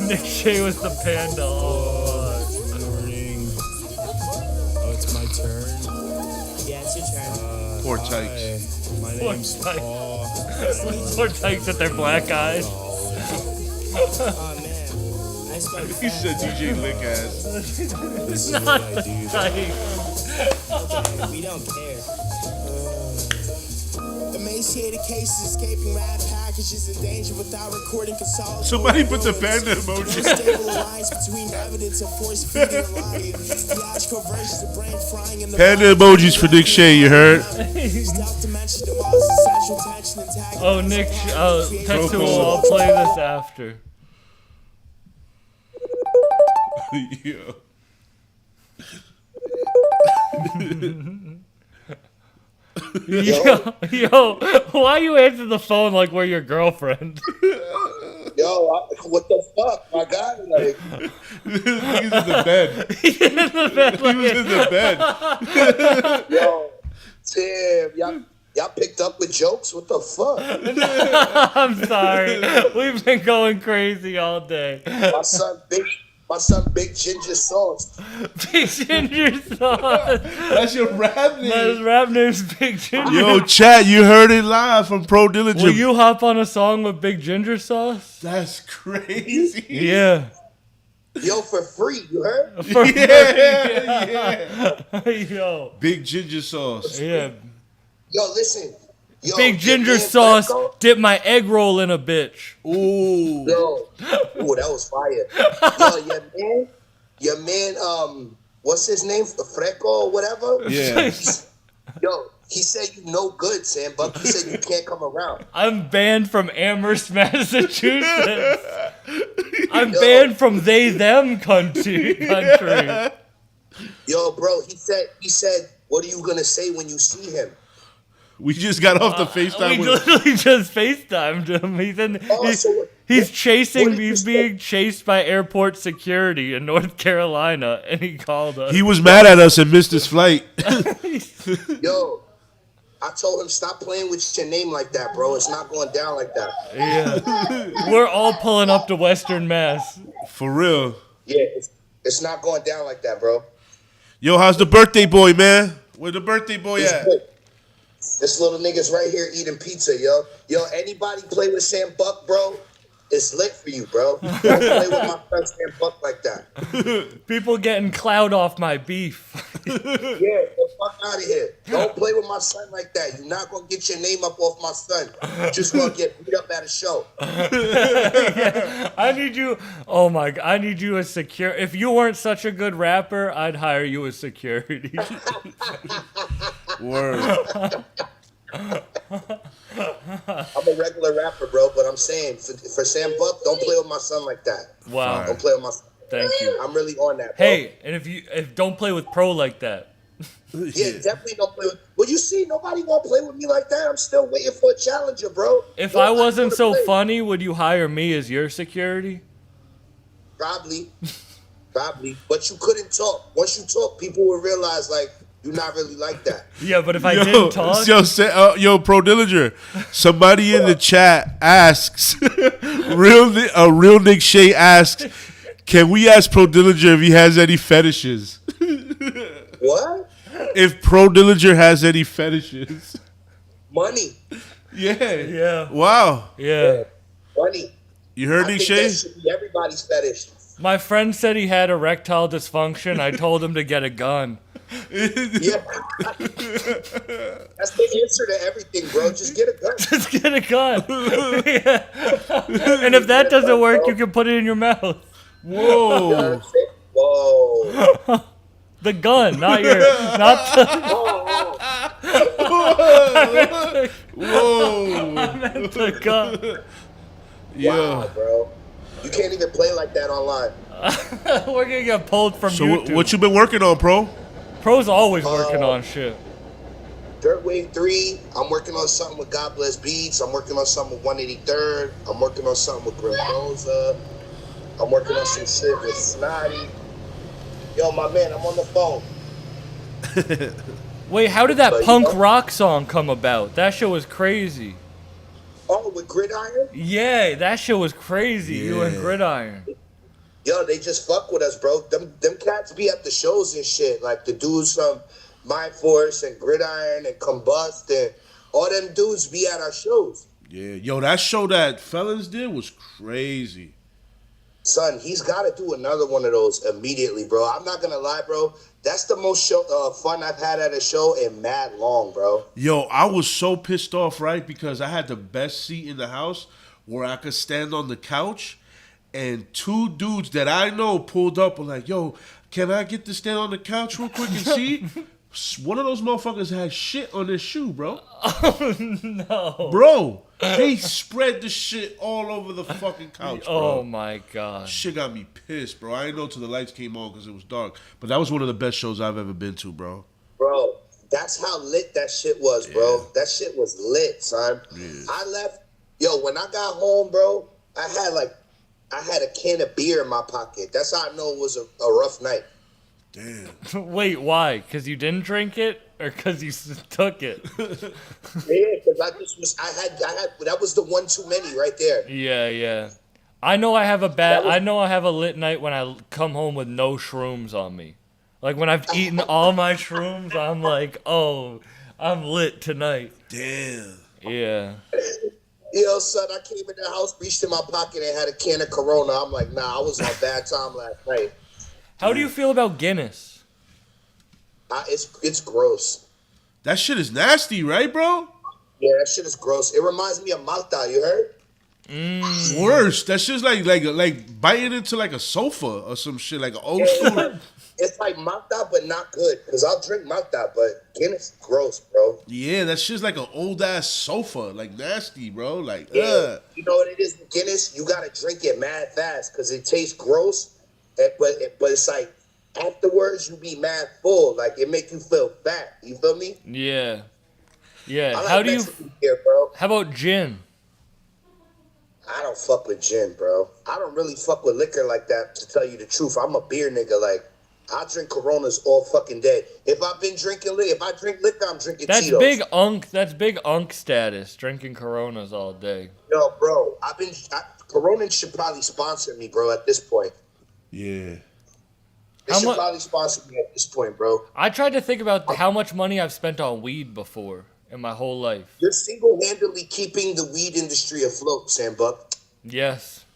Nick Shea was the panda. Oh, Good morning. Oh, it's my turn. Yeah, it's your turn. Poor Hi, tykes. my Poor name's tykes. Paul. Poor tykes with their black eyes. Oh man, I spent He said DJ Lickass. This is Not what I the do. tykes. we don't care. Emaciated cases escaping rad packages in danger without recording consolatory. Somebody put the panda emoji. Stable alliance between evidence and force feeding a lion. Theatrical versus the brain frying in the Panda emojis for Nick Shea, you heard? Stealth dimension demolishes central tension and tag. Oh, Nick, Tetsuo, I'll play this after. Yo. Yo, why you answer the phone like we're your girlfriend? Yo, what the fuck, my guy? Like, He's in the bed. He's in the bed. He was in the bed. yo, Tim, y'all picked up with jokes? What the fuck? I'm sorry. We've been going crazy all day. My son, Big Ginger Sauce. Big Ginger Sauce. That's your rap His name. rap name's Big Ginger. Yo, chat, you heard it live from Pro Dillinger. Will you hop on a song with Big Ginger Sauce? That's crazy. Yeah. Yo, for free, you heard? For Yeah. Yo. Big ginger sauce. Yeah. Yo, listen. Yo, Big Ginger man Sauce. Fresco, Dip my egg roll in a bitch. Ooh. Yo, ooh, that was fire. Yo, your man, what's his name? Fresco or whatever? Yeah. Yo, he said you no good, Sam, but he said you can't come around. I'm banned from Amherst, Massachusetts. I'm banned from they them country. Yo, bro, he said, what are you gonna say when you see him? We just got off the FaceTime. We literally just FaceTimed him. He's being chased by airport security in North Carolina, and he called us. He was mad at us and missed his flight. Yo, I told him stop playing with your name like that, bro. It's not going down like that. Yeah, we're all pulling up to Western Mass. For real. Yeah, it's not going down like that, bro. Yo, how's the birthday boy, man? Where the birthday boy at? Good. This little nigga's right here eating pizza, yo. Yo, anybody play with Sam Buck, bro? It's lit for you, bro. Don't play with my friend Sam Buck like that. People getting clout off my beef. Yeah, get the fuck out of here. Don't play with my son like that. You're not going to get your name up off my son. You're just going to get beat up at a show. Yeah, I need you. Oh my God. I need you as security. If you weren't such a good rapper, I'd hire you as security. Word. I'm a regular rapper, bro, but I'm saying for Sam Buck, don't play with my son like that. Wow. Don't play with my son. Thank you. I'm really on that, bro. Hey, and if don't play with Pro like that. Yeah, definitely don't play with. Well, you see, nobody gonna play with me like that. I'm still waiting for a challenger, bro. If I wasn't so funny, would you hire me as your security? Probably. But you couldn't talk. Once you talk, people will realize like you're not really like that. Yeah, but if I didn't talk, yo, Pro Dillinger, somebody in the chat asks, real Nick Shea asks, can we ask Pro Dillinger if he has any fetishes? What? If Pro Dillinger has any fetishes? Money. Yeah. Wow. Yeah. Money. You heard Nick Shea? That should be everybody's fetish. My friend said he had erectile dysfunction. I told him to get a gun. Yeah. That's the answer to everything, bro. Just get a gun. Just get a gun. Yeah. And if that doesn't work, you can put it in your mouth. Whoa. Whoa. The gun, not the... Whoa. I meant the gun. Wow, bro. You can't even play like that online. We're gonna get pulled from YouTube. So what you been working on, Pro? Pro's always working on shit. Dirt Wave 3, I'm working on something with God Bless Beats. I'm working on something with 183rd. I'm working on something with Grim Rosa. I'm working on some shit with Snotty. Yo, my man, I'm on the phone. Wait, how did that punk rock song come about? That shit was crazy. Oh, with Gridiron? Yeah, that shit was crazy. Yeah. You and Gridiron. Yo, they just fuck with us, bro. Them cats be at the shows and shit. Like the dudes from Mind Force and Gridiron and Combust and all them dudes be at our shows. Yeah, yo, that show that Felons did was crazy. Son, he's got to do another one of those immediately, bro. I'm not going to lie, bro. That's the most fun I've had at a show in mad long, bro. Yo, I was so pissed off, right? Because I had the best seat in the house where I could stand on the couch. And two dudes that I know pulled up and like, yo, can I get to stand on the couch real quick and see? One of those motherfuckers had shit on his shoe, bro. Oh, no. Bro, they spread the shit all over the fucking couch, bro. Oh, my God. Shit got me pissed, bro. I didn't know till the lights came on because it was dark. But that was one of the best shows I've ever been to, bro. Bro, that's how lit that shit was, bro. That shit was lit, son. Yeah. I left. Yo, when I got home, bro, I had a can of beer in my pocket. That's how I know it was a rough night. Damn. Wait, why? Because you didn't drink it, or because you took it? Yeah, because I had. That was the one too many right there. Yeah. I know I have a lit night when I come home with no shrooms on me. Like when I've eaten all my shrooms, I'm like, oh, I'm lit tonight. Damn. Yeah. Yo, son, I came in the house, reached in my pocket, and had a can of Corona. I'm like, nah, I was on bad time last night. How do you feel about Guinness? It's gross. That shit is nasty, right, bro? Yeah, that shit is gross. It reminds me of Malta, you heard? Worse. That's just like biting into like a sofa or some shit, like an old school. It's like mocked out, but not good. Because I'll drink mocked out, but Guinness gross, bro. Yeah, that's just like an old ass sofa, like nasty, bro. Like, yeah. You know what it is with Guinness? You gotta drink it mad fast because it tastes gross, but it's like afterwards you be mad full. Like it make you feel fat. You feel me? Yeah. Yeah. I like How do you? Mexican beer, bro. How about gin? I don't fuck with gin, bro. I don't really fuck with liquor like that. To tell you the truth, I'm a beer nigga. Like. I drink Coronas all fucking day. If I've been drinking liquor, if I drink liquor, I'm drinking Tito's. That's big unk status, drinking Coronas all day. Yo, bro, Corona should probably sponsor me, bro, at this point. Yeah. They should probably sponsor me at this point, bro. I tried to think about how much money I've spent on weed before in my whole life. You're single-handedly keeping the weed industry afloat, Sam Buck. Yes.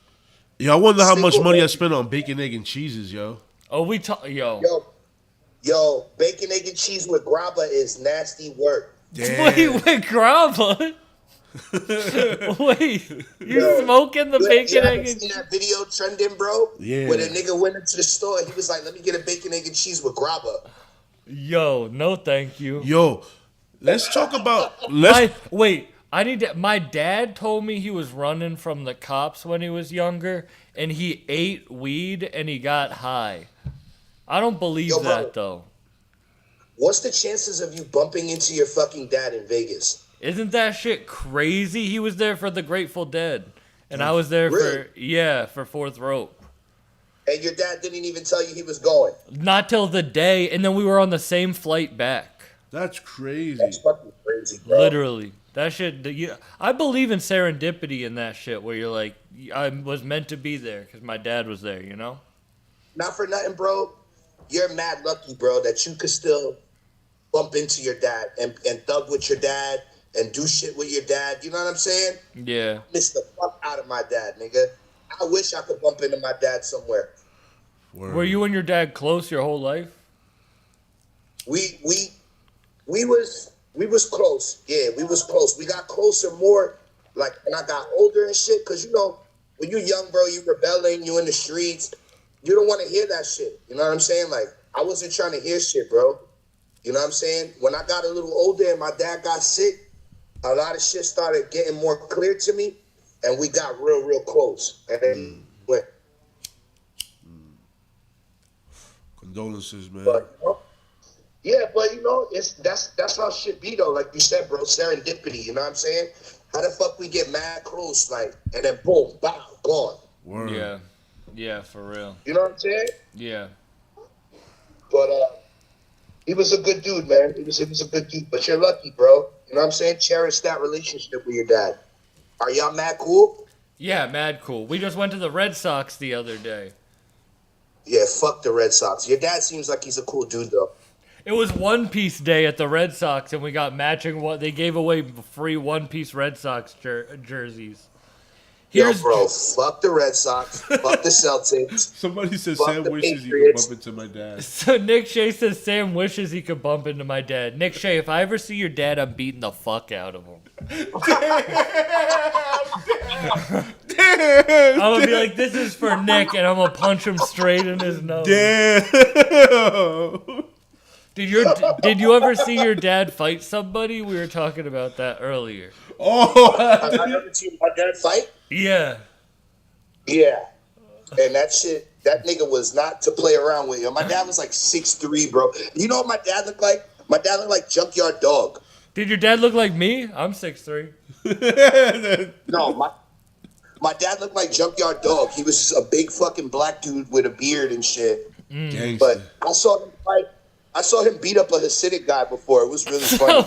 Yo, I wonder how much money I spent on bacon, egg, and cheeses, yo. Oh, Yo, bacon, egg, and cheese with grabba is nasty work. Damn. Wait, with grabba? Wait, you smoking the bacon, egg, and cheese? Seen that video trending, bro? Yeah. Where the nigga went into the store and he was like, let me get a bacon, egg, and cheese with grabba. Yo, no thank you. Yo, let's talk about... My dad told me he was running from the cops when he was younger, and he ate weed and he got high. I don't believe that, though. What's the chances of you bumping into your fucking dad in Vegas? Isn't that shit crazy? He was there for the Grateful Dead, and I was there for Fourth Rope. And your dad didn't even tell you he was going? Not till the day, and then we were on the same flight back. That's crazy. That's fucking crazy, bro. Literally. That shit, I believe in serendipity in that shit where you're like, I was meant to be there because my dad was there, you know? Not for nothing, bro. You're mad lucky, bro, that you could still bump into your dad and thug with your dad and do shit with your dad. You know what I'm saying? Yeah. Miss the fuck out of my dad, nigga. I wish I could bump into my dad somewhere. Were you and your dad close your whole life? We was close. Yeah, we was close. We got closer more like when I got older and shit. Cause you know, when you young, bro, you rebelling, you in the streets. You don't want to hear that shit. You know what I'm saying? Like, I wasn't trying to hear shit, bro. You know what I'm saying? When I got a little older and my dad got sick, a lot of shit started getting more clear to me, and we got real close. And then went. Condolences, man. But, yeah, but you know, that's how shit be though. Like you said, bro, serendipity. You know what I'm saying? How the fuck we get mad close, like, and then boom, bow, gone. Word. Yeah, for real. You know what I'm saying? Yeah. But he was a good dude, man. He was a good dude. But you're lucky, bro. You know what I'm saying? Cherish that relationship with your dad. Are y'all mad cool? Yeah, mad cool. We just went to the Red Sox the other day. Yeah, fuck the Red Sox. Your dad seems like he's a cool dude, though. It was One Piece Day at the Red Sox, and we got matching. They gave away free One Piece Red Sox jerseys. Yo, bro, fuck the Red Sox. Fuck the Celtics. Somebody said Fuck Sam the wishes he could Patriots. bump into my dad. So Nick Shea says Sam wishes he could bump into my dad. Nick Shea, if I ever see your dad, I'm beating the fuck out of him. I'm gonna be like, this is for Nick, and I'm gonna punch him straight in his nose. Damn. Did you ever see your dad fight somebody? We were talking about that earlier. I never seen my dad fight. Yeah. Yeah. And that shit, that nigga was not to play around with. Yo, my dad was like 6'3", bro. You know what my dad looked like? My dad looked like Junkyard Dog. Did your dad look like me? I'm 6'3". No, my dad looked like Junkyard Dog. He was just a big fucking black dude with a beard and shit. Gangsta. But I saw him fight. I saw him beat up a Hasidic guy before. It was really funny.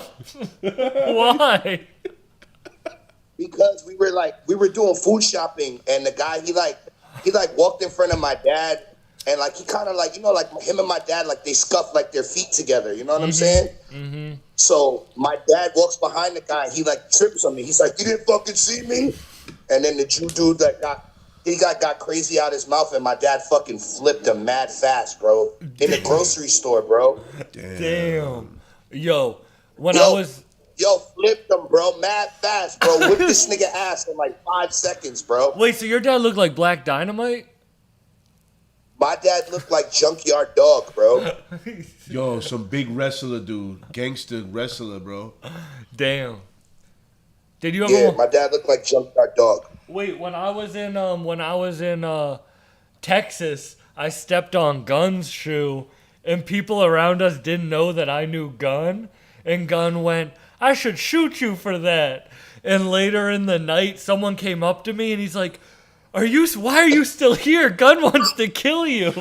Why? Because we were doing food shopping, and the guy he walked in front of my dad, and like he kind of like, you know, like him and my dad, like they scuffed like their feet together. You know what I'm saying? Mm-hmm. So my dad walks behind the guy. He like trips on me. He's like, "You didn't fucking see me?" And then the Jew dude that got crazy out his mouth, and my dad fucking flipped him mad fast, bro. In the grocery store, bro. Damn. Yo, Yo, flipped him, bro. Mad fast, bro. Whipped this nigga ass in like 5 seconds, bro. Wait, so your dad looked like Black Dynamite? My dad looked like Junkyard Dog, bro. Yo, some big wrestler dude. Gangster wrestler, bro. Damn. Did you ever? Yeah, my dad looked like Junkyard Dog. Wait, when I was in Texas, I stepped on Gun's shoe, and people around us didn't know that I knew Gun, and Gun went, "I should shoot you for that." And later in the night, someone came up to me and he's like, why are you still here? Gun wants to kill you.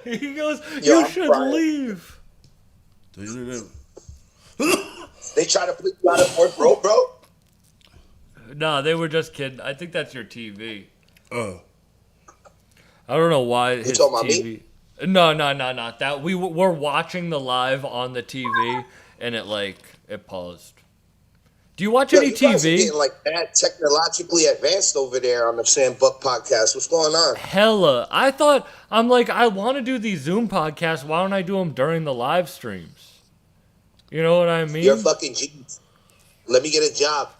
He goes, you should leave. They try to put you out of work, bro. Nah, they were just kidding. I think that's your TV. I don't know why his talking about TV. No, not that. We're watching the live on the TV, and it paused. Do you watch any you guys are TV? getting like that technologically advanced over there on the Sam Buck podcast. What's going on? Hella. I want to do these Zoom podcasts. Why don't I do them during the live streams? You know what I mean? You're fucking genius. Let me get a job.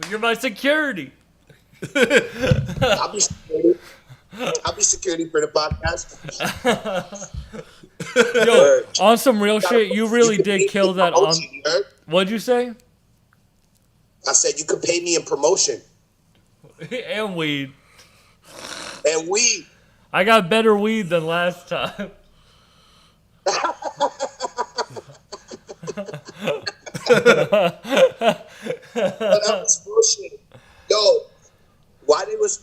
You're my security. I'll be security for the podcast. Yo, on some real shit, you really did kill that on. What'd you say? I said you could pay me in promotion. And weed. And weed. I got better weed than last time. But that was bullshit. Yo, why they was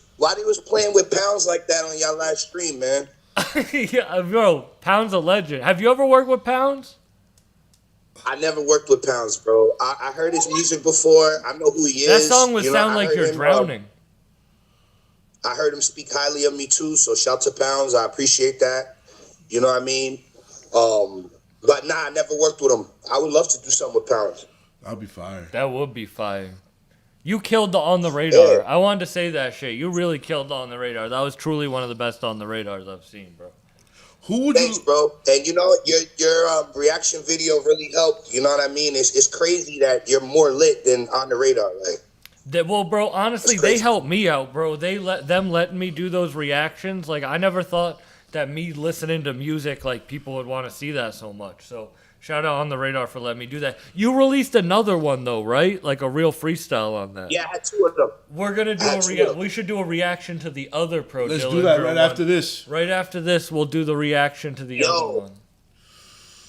playing with Pounds like that on y'all live stream, man? Yeah, bro, Pounds a legend. Have you ever worked with Pounds? I never worked with Pounds, bro. I heard his music before. I know who he is. That song would sound like you're drowning. I heard him speak highly of me too, so shout to Pounds. I appreciate that. You know what I mean? But nah, I never worked with him. I would love to do something with Pounds. I'll be fired. That would be fire. You killed the On the Radar. Yeah. I wanted to say that shit. You really killed the On the Radar. That was truly one of the best On the Radars I've seen, bro. Thanks, bro. And you know, your reaction video really helped. You know what I mean? It's crazy that you're more lit than On the Radar. Well, bro, honestly, they helped me out, bro. They letting me do those reactions. Like, I never thought that me listening to music, like, people would want to see that so much. So, shout out On the Radar for letting me do that. You released another one, though, right? Like a real freestyle on that. Yeah, I had two of them. We're going to do we should do a reaction to the other Pro Let's Dillinger do that right one. after this. Right after this, we'll do the reaction to the other one.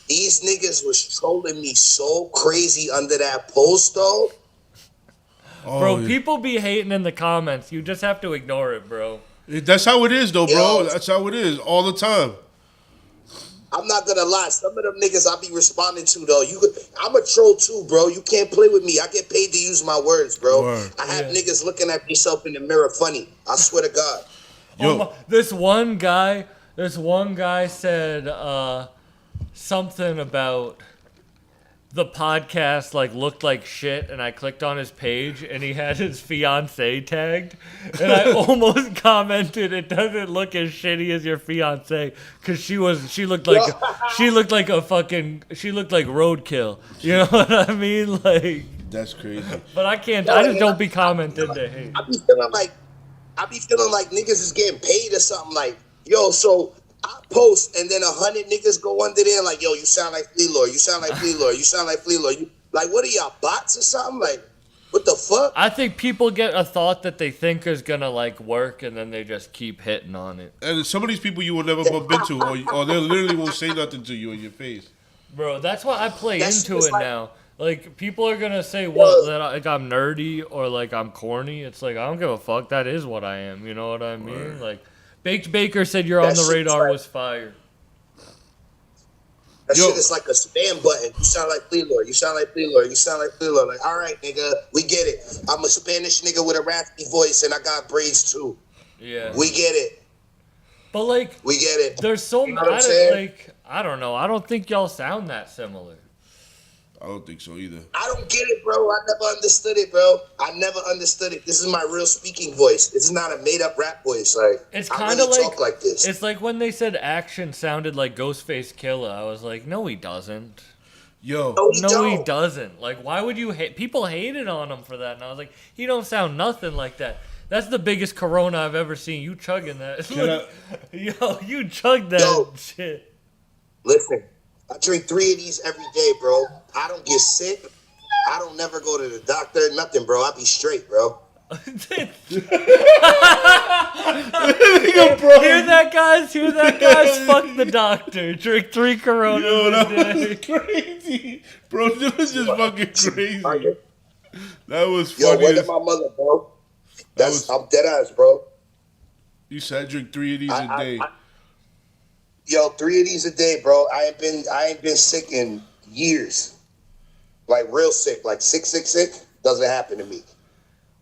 These niggas was trolling me so crazy under that post, though. Bro, people be hating in the comments. You just have to ignore it, bro. That's how it is, though, bro. That's how it is all the time. I'm not gonna lie. Some of them niggas I be responding to, though. I'm a troll too, bro. You can't play with me. I get paid to use my words, bro. Word. I have niggas looking at themselves in the mirror funny. I swear to God. This one guy said something about the podcast looked like shit, and I clicked on his page and he had his fiance tagged, and I almost commented, "It doesn't look as shitty as your fiance," because she looked like roadkill. You know what I mean? Like, that's crazy. But I can't. I just don't be commenting to hate. I be feeling like niggas is getting paid or something. Like, yo, so I post and then 100 niggas go under there like, yo, you sound like Flea Lord, you sound like Flea Lord, you sound like Flea Lord. Like, what are y'all, bots or something? Like, what the fuck? I think people get a thought that they think is gonna work, and then they just keep hitting on it. And some of these people you will never bump into, or they literally won't say nothing to you in your face. Bro, that's why I play into it now. Like, people are gonna say that I'm nerdy or I'm corny. It's like, I don't give a fuck. That is what I am. You know what I mean? Right. Like, Baked Baker said you're on the radar was fire. That shit is like a spam button. You sound like Flea Lord. You sound like Flea Lord. You sound like Flea Lord. Like, all right, nigga, we get it. I'm a Spanish nigga with a raspy voice, and I got braids too. Yeah. We get it. But we get it. There's so You know what I'm saying? I don't know. I don't think y'all sound that similar. I don't think so either. I don't get it, bro. I never understood it, bro. I never understood it. This is my real speaking voice. This is not a made-up rap voice. Like, It's I kind of really like talk like this. It's like when they said Action sounded like Ghostface Killer. I was like, no, he doesn't. Yo, no, he doesn't. Like, why would you hate? People hated on him for that, and I was like, he don't sound nothing like that. That's the biggest Corona I've ever seen. You chugging that? Yo, you chug that shit. Listen, I drink 3 of these every day, bro. I don't get sick. I don't never go to the doctor. Nothing, bro. I be straight, bro. Hear that, guys? Hear that, guys? Fuck the doctor. Drink 3 Coronas Yo, that a day. was crazy. Bro, that was just fucking crazy. That was Yo, funny. word to my mother, bro. I'm dead ass, bro. You said I drink 3 of these a day. Yo, 3 of these a day, bro. I ain't been sick in years. Like real sick. Like sick. Doesn't happen to me.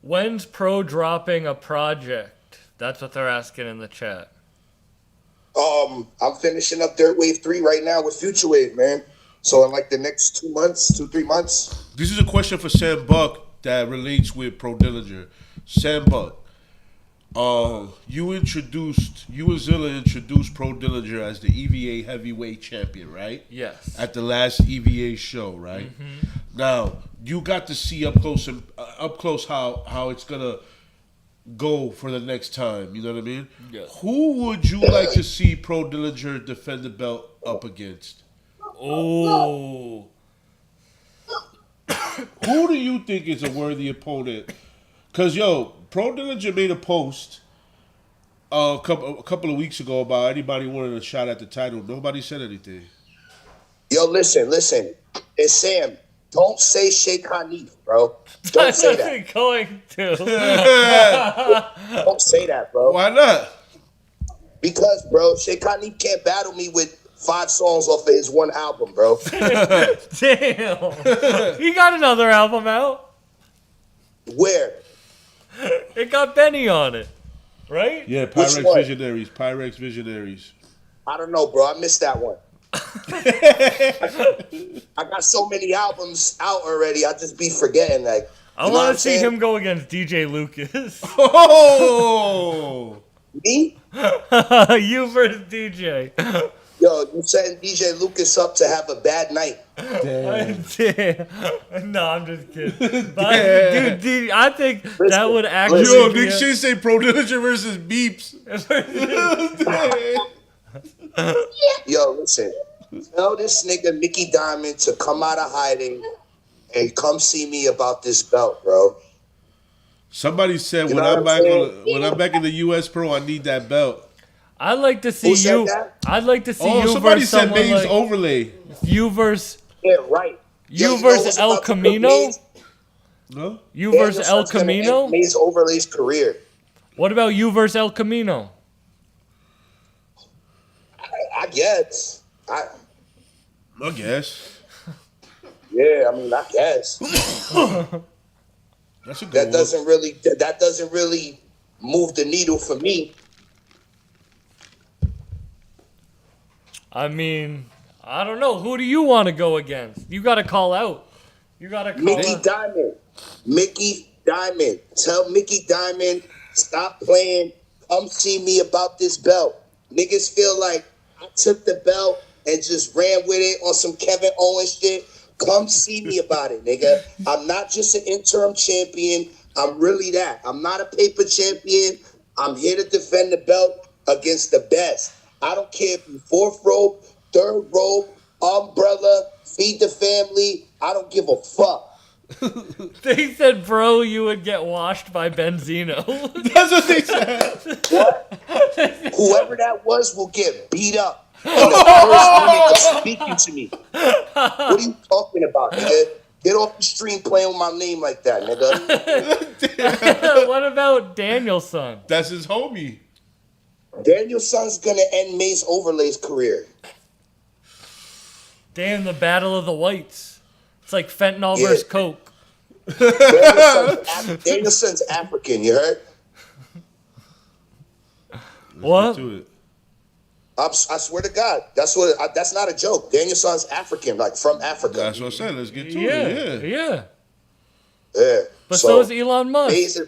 When's Pro dropping a project? That's what they're asking in the chat. I'm finishing up Dirt Wave 3 right now with Future Wave, man. So in like the next 3 months. This is a question for Sam Buck that relates with Pro Dillinger. Sam Buck, you and Zilla introduced Pro Dillinger as the EVA heavyweight champion, right? Yes. At the last EVA show, right? Mm-hmm. Now you got to see up close how it's gonna go for the next time. You know what I mean? Yeah. Who would you like to see Pro Dillinger defend the belt up against? Oh. Who do you think is a worthy opponent? Because, Pro Dillinger made a post a couple of weeks ago about anybody wanting a shot at the title. Nobody said anything. Yo, listen. And Sam, don't say Sheikh Hanif, bro. Don't say that. I wasn't going to. Don't say that, bro. Why not? Because, bro, Sheikh Hanif can't battle me with 5 songs off of his one album, bro. Damn. He got another album out. Where? It got Benny on it, right? Yeah, Pyrex Visionaries. I don't know, bro. I missed that one. I got so many albums out already. I just be forgetting. Like, I want to see him go against DJ Lucas. Oh, me? You versus DJ. Yo, you setting DJ Lucas up to have a bad night. Damn. No, I'm just kidding. But dude, I think that would actually. Yo, Nick should say Pro Dillinger versus Beeps. Yo, listen. Tell this nigga Mickey Diamond to come out of hiding and come see me about this belt, bro. Somebody said when I'm back in the US Pro, I need that belt. I'd like to see you. I'd like to see you somebody versus said someone Maze like Overlay. you versus. Yeah, right. You versus El Camino. No. You versus El Camino. Maze Overlay's career. What about you versus El Camino? I guess. I guess. Yeah, I mean, I guess. That's a good that doesn't really move the needle for me. I mean, I don't know. Who do you want to go against? You got to call out. You got to call Mickey out. Diamond. Mickey Diamond. Tell Mickey Diamond, stop playing. Come see me about this belt. Niggas feel like I took the belt and just ran with it on some Kevin Owens shit. Come see me about it, nigga. I'm not just an interim champion. I'm really that. I'm not a paper champion. I'm here to defend the belt against the best. I don't care if you're 4th rope, 3rd rope, umbrella, feed the family. I don't give a fuck. They said, bro, you would get washed by Benzino. That's what they said. What? Whoever that was will get beat up. And the first minute of speaking to me. What are you talking about, nigga? Get off the stream playing with my name like that, nigga. What about Danielson? That's his homie. Danielson's gonna end Maze Overlay's career. Damn, the battle of the whites. It's like fentanyl versus coke. Danielson's African, you heard? What? I swear to God, that's not a joke. Danielson's African, like from Africa. That's what I said. Let's get to Yeah. Yeah. But so is Elon Musk.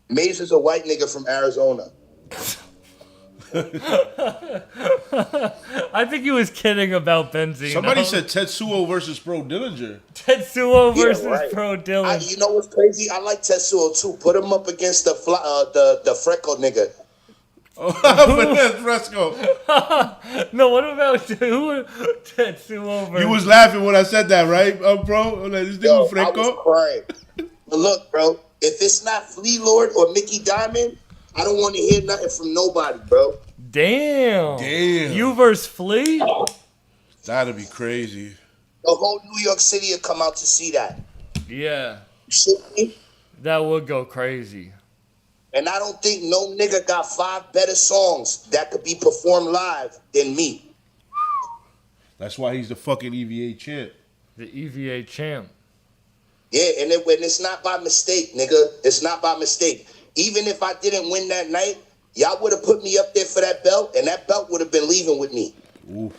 Maze is a white nigga from Arizona. I think he was kidding about Benzino. Somebody said Tetsuo versus Pro Dillinger. Tetsuo versus Pro Dillinger. You know what's crazy? I like Tetsuo too. Put him up against the Fresco nigga. Fresco. No, what about Tetsuo versus... You was laughing when I said that, right, bro? Like, this nigga Fresco. I was crying. But look, bro, if it's not Flea Lord or Mickey Diamond, I don't want to hear nothing from nobody, bro. Damn. You versus Flea? That'd be crazy. The whole New York City would come out to see that. Yeah. Shit me? That would go crazy. And I don't think no nigga got 5 better songs that could be performed live than me. That's why he's the fucking EVA champ. The EVA champ. Yeah, and when it's not by mistake, nigga. It's not by mistake. Even if I didn't win that night, y'all would have put me up there for that belt, and that belt would have been leaving with me. Oof.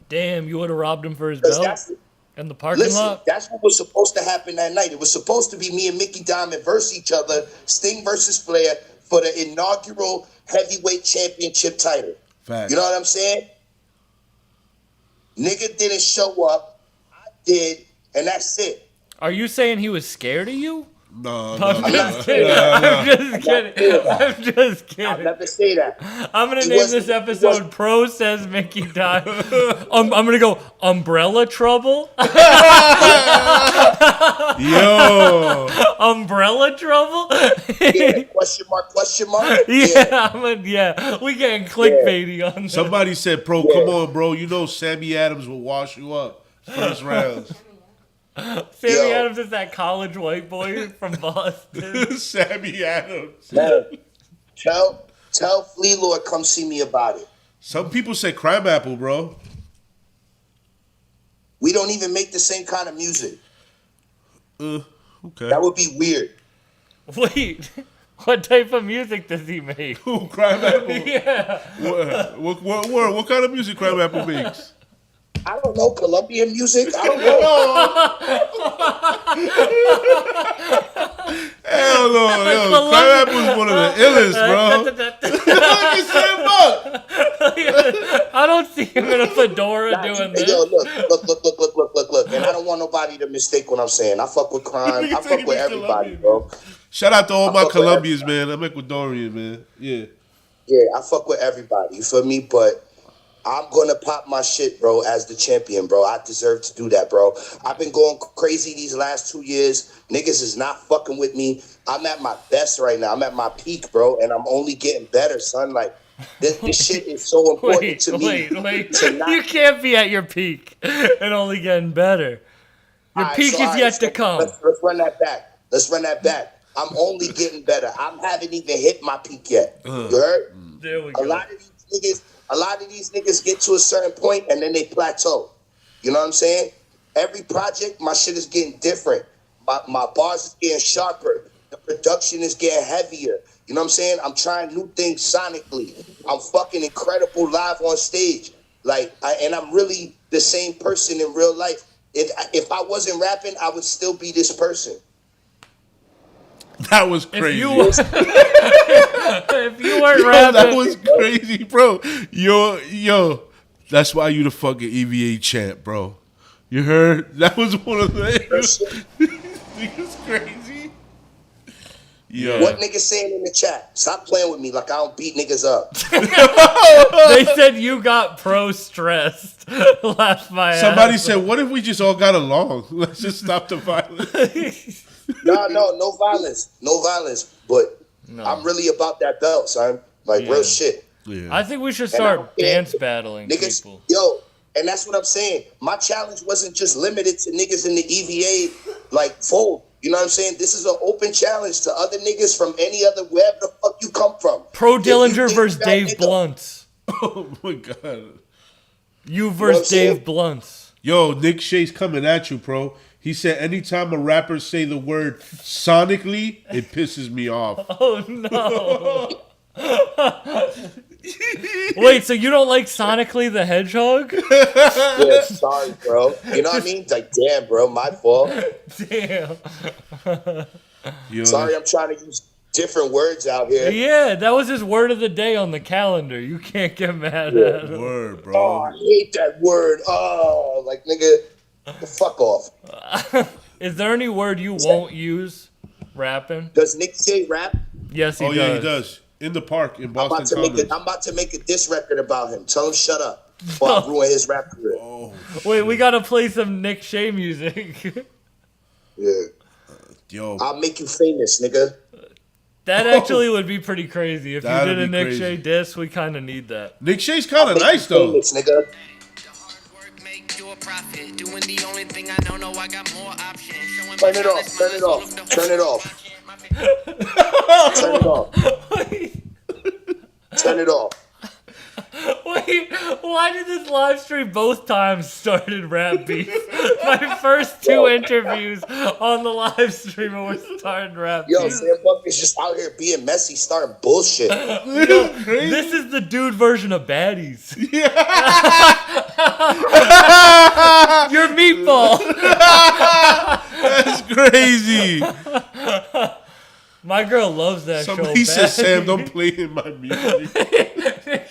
Damn, you would have robbed him for his belt in the parking lot? That's what was supposed to happen that night. It was supposed to be me and Mickey Diamond versus each other, Sting versus Flair, for the inaugural heavyweight championship title. Facts. You know what I'm saying? Nigga didn't show up. I did, and that's it. Are you saying he was scared of you? No, I'm just kidding. I'm just kidding. I'll never say that. I'm going to name this episode Pro Says Mickey Diamond. I'm going to go Umbrella Trouble. Yo. Umbrella Trouble? Yeah, question mark. Yeah, we getting clickbaity on this. Somebody said, Pro, come on, bro. You know Sammy Adams will wash you up first round. Sammy Adams is that college white boy from Boston. Sammy Adams. Man, tell Flea Lord come see me about it. Some people say Crime Apple, bro. We don't even make the same kind of music. Okay. That would be weird. Wait, what type of music does he make? Who, Crime Apple? Yeah. What kind of music Crime Apple makes? I don't know, Colombian music? I don't know. Hell no, yo, Crime Apple's one of the illest, bro. I don't see him in a fedora doing this. Yo, look. And I don't want nobody to mistake what I'm saying. I fuck with crime. I fuck with everybody, bro. Shout out to all my Colombians, man. I'm Ecuadorian, man. Yeah. Yeah, I fuck with everybody. You feel me? But I'm gonna pop my shit, bro, as the champion, bro. I deserve to do that, bro. I've been going crazy these last 2 years. Niggas is not fucking with me. I'm at my best right now. I'm at my peak, bro, and I'm only getting better, son. Like, this shit is so important to me. Wait. You can't be at your peak and only getting better. Your peak is yet to come. Let's run that back. I'm only getting better. I haven't even hit my peak yet. You heard? There we go. A lot of these niggas get to a certain point and then they plateau. You know what I'm saying? Every project, my shit is getting different. My bars is getting sharper. The production is getting heavier. You know what I'm saying? I'm trying new things sonically. I'm fucking incredible live on stage. And I'm really the same person in real life. If I wasn't rapping, I would still be this person. That was crazy. If you weren't rapping, that was crazy, bro. Yo, that's why you the fucking EVA champ, bro. You heard? That was one of the niggas crazy. Yo. What niggas saying in the chat? Stop playing with me like I don't beat niggas up. They said you got pro stressed. Laugh my ass. Somebody said, what if we just all got along? Let's just stop the violence. No violence. No violence. But I'm really about that belt, son. Real shit. Yeah. I think we should start dance battling niggas, people. Yo, and that's what I'm saying. My challenge wasn't just limited to niggas in the EVA, fold. You know what I'm saying? This is an open challenge to other niggas from any other, wherever the fuck you come from. Pro Dillinger versus Dave Blunts. Oh my God. You versus Dave Blunts. Yo, Nick Shea's coming at you, bro. He said, anytime a rapper say the word sonically, it pisses me off. Oh, no. Wait, so you don't like Sonically the Hedgehog? Yeah, sorry, bro. You know what I mean? It's like, damn, bro, my fault. Damn. Sorry, I'm trying to use different words out here. Yeah, that was his word of the day on the calendar. You can't get mad at him. Word, bro. Oh, I hate that word. Oh, like, nigga, the fuck off. Is there any word you won't use rapping? Does Nick say rap? Yes, he does. Yeah, he does. In the park in Boston. I'm about to make a diss record about him. Tell him shut up before I ruin his rap career. Wait, we gotta play some Nick Shea music. Yeah. Yo. I'll make you famous, nigga. That actually would be pretty crazy. If you That'd did a be Nick crazy. Shea diss, we kind of need that. Nick Shea's kind of nice, though. Famous, nigga. Turn it off. Turn it off. Turn it off. Turn it off. Turn it off. Wait, why did this live stream both times started rap beef? My first two interviews on the live stream were starting rap beef. Yo, Sam Buck is just out here being messy, starting bullshit. Yo, this is the dude version of Baddies. You're Meatball. That's crazy. My girl loves that show. Somebody said, Sam, don't play in my music.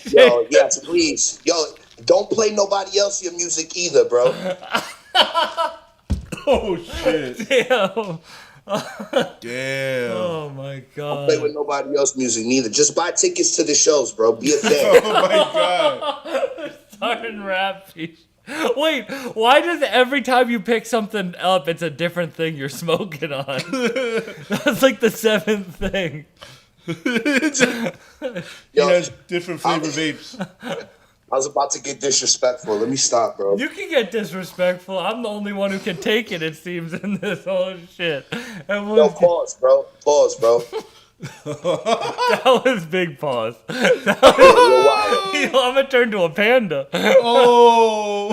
Yo, yes, please. Yo, don't play nobody else your music either, bro. Oh, shit. Damn. Damn. Oh, my God. Don't play with nobody else music neither. Just buy tickets to the shows, bro. Be a fan. Oh, my God. Starting rap beef. Wait, why does every time you pick something up, it's a different thing you're smoking on? That's like the seventh thing. He has different flavor vapes. I was about to get disrespectful. Let me stop, bro. You can get disrespectful. I'm the only one who can take it seems, in this whole shit. Yo, pause, bro. Pause, bro. That was big pause. That was, I'm gonna turn to a panda. Oh.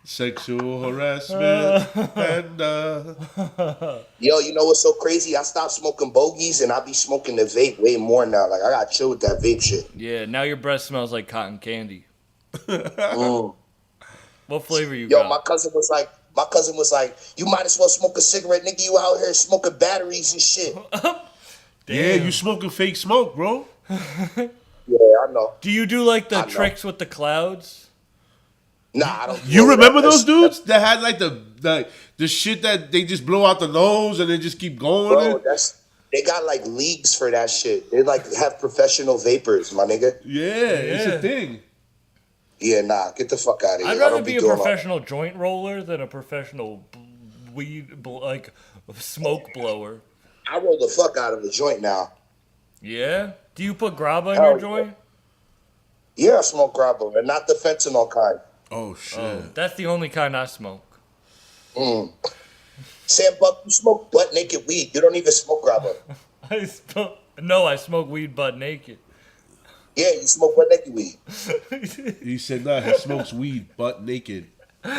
Sexual harassment. Panda. Yo, you know what's so crazy? I stopped smoking bogeys and I be smoking the vape way more now. Like, I got chill with that vape shit. Yeah, now your breath smells like cotton candy. Mm. What flavor you Yo, got? my cousin was like, you might as well smoke a cigarette, nigga. You out here smoking batteries and shit. Yeah, you smoking fake smoke, bro. Yeah, I know. Do you do like the tricks with the clouds? Nah, I don't. You remember those dudes that had like the shit that they just blow out the nose and they just keep going? Bro, they got like leagues for that shit. They like have professional vapors, my nigga. Yeah, it's a thing. Yeah, nah, get the fuck out of here. I'd I rather don't be a doing professional joint roller than a professional weed, like smoke blower. I roll the fuck out of the joint now. Yeah? Do you put grabba in Hell your yeah. joint? Yeah, I smoke grabba, and not the fentanyl kind. Oh shit. Oh, that's the only kind I smoke. Sam Buck, you smoke butt naked weed. You don't even smoke grabba. I smoke weed butt naked. Yeah, you smoke butt naked weed. He said, nah, he smokes weed butt naked. Weed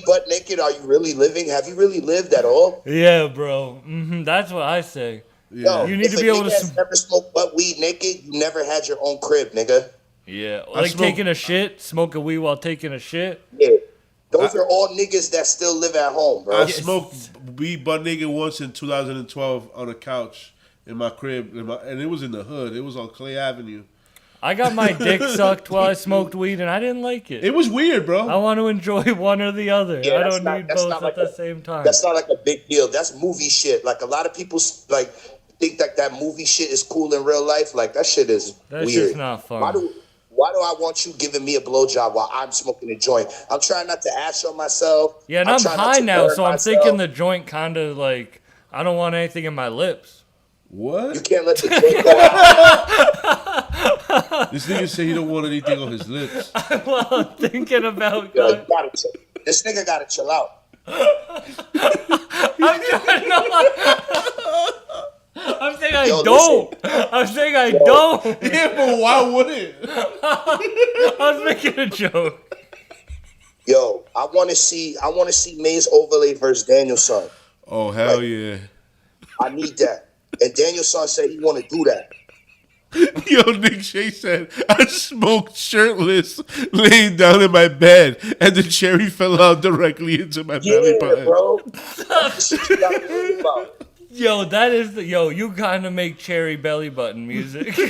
butt naked, are you really living? Have you really lived at all? Yeah, bro. That's what I say. Yo, You need to be able to. Never smoke butt weed naked. You never had your own crib, nigga. Yeah, like taking a shit, smoke a weed while taking a shit. Yeah, those are all niggas that still live at home, bro. I smoked weed butt naked once in 2012 on a couch in my crib, and it was in the hood. It was on Clay Avenue. I got my dick sucked while I smoked weed, and I didn't like it. It was weird, bro. I want to enjoy one or the other. Yeah, I don't need both at the same time. That's not like a big deal. That's movie shit. Like a lot of people like think that movie shit is cool in real life. Like that shit is That's weird. just not fun. Why do I want you giving me a blowjob while I'm smoking a joint? I'm trying not to ash on myself. Yeah, and I'm trying not high to now, burn so I'm myself. thinking the joint kind of like, I don't want anything in my lips. What? You can't let the joint go out. This nigga say he don't want anything on his lips. Well, I'm thinking about Yo, this nigga gotta chill out. I'm saying I don't. I'm saying I don't. Yeah, but why would it? I was making a joke. Yo, I want to see Maze Overlay versus Danielson. Oh hell yeah! I need that. And Daniel-san said he want to do that. Yo, Nick Shea said, I smoked shirtless, laying down in my bed, and the cherry fell out directly into my belly button. Bro. That's the shit you gotta worry about. Yo, that is the you kind of make cherry belly button music. He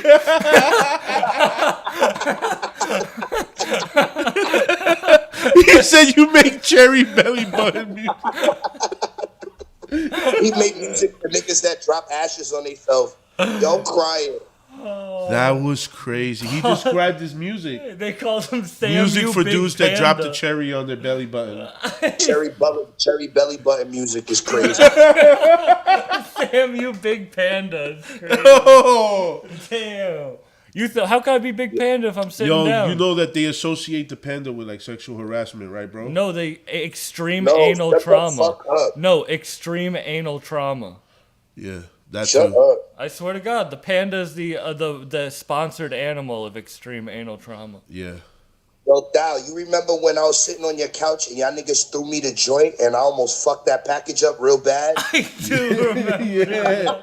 said you make cherry belly button music. He make music for niggas that drop ashes on themselves. Don't cry. That was crazy. He described his music. They called him Sam. Music you for big dudes that panda. drop the cherry on their belly button. Cherry belly button music is crazy. Sam, you big panda. It's crazy. Oh. Damn. How can I be big panda if I'm sitting Yo, down? you know that they associate the panda with like sexual harassment, right, bro? No, extreme anal trauma. No, extreme anal trauma. Yeah, that's Shut up. I swear to God, the panda is the sponsored animal of extreme anal trauma. Yeah. Yo, Dal, you remember when I was sitting on your couch and y'all niggas threw me the joint and I almost fucked that package up real bad? I do remember. Yeah.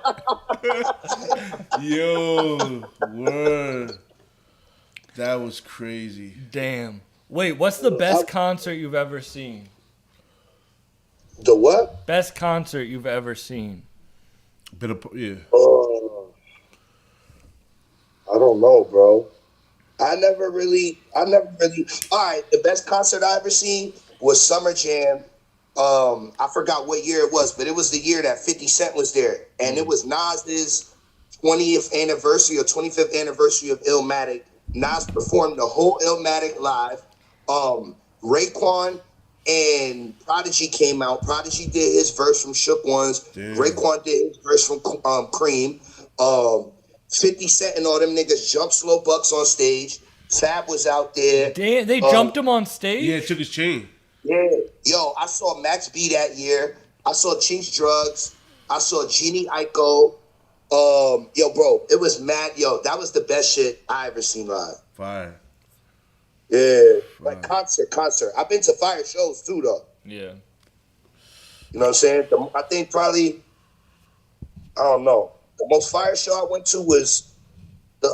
Yo, word. That was crazy. Damn. Wait, what's the best concert you've ever seen? The what? Best concert you've ever seen. Yeah. I don't know, bro. I never really. All right, the best concert I ever seen was Summer Jam. I forgot what year it was, but it was the year that 50 Cent was there. And it was Nas's 20th anniversary or 25th anniversary of Illmatic. Nas performed the whole Illmatic live. Raekwon and Prodigy came out. Prodigy did his verse from Shook Ones. Damn. Raekwon did his verse from Cream. 50 Cent and all them niggas jumped Slow Bucks on stage. Fab was out there. Damn, they jumped him on stage? Yeah, took his chain. Yeah. Yo, I saw Max B that year. I saw Chiefs Drugs. I saw Jeannie Aiko. Yo, bro, it was mad. Yo, that was the best shit I ever seen live. Fire. Yeah. Like concert. I've been to fire shows too, though. Yeah. You know what I'm saying? I think probably, I don't know. The most fire show I went to was the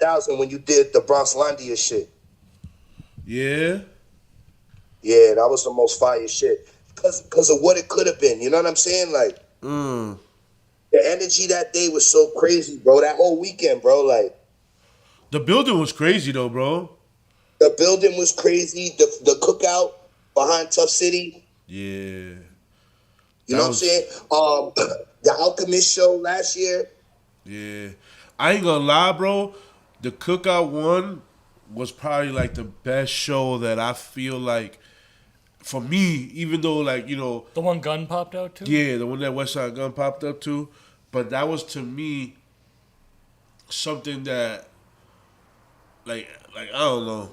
1000 when you did the Bronx Landia shit. Yeah. Yeah, that was the most fire shit. Because of what it could have been. You know what I'm saying? Like, the energy that day was so crazy, bro. That whole weekend, bro. Like, the building was crazy, though, bro. The building was crazy. The cookout behind Tough City. Yeah. You know what I'm saying? The Alchemist show last year. Yeah. I ain't gonna lie, bro. The cookout one was probably like the best show that I feel like, for me, even though like, you know. The one Gun popped out to? Yeah, the one that Westside Gun popped up to. But that was to me something that, like I don't know.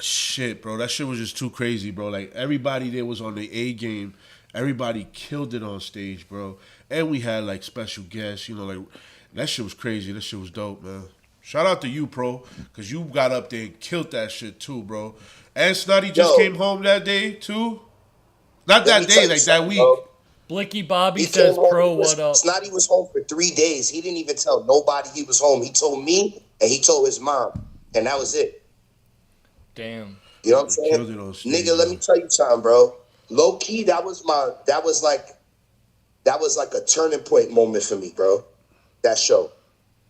Shit, bro. That shit was just too crazy, bro. Like everybody there was on the A game. Everybody killed it on stage, bro. And we had like special guests, you know, like that shit was crazy. That shit was dope, man. Shout out to you, bro, because you got up there and killed that shit too, bro. And Snotty just came home that day too. Not that day, like that week. Blicky Bobby says, "Pro, what up?" Snotty was home for 3 days. He didn't even tell nobody he was home. He told me and he told his mom, and that was it. Damn. You know what I'm saying? Nigga, let me tell you something, bro. Low key, that was like a turning point moment for me, bro. That show.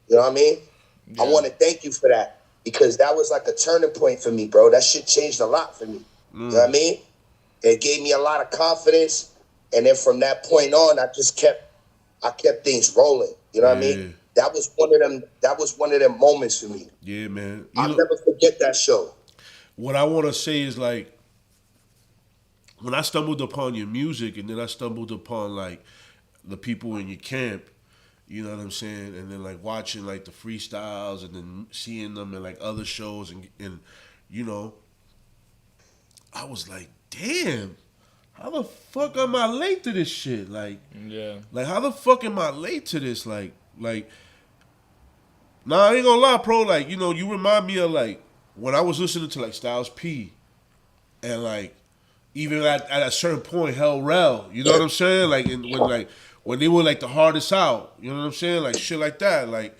You know what I mean? Yeah. I want to thank you for that because that was like a turning point for me, bro. That shit changed a lot for me. You know what I mean? It gave me a lot of confidence. And then from that point on, I kept things rolling. You know what I mean? That was one of them moments for me. Yeah, man. I'll never forget that show. What I want to say is like, when I stumbled upon your music and then I stumbled upon like the people in your camp, you know what I'm saying? And then like watching like the freestyles and then seeing them in like other shows and you know, I was like, damn, how the fuck am I late to this shit? Like, yeah. Like how the fuck am I late to this? Like, nah, I ain't gonna lie, bro. Like, you know, you remind me of like when I was listening to like Styles P and like even at a certain point, Hell Rel, you know what I'm saying? Like when when they were like the hardest out. You know what I'm saying? Like shit like that. Like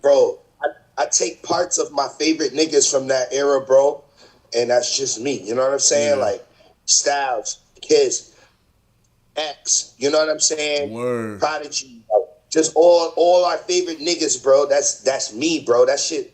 bro, I take parts of my favorite niggas from that era, bro, and that's just me. You know what I'm saying? Yeah. Like Styles, Kiss, X. You know what I'm saying? Word. Prodigy. Like, just all our favorite niggas, bro. That's me, bro. That shit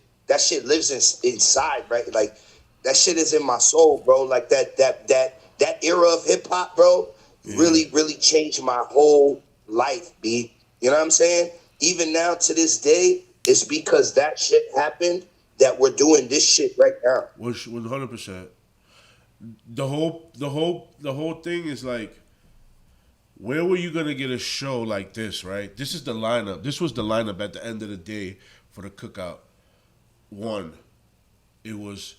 lives inside, right? Like that shit is in my soul, bro. Like that era of hip hop, bro, really changed my whole life, B. You know what I'm saying? Even now to this day, it's because that shit happened that we're doing this shit right now. 100%. The whole thing is like, where were you gonna get a show like this, right? This is the lineup. This was the lineup at the end of the day for the cookout. One, it was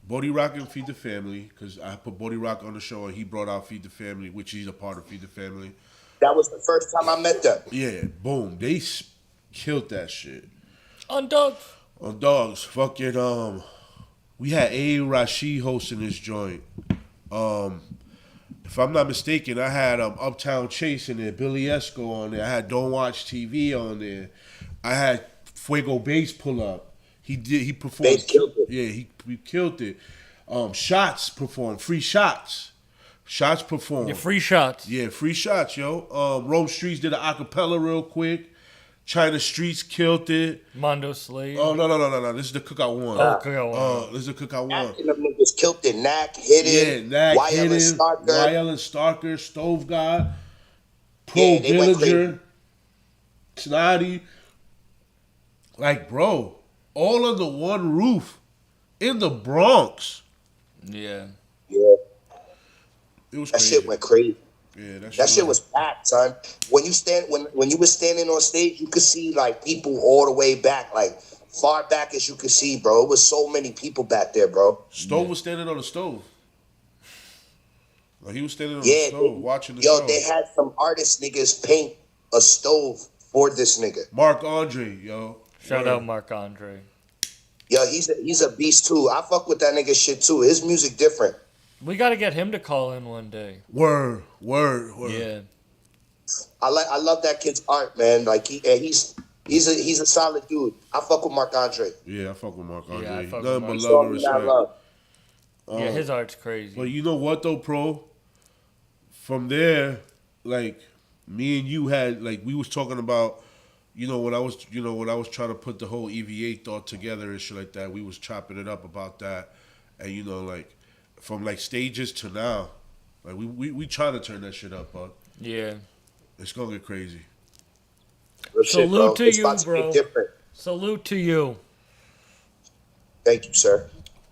Bodie Rock and Feed the Family, because I put Bodie Rock on the show and he brought out Feed the Family, which he's a part of Feed the Family. That was the first time I met them. Yeah, boom. They killed that shit. On Dogs. On Dogs. Fucking, we had A. Rashid hosting this joint. If I'm not mistaken, I had Uptown Chase in there, Billy Esco on there. I had Don't Watch TV on there. I had Fuego Bass pull up. He performed. Bass killed it. Yeah, he killed it. Shots performed. Free Shots. Shots performed. Yeah, Free Shots. Yeah, Free Shots, yo. Rome Streets did an acapella real quick. China Streets killed it. Mondo Slave. Oh, no. This is the Cookout One. Oh, Cookout One. This is the Cookout Knack One. and them niggas killed it. Knack, Hidden, Yeah, Knack, YL and Hidden, Starker. YL and Starker, Stove God, Pro Yeah, they went Dillinger, Snotty. Like, bro, all under one roof in the Bronx. Yeah. Yeah. It was That crazy. shit went crazy. Yeah, That shit was packed, son. When you were standing on stage, you could see like people all the way back, like far back as you could see, bro. It was so many people back there, bro. Stove was standing on the stove. Like, he was standing on the stove watching the yo, show. they had some artist niggas paint a stove for this nigga. Mark Andre, yo. Shout out Mark Andre. Yo, he's a beast too. I fuck with that nigga shit too. His music different. We got to get him to call in one day. Word. Yeah. I love that kid's art, man. Like he's a solid dude. I fuck with Mark Andre. Yeah, I fuck with Mark Andre. Yeah, I fuck Nothing with but Mark. love and respect. Yeah, his art's crazy. But you know what though, Pro? From there, like, me and you had, like, we was talking about, when I was trying to put the whole EVA thought together and shit like that, we was chopping it up about that. And like, from like stages to now, like we try to turn that shit up, but yeah, it's gonna get crazy. Salute to you, bro. Different. Salute to you. Thank you, sir.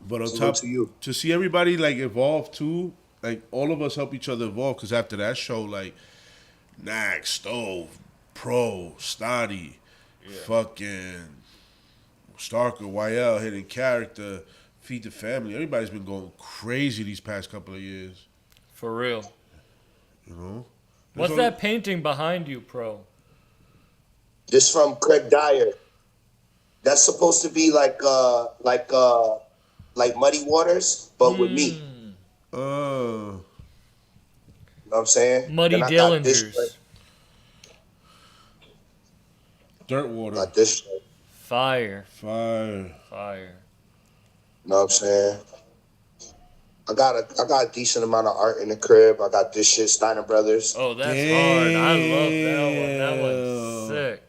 But on Salute top, to you. to see everybody like evolve too, like all of us help each other evolve. Because after that show, like Nack, Stove, Pro, Stoddy, fucking Starker, YL, Hidden Character, Feed the Family. Everybody's been going crazy these past couple of years. For real. There's What's that painting behind you, Pro? This from Craig Dyer. That's supposed to be like Muddy Waters, but with me. You know what I'm saying? Muddy And I got this Dillingers. joint. Dirt Water. Got this joint. Fire. You know what I'm saying? I got a decent amount of art in the crib. I got this shit, Steiner Brothers. Oh, that's hard. I love that one. That one's sick.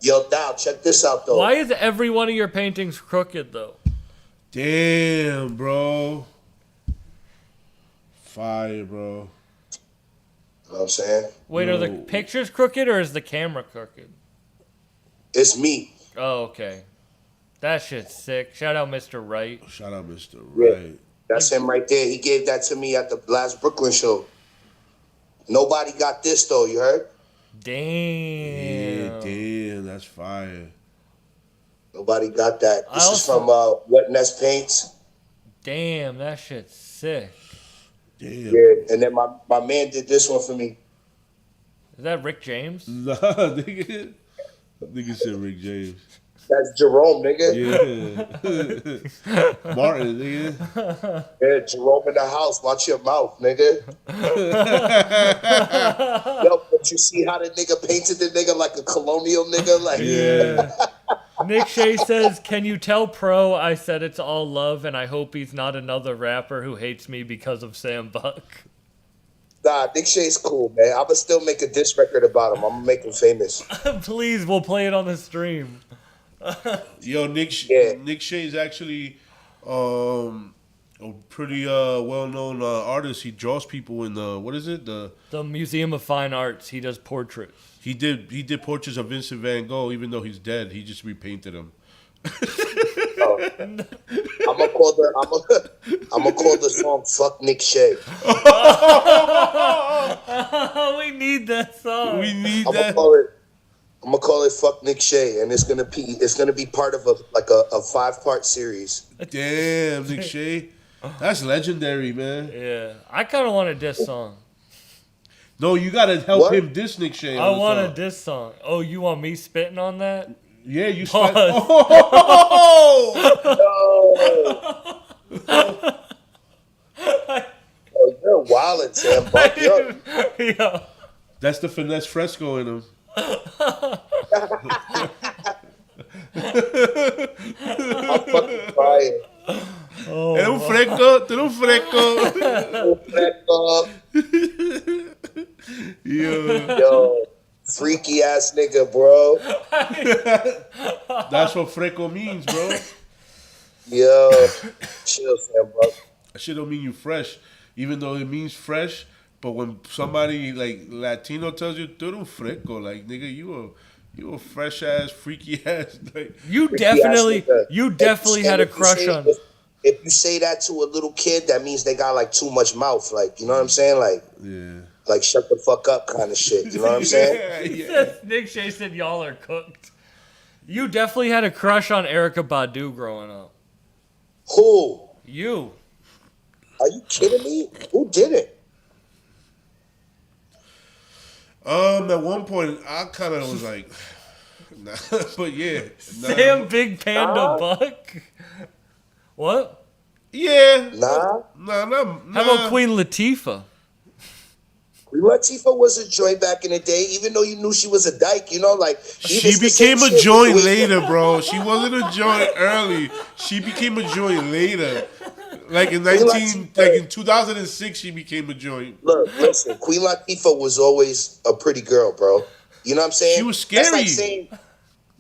Yo, Dow, check this out though. Why is every one of your paintings crooked though? Damn, bro. Fire, bro. You know what I'm saying? Wait, are the pictures crooked or is the camera crooked? It's me. Oh, okay. That shit's sick. Shout out Mr. Wright. Shout out Mr. Yeah. Wright. That's him right there. He gave that to me at the last Brooklyn show. Nobody got this though, you heard? Damn. Yeah, damn, that's fire. Nobody got that. This is also- from Wet Nest Paints. Damn, that shit's sick. Damn. Yeah, and then my man did this one for me. Is that Rick James? Nah, nigga. Nigga said Rick James. That's Jerome, nigga. Yeah. Martin, nigga. Yeah, Jerome in the house. Watch your mouth, nigga. Yo, but you see how the nigga painted the nigga like a colonial nigga? Like, Yeah. Nick Shea says, "Can you tell Pro I said it's all love, and I hope he's not another rapper who hates me because of Sam Buck." Nah, Nick Shea's cool, man. I'ma still make a diss record about him. I'm gonna make him famous. Please, we'll play it on the stream. Yo, Nick Shea is actually a pretty well-known artist. He draws people in the the Museum of Fine Arts. He does portraits. He did portraits of Vincent Van Gogh, even though he's dead. He just repainted him. I'm gonna call the song "Fuck Nick Shea." We need that song. We need I'm that. gonna call it "Fuck Nick Shea," and it's gonna be part of a 5-part series. Damn, Nick Shea, that's legendary, man. Yeah, I kind of want a diss song. No, you gotta help him diss Nick Shea. I want a diss song. Oh, you want me spitting on that? Yeah, you Pause. spit. Oh! Oh, you're wildin', Sam Buck. Yeah. That's the Finesse Fresco in him. I'm fucking crying. Oh, Era fresco, tú eres fresco. Yo, freaky ass nigga, bro. That's what fresco means, bro. Yo, chill, Sam Buck. That shit don't mean you fresh, even though it means fresh. But when somebody like Latino tells you tú eres fresco, like nigga, you a fresh ass, freaky ass. Like you definitely had a crush on. If you say that to a little kid, that means they got like too much mouth. Like, you know what I'm saying? Like, yeah. Like shut the fuck up kind of shit. You know what I'm saying? Yeah. Nick Shea said y'all are cooked. You definitely had a crush on Erykah Badu growing up. Who? You. Are you kidding me? Who did it? At one point, I kind of was like, nah, but yeah. Nah. Sam Big Panda Buck. What? Yeah. Nah. Nah. How about Queen Latifah? Queen Latifah was a joint back in the day, even though you knew she was a dyke, you know, like she became a joint later, bro. She wasn't a joint early. She became a joint later. Like in 2006, she became a joint. Look, listen, Queen Latifah was always a pretty girl, bro. You know what I'm saying? She was scary. That's like saying,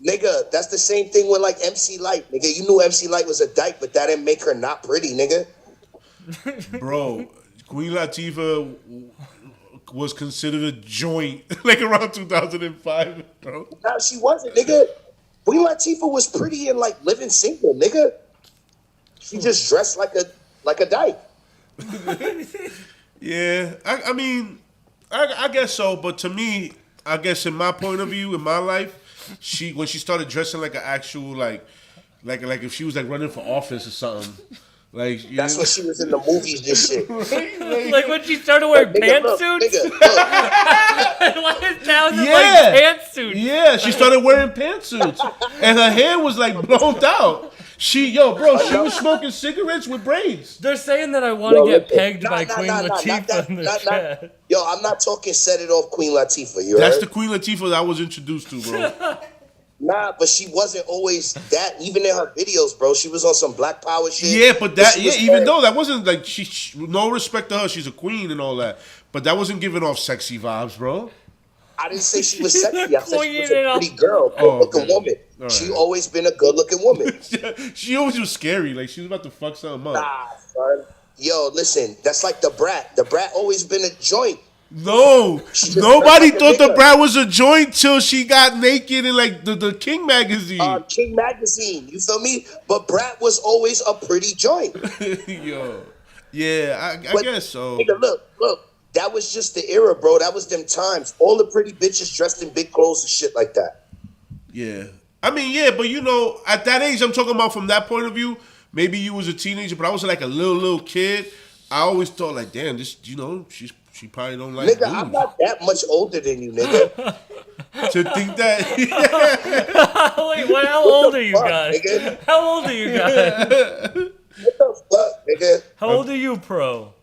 nigga, that's the same thing with like MC Lyte, nigga. You knew MC Lyte was a dyke, but that didn't make her not pretty, nigga. Bro, Queen Latifah was considered a joint like around 2005, bro. No, she wasn't, nigga. Queen Latifah was pretty and like living single, nigga. She just dressed like a dyke. Yeah, I mean, I guess so. But to me, I guess in my point of view, in my life, when she started dressing like an actual like if she was like running for office or something. Like that's when she was in the movies and shit. Like when she started wearing pantsuits. Pantsuits. Yeah, she started wearing pantsuits, and her hair was like blown out. She was smoking cigarettes with braids. They're saying that I want to get pegged by Queen Latifah in the chat. Yo, I'm not talking set it off Queen Latifah. That's the Queen Latifah that I was introduced to, bro. Nah, but she wasn't always that. Even in her videos, bro, she was on some Black Power shit. Yeah, but even though that wasn't like she no respect to her, she's a queen and all that. But that wasn't giving off sexy vibes, bro. I didn't say she was sexy. I said she was a pretty girl, good-looking woman. Right. She always been a good-looking woman. She always was scary. Like she was about to fuck something up. Nah, son. Yo, listen, that's like the Brat. The Brat always been a joint. No, nobody thought the Brat was a joint till she got naked in like the King magazine. King magazine, you feel me? But Brat was always a pretty joint. Yo, yeah, I guess so. Nigga, look, that was just the era, bro. That was them times. All the pretty bitches dressed in big clothes and shit like that. Yeah, I mean, yeah, but you know, at that age, I'm talking about from that point of view. Maybe you was a teenager, but I was like a little kid. I always thought like, damn, this, you know, she probably don't like Nigga, dudes. I'm not that much older than you, nigga. To think that. Wait, how old are you guys? Nigga? How old are you guys? What the fuck, nigga? How old are you, Pro?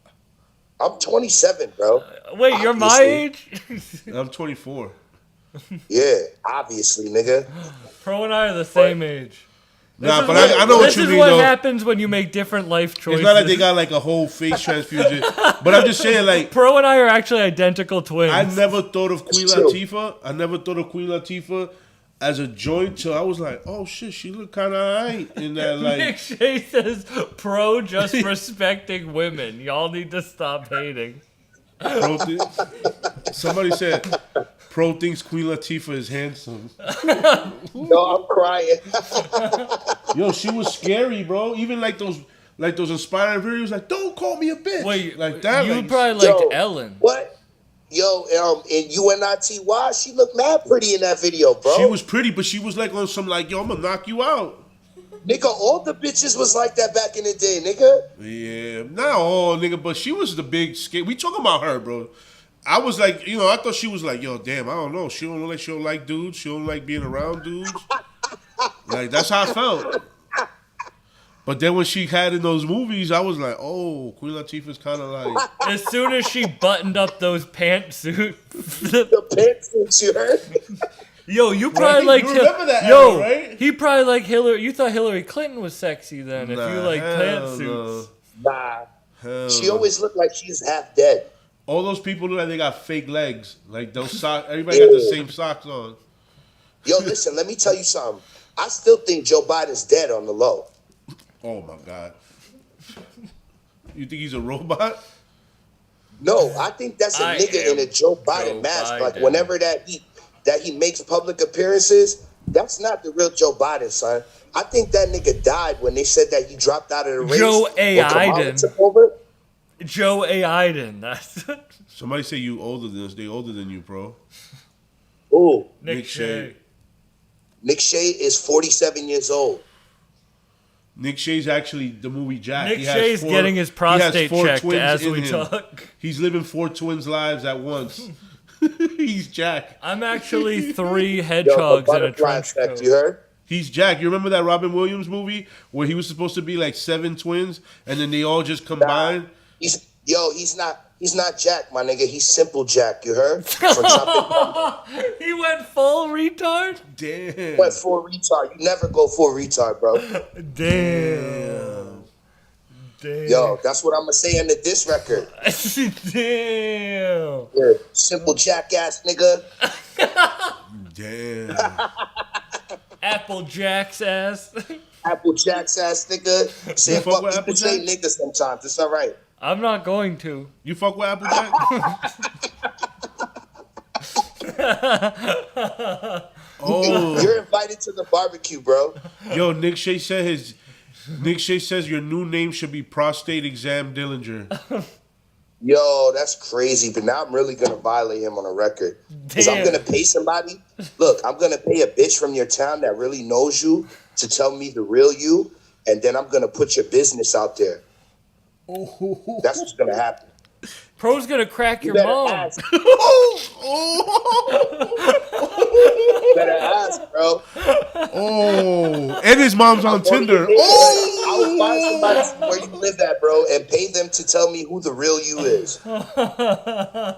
I'm 27, bro. Wait, you're my age? I'm 24. Yeah, obviously, nigga. Pro and I are the same age. Nah, but I know what you mean, This is what though. happens when you make different life choices. It's not like they got like a whole face transfusion. But I'm just saying, like, Pro and I are actually identical twins. I never thought of Queen Latifah as a joint till I was like, oh shit, she look kind of alright in that, like. Nick Shea says, Pro just respecting women. Y'all need to stop hating. Somebody said, Pro thinks Queen Latifah is handsome. No, I'm crying. Yo, she was scary, bro. Even like those inspiring videos, like, don't call me a bitch. Wait, like that. You like, probably liked Ellen. What? Yo, in UNITY, she looked mad pretty in that video, bro. She was pretty, but she was like on some like, yo, I'm gonna knock you out. Nigga, all the bitches was like that back in the day, nigga. Yeah, not all, nigga, but she was the big skate. We talking about her, bro. I was like, you know, I thought she was like, yo, damn, I don't know. She don't like dudes. She don't like being around dudes. Like, that's how I felt. But then when she had in those movies, I was like, oh, Queen Latifah's kind of like. As soon as she buttoned up those pantsuits. The pantsuits, you heard? Yo, you probably liked you remember that Yo, era, right? he probably liked Hillary. You thought Hillary Clinton was sexy then if you like pantsuits. Nah. She no. always looked like she's half dead. All those people look like they got fake legs. Like those socks. Everybody got the same socks on. Yo, listen, let me tell you something. I still think Joe Biden's dead on the low. Oh my God. You think he's a robot? No, I think that's a nigga in a Joe Biden mask. Like whenever that he makes public appearances, that's not the real Joe Biden, son. I think that nigga died when they said that he dropped out of the race. Joe A. Kamala Iden. took over. Joe A. Iden. That's Somebody say you older than us. They older than you, bro. Ooh. Nick Shea. Nick Shea is 47 years old. Nick Shea's actually the movie Jack. Nick Shea's getting his prostate checked as we him. talk. He's living 4 twins' lives at once. He's Jack. I'm actually 3 hedgehogs in a trench coat. You heard? He's Jack. You remember that Robin Williams movie where he was supposed to be like 7 twins and then they all just combined? He's not Jack, my nigga. He's Simple Jack. You heard? He went full retard? Damn. Went full retard. You never go full retard, bro. Damn. Yo, that's what I'm gonna say in the diss record. Damn. Yeah, Simple Jack ass nigga. Damn. Applejack's ass. Applejack's ass nigga. Say fuck people say nigga sometimes. It's all right. I'm not going to. You fuck with Applejack? Oh, you're invited to the barbecue, bro. Yo, Nick Shea says your new name should be Prostate Exam Dillinger. Yo, that's crazy. But now I'm really gonna violate him on a record because I'm gonna pay somebody. Look, I'm gonna pay a bitch from your town that really knows you to tell me the real you, and then I'm gonna put your business out there. That's what's gonna happen. Pro's gonna crack your mom. Better ask, bro. Oh, and his mom's on Tinder. I'll find somebody where you live at, bro, and pay them to tell me who the real you is.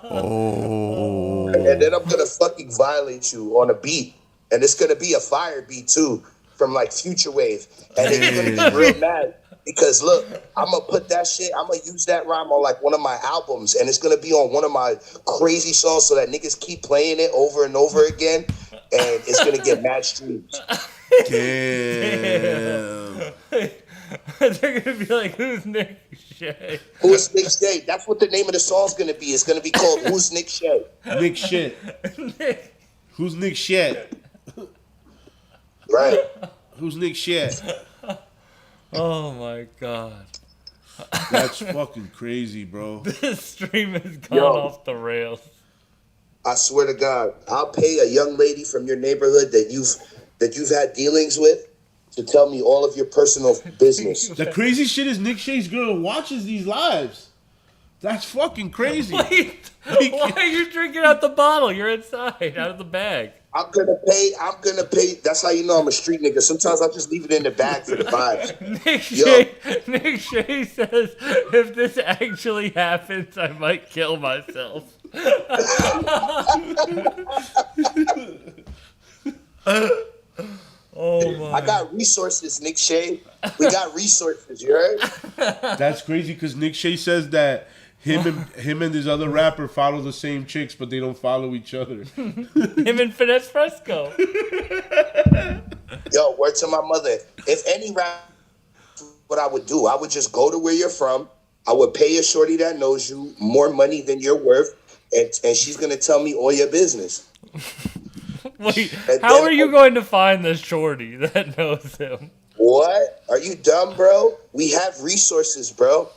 Oh. And then I'm gonna fucking violate you on a beat, and it's gonna be a fire beat too, from like Future Wave, and then you're gonna be real mad. Because look, I'm gonna put that shit, I'm gonna use that rhyme on like one of my albums, and it's gonna be on one of my crazy songs so that niggas keep playing it over and over again, and it's gonna get mad streams. Damn. They're gonna be like, who's Nick Shea? Who's Nick Shea? That's what the name of the song's gonna be. It's gonna be called Who's Nick Shea? Nick Shit. Who's Nick Shit? Right. Who's Nick Shit? Oh my God. That's fucking crazy, bro. This stream has gone off the rails. I swear to God, I'll pay a young lady from your neighborhood that you've had dealings with to tell me all of your personal business. The crazy shit is Nick Shea's girl watches these lives. That's fucking crazy. Wait, why are you drinking out the bottle? You're inside, out of the bag. I'm gonna pay. That's how you know I'm a street nigga. Sometimes I just leave it in the bag for the vibes. Nick Shay says, if this actually happens, I might kill myself. Oh my! I got resources, Nick Shay. We got resources. You heard? That's crazy because Nick Shay says that him and this other rapper follow the same chicks, but they don't follow each other. Him and Finesse Fresco. Yo, word to my mother. If any rap, what I would do, I would just go to where you're from. I would pay a shorty that knows you more money than you're worth, and she's gonna tell me all your business. Wait, how are you going to find the shorty that knows him? What? Are you dumb, bro? We have resources, bro.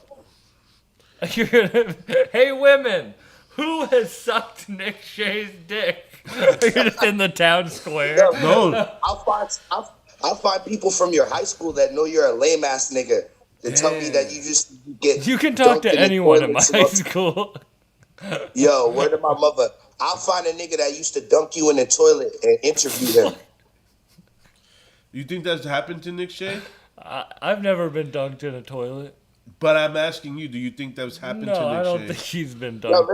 You're gonna, hey women, who has sucked Nick Shay's dick? You're just in the town square. No. I'll find people from your high school that know you're a lame ass nigga to tell me that you just get. You can talk to anyone in my high school. Yo, word to my mother. I'll find a nigga that used to dunk you in the toilet and interview him. You think that's happened to Nick Shay? I've never been dunked in a toilet. But I'm asking you, do you think that's happened to Nick Shay? No, I don't think he's been dunked. No,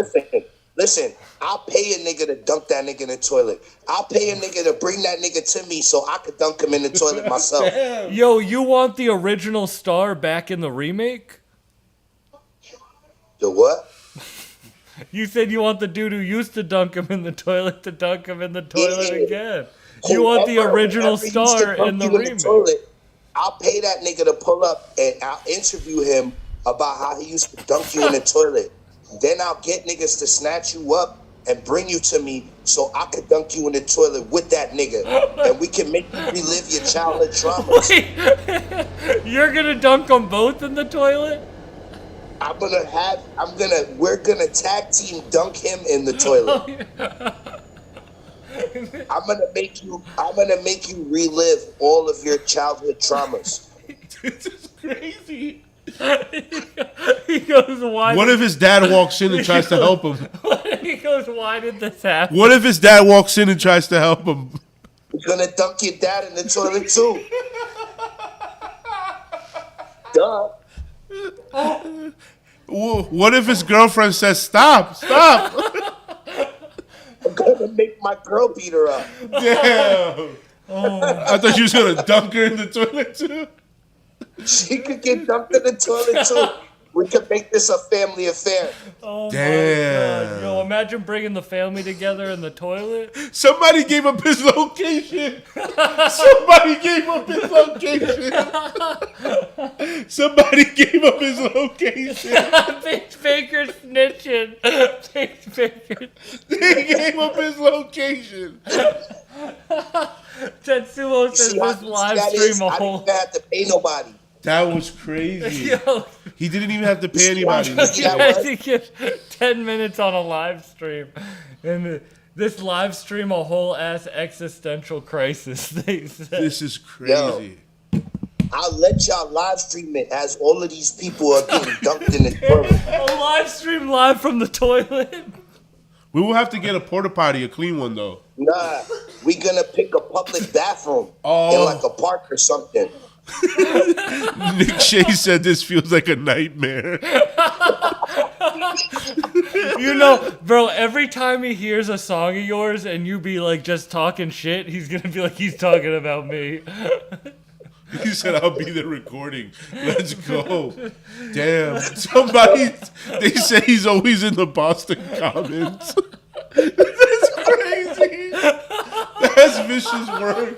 listen. I'll pay a nigga to dunk that nigga in the toilet. I'll pay a nigga to bring that nigga to me so I could dunk him in the toilet myself. Damn. Yo, you want the original star back in the remake? The what? You said you want the dude who used to dunk him in the toilet to dunk him in the toilet again. You want the original star in the remake. I'll pay that nigga to pull up and I'll interview him about how he used to dunk you in the toilet. Then I'll get niggas to snatch you up and bring you to me so I could dunk you in the toilet with that nigga. And we can make you relive your childhood traumas. Wait, you're gonna dunk them both in the toilet? We're gonna tag team dunk him in the toilet. Oh, yeah. I'm gonna make you relive all of your childhood traumas. This is crazy. He goes, why? What if his dad walks in and tries to help him? He goes, why did this happen? What if his dad walks in and tries to help him? We're gonna dunk your dad in the toilet too. Duh. What if his girlfriend says, stop? I'm gonna make my girl beat her up. Damn. I thought you was gonna dunk her in the toilet too. She could get dunked in the toilet too. We could make this a family affair. Oh Damn. my God. Yo, imagine bringing the family together in the toilet. Somebody gave up his location. Somebody gave up his location. Bitch Baker snitching. Bitch Baker. They gave up his location. Tetsuo says this live stream a whole. I didn't even have to pay nobody. That was crazy. Yo. He didn't even have to pay anybody. You had to get 10 minutes on a live stream. And this live stream a whole ass existential crisis, they said. This is crazy. Yo, I'll let y'all live stream it as all of these people are getting dunked in the toilet. A live stream live from the toilet. We will have to get a porta potty, a clean one though. Nah, we gonna pick a public bathroom in like a park or something. Nick Shay said this feels like a nightmare. You know, bro, every time he hears a song of yours and you be like just talking shit, he's gonna be like, he's talking about me. He said, I'll be the recording. Let's go. Damn. Somebody, they say he's always in the Boston comments. That's crazy. That's vicious work.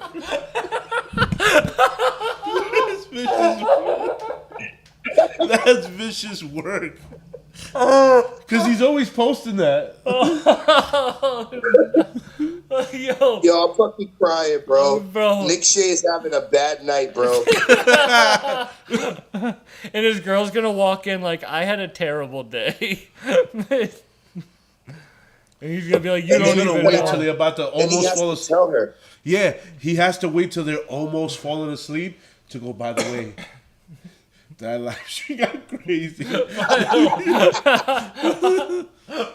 That's vicious work. Because he's always posting that. Yo, I'm fucking crying, bro. Nick Shay is having a bad night, bro. And his girl's gonna walk in like, I had a terrible day. And he's gonna be like, you don't even wait know. till they're about to almost fall asleep. Tell her. Yeah, he has to wait till they're almost falling asleep to go, by the way, That live stream got crazy.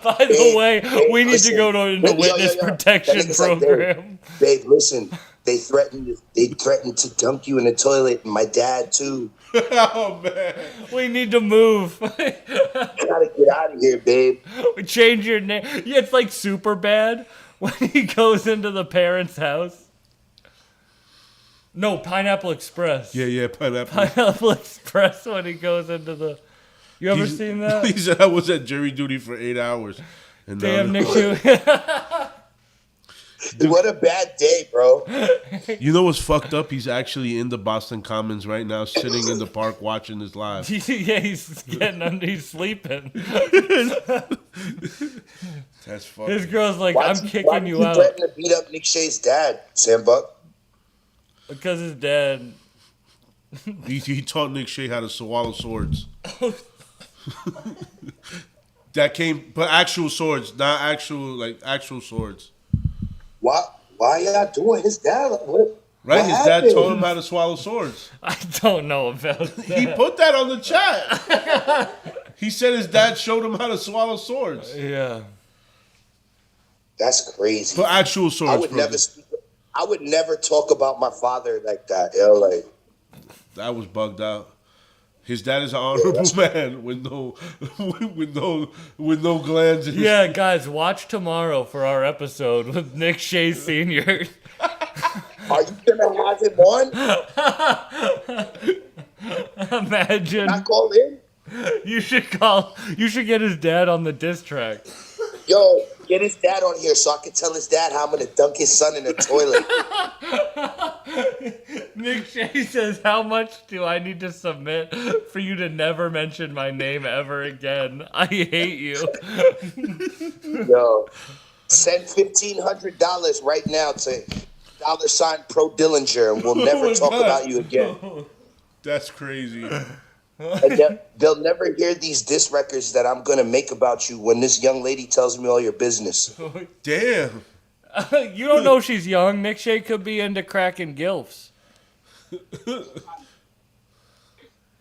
By the way, we need to go to the witness protection program. Babe, listen. They threatened to dunk you in the toilet, and my dad too. Oh man. We need to move. Gotta get out of here, babe. Change your name. Yeah, it's like super bad when he goes into the parents' house. No, Pineapple Express. Yeah, Pineapple. Pineapple Express when he goes into the. You ever seen that? He said I was at jury duty for 8 hours. And damn, Nick. What a bad day, bro. You know what's fucked up? He's actually in the Boston Commons right now, sitting in the park watching this live. Yeah, he's getting under. He's sleeping. That's fucked. His girl's like, I'm kicking you out. Why did you threaten to beat up Nick Shade's dad, Sam Buck? Because his dad. He taught Nick Shade how to swallow swords. That came, but actual swords, not actual swords. Why y'all doing his dad? Right, his dad taught him how to swallow swords. I don't know about that. He put that on the chat. He said his dad showed him how to swallow swords. Yeah. That's crazy. But actual swords. I would never talk about my father like that, yo. Like that was bugged out. His dad is an honorable man with no glands. In yeah, guys, watch tomorrow for our episode with Nick Shea Sr. Are you gonna have him on? Imagine. Not call in? You should call. You should get his dad on the diss track. Yo, get his dad on here so I can tell his dad how I'm gonna dunk his son in the toilet. Nick Shea says, "How much do I need to submit for you to never mention my name ever again? I hate you." Yo, send $1,500 right now to $Pro Dillinger, and we'll never talk about you again. That's crazy. And they'll never hear these diss records that I'm gonna make about you when this young lady tells me all your business. Damn. You don't know she's young. Nick Shea could be into cracking gilfs.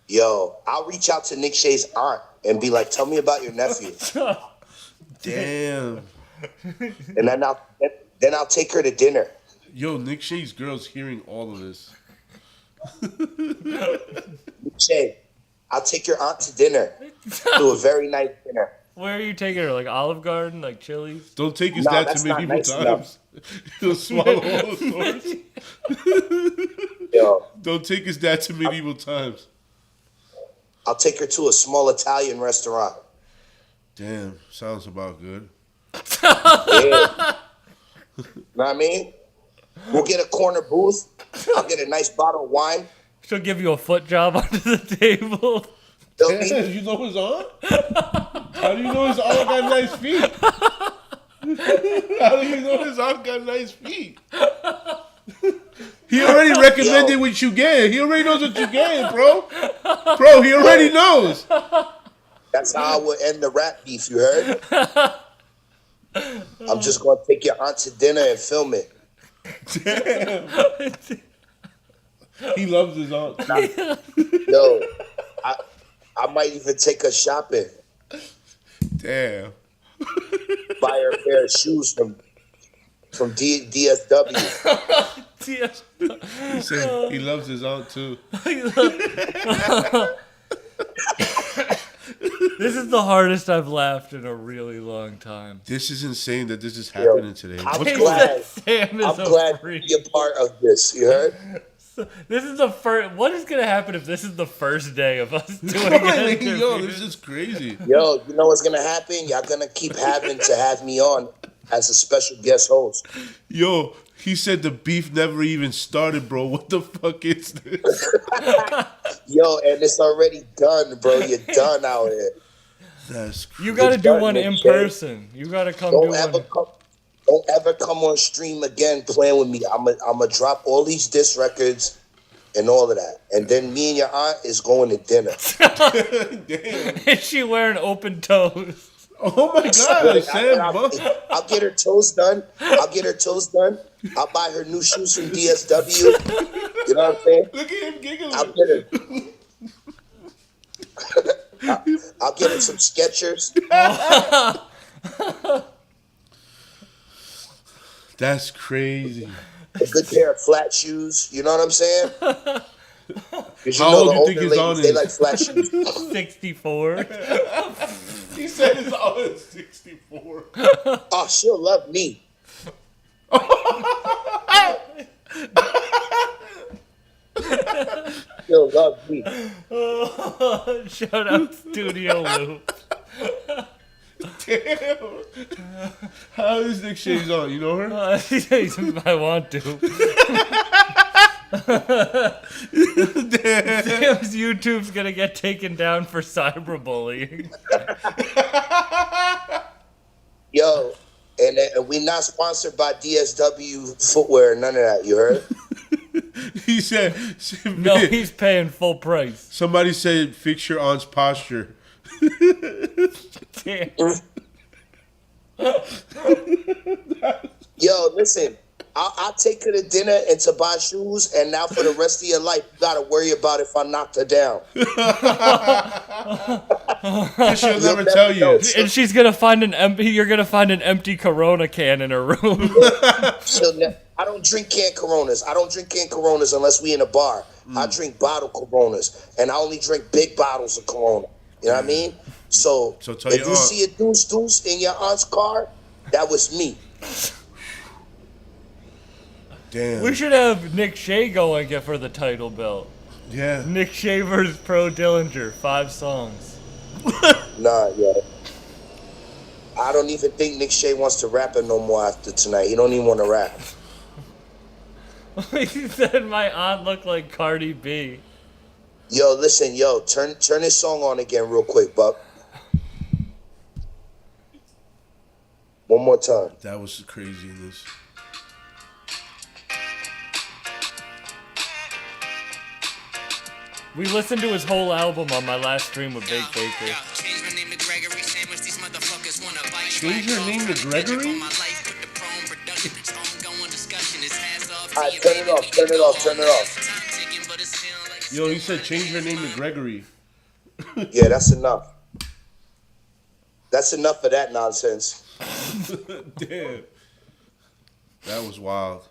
Yo, I'll reach out to Nick Shea's aunt and be like, "Tell me about your nephew." Damn. And then I'll take her to dinner. Yo, Nick Shea's girl's hearing all of this. Nick Shea, I'll take your aunt to dinner. To a very nice dinner. Where are you taking her? Like Olive Garden? Like Chili's? Don't take his dad to medieval times. He'll swallow all the swords. Yo. Don't take his dad to medieval times. I'll take her to a small Italian restaurant. Damn, sounds about good. Yeah. Know what I mean? We'll get a corner booth. I'll get a nice bottle of wine. She'll give you a foot job under the table. Damn, you know his aunt? How do you know his aunt got nice feet? How do you know his aunt got nice feet? He already recommended what you get. He already knows what you get, bro. Bro, he already knows. That's how I would end the rap beef, you heard? I'm just going to take your aunt to dinner and film it. Damn. He loves his aunt. Yo, I might even take her shopping. Damn. Buy her a pair of shoes from DSW. He said he loves his aunt too. This is the hardest I've laughed in a really long time. This is insane that this is happening today. I'm glad to be a part of this. You heard? This is the first. What is gonna happen if this is the first day of us doing it? Yo, this is crazy. Yo, you know what's gonna happen? Y'all gonna keep having to have me on as a special guest host. Yo, he said the beef never even started, bro. What the fuck is this? Yo, and it's already done, bro. You're done out here. That's crazy. You gotta do one in person. You gotta come do one. Don't ever come on stream again playing with me. I'm a drop all these diss records and all of that. And then me and your aunt is going to dinner. Damn. Is she wearing open toes? Oh my God, Sam. I'll get her toes done. I'll buy her new shoes from DSW. You know what I'm saying? Look at him giggling. I'll get her. I'll get him some Skechers. That's crazy. A good pair of flat shoes. You know what I'm saying? How old do you think his ladies, they like flat shoes. 64. He said his on is 64. Oh, she'll love me. She'll love me. Oh, shout out Studio Loop. Damn. How is Nick Shays on? You know her? I want to. Sam's YouTube's gonna get taken down for cyberbullying. Yo, and we not sponsored by DSW footwear, none of that. You heard? He said, no, he's paying full price. Somebody said, fix your aunt's posture. Damn. Yo, listen. I'll take her to dinner and to buy shoes, and now for the rest of your life, you gotta worry about if I knocked her down. She'll never tell you. And she's gonna find an empty. You're gonna find an empty Corona can in her room. I don't drink canned Coronas. I don't drink canned Coronas unless we in a bar. I drink bottle Coronas, and I only drink big bottles of Corona. You know what I mean? So if you see a deuce in your aunt's car, that was me. Damn. We should have Nick Shea go and get for the title belt. Yeah. Nick Shea versus Pro Dillinger, 5 songs. Nah, yeah. I don't even think Nick Shea wants to rap it no more after tonight. He don't even want to rap. He said my aunt looked like Cardi B. Yo, listen, turn this song on again real quick, Buck. One more time. That was craziness. We listened to his whole album on my last stream with Big Baker. Change your name to Gregory? Alright, turn it off. Yo, he said change your name to Gregory. Yeah, that's enough. That's enough of that nonsense. Damn. That was wild.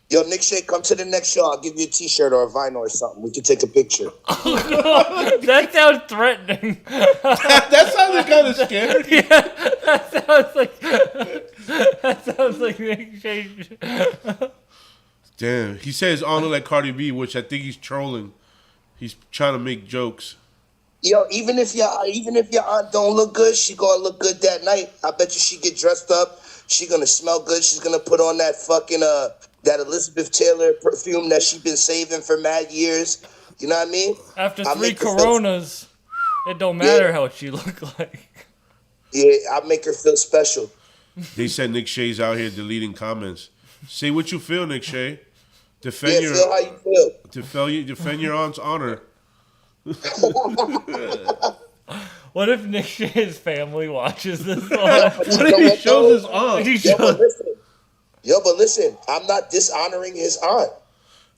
Yo, Nick Shea, come to the next show. I'll give you a t-shirt or a vinyl or something. We can take a picture. That sounds threatening. That sounded kind of scary. Yeah, that sounds like Nick Shea. Damn. He says on like Cardi B, which I think he's trolling. He's trying to make jokes. Yo, even if your aunt don't look good, she gonna look good that night. I bet you she get dressed up. She gonna smell good. She's gonna put on that fucking that Elizabeth Taylor perfume that she been saving for mad years. You know what I mean? After 3 Coronas, it don't matter how she look like. Yeah, I make her feel special. They said Nick Shea's out here deleting comments. Say what you feel, Nick Shea. Defend your feel how you feel. Defend your aunt's honor. What if Nick Shea's family watches this one? What if he shows his aunt? Yo, but listen, I'm not dishonoring his aunt.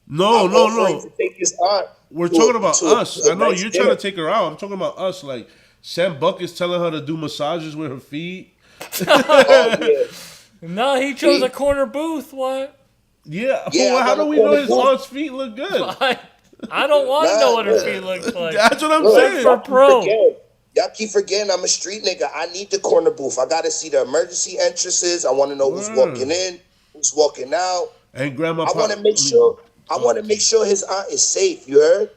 No. To take his aunt. We're talking about us. I know you're trying to take her out. I'm talking about us. Like Sam Buck is telling her to do massages with her feet. Oh, yeah. No, he chose a corner booth. What? Yeah. Well, how do we know his aunt's feet look good? I don't want to know what her feet looks like. That's what I'm saying. For pro. Y'all keep forgetting I'm a street nigga. I need the corner booth. I gotta see the emergency entrances. I want to know who's walking in, who's walking out. And grandma. I want to make sure. I want to make sure his aunt is safe. You heard?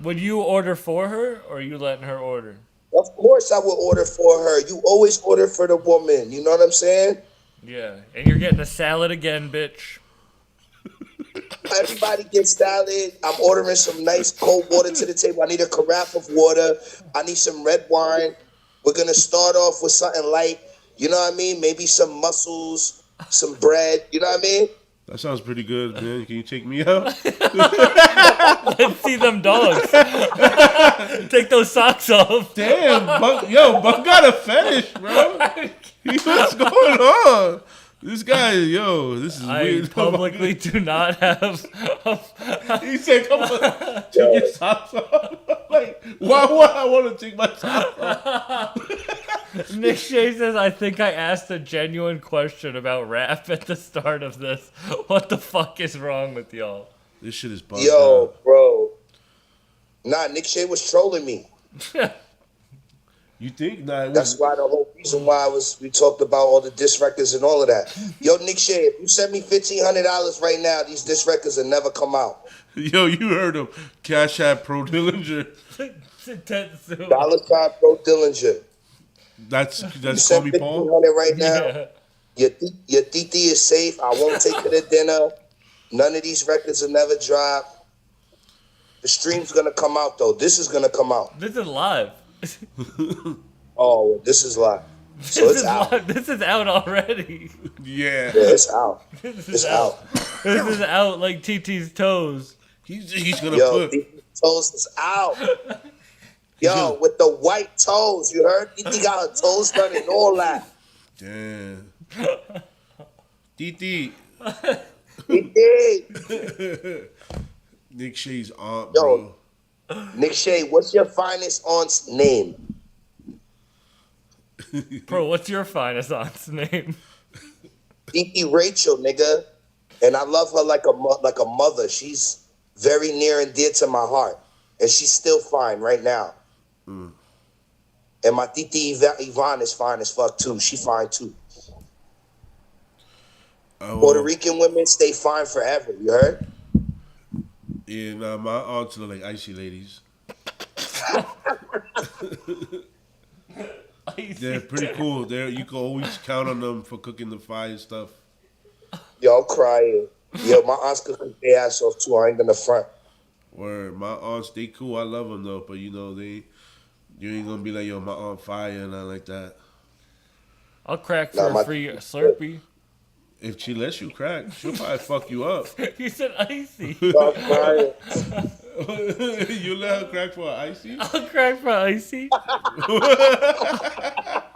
Would you order for her, or are you letting her order? Of course, I will order for her. You always order for the woman. You know what I'm saying? Yeah, and you're getting a salad again, bitch. Everybody gets salad. I'm ordering some nice cold water to the table. I need a carafe of water. I need some red wine. We're going to start off with something light. You know what I mean? Maybe some mussels, some bread. You know what I mean? That sounds pretty good, man. Can you take me out? Let's see them dogs. Take those socks off. Damn, Buck got a fetish, bro. What's going on? This guy, this is weird. I publicly do not have. He said, "Come on, take your socks off." Like, why would I want to take my socks off? Nick Shea says, "I think I asked a genuine question about rap at the start of this. What the fuck is wrong with y'all?" This shit is bugged Yo, out. bro. Nah, Nick Shea was trolling me. You think? Nah, that's why the whole reason why we talked about all the diss records and all of that. Yo, Nick Shea, if you send me $1,500 right now, these diss records will never come out. Yo, you heard him. Cash App Pro Dillinger. $sign Pro Dillinger. That's you send Tommy Paul. $1,500 right now. Your titi is safe. I won't take her to dinner. None of these records will never drop. The stream's gonna come out though. This is gonna come out. This is live. Oh, this is live. So it's out. Live. This is out already. Yeah, it's out. It's out. This is out like TT's toes. He's gonna put. TT's toes is out. Yo, with the white toes, you heard? TT got her toes done and all that. Damn. TT. Nick Shea's aunt, bro. Nick Shea, what's your finest aunt's name? Bro, what's your finest aunt's name? DP Rachel, nigga. And I love her like a mother. She's very near and dear to my heart. And she's still fine right now. Mm. And my Titi Yvonne is fine as fuck too. She fine too. Puerto Rican women stay fine forever, you heard? Yeah, nah, my aunts look like icy ladies. They're pretty cool. You can always count on them for cooking the fire stuff. Yo, I'm crying. Yo, my aunts could cook their ass off too. I ain't gonna front. Word, my aunts, they cool. I love them though, but you ain't gonna be like, yo, my aunt fire and nothing like that. I'll crack for a free Slurpee. If she lets you crack, she'll probably fuck you up. You said icy. You let her crack for an icy? I'll crack for icy.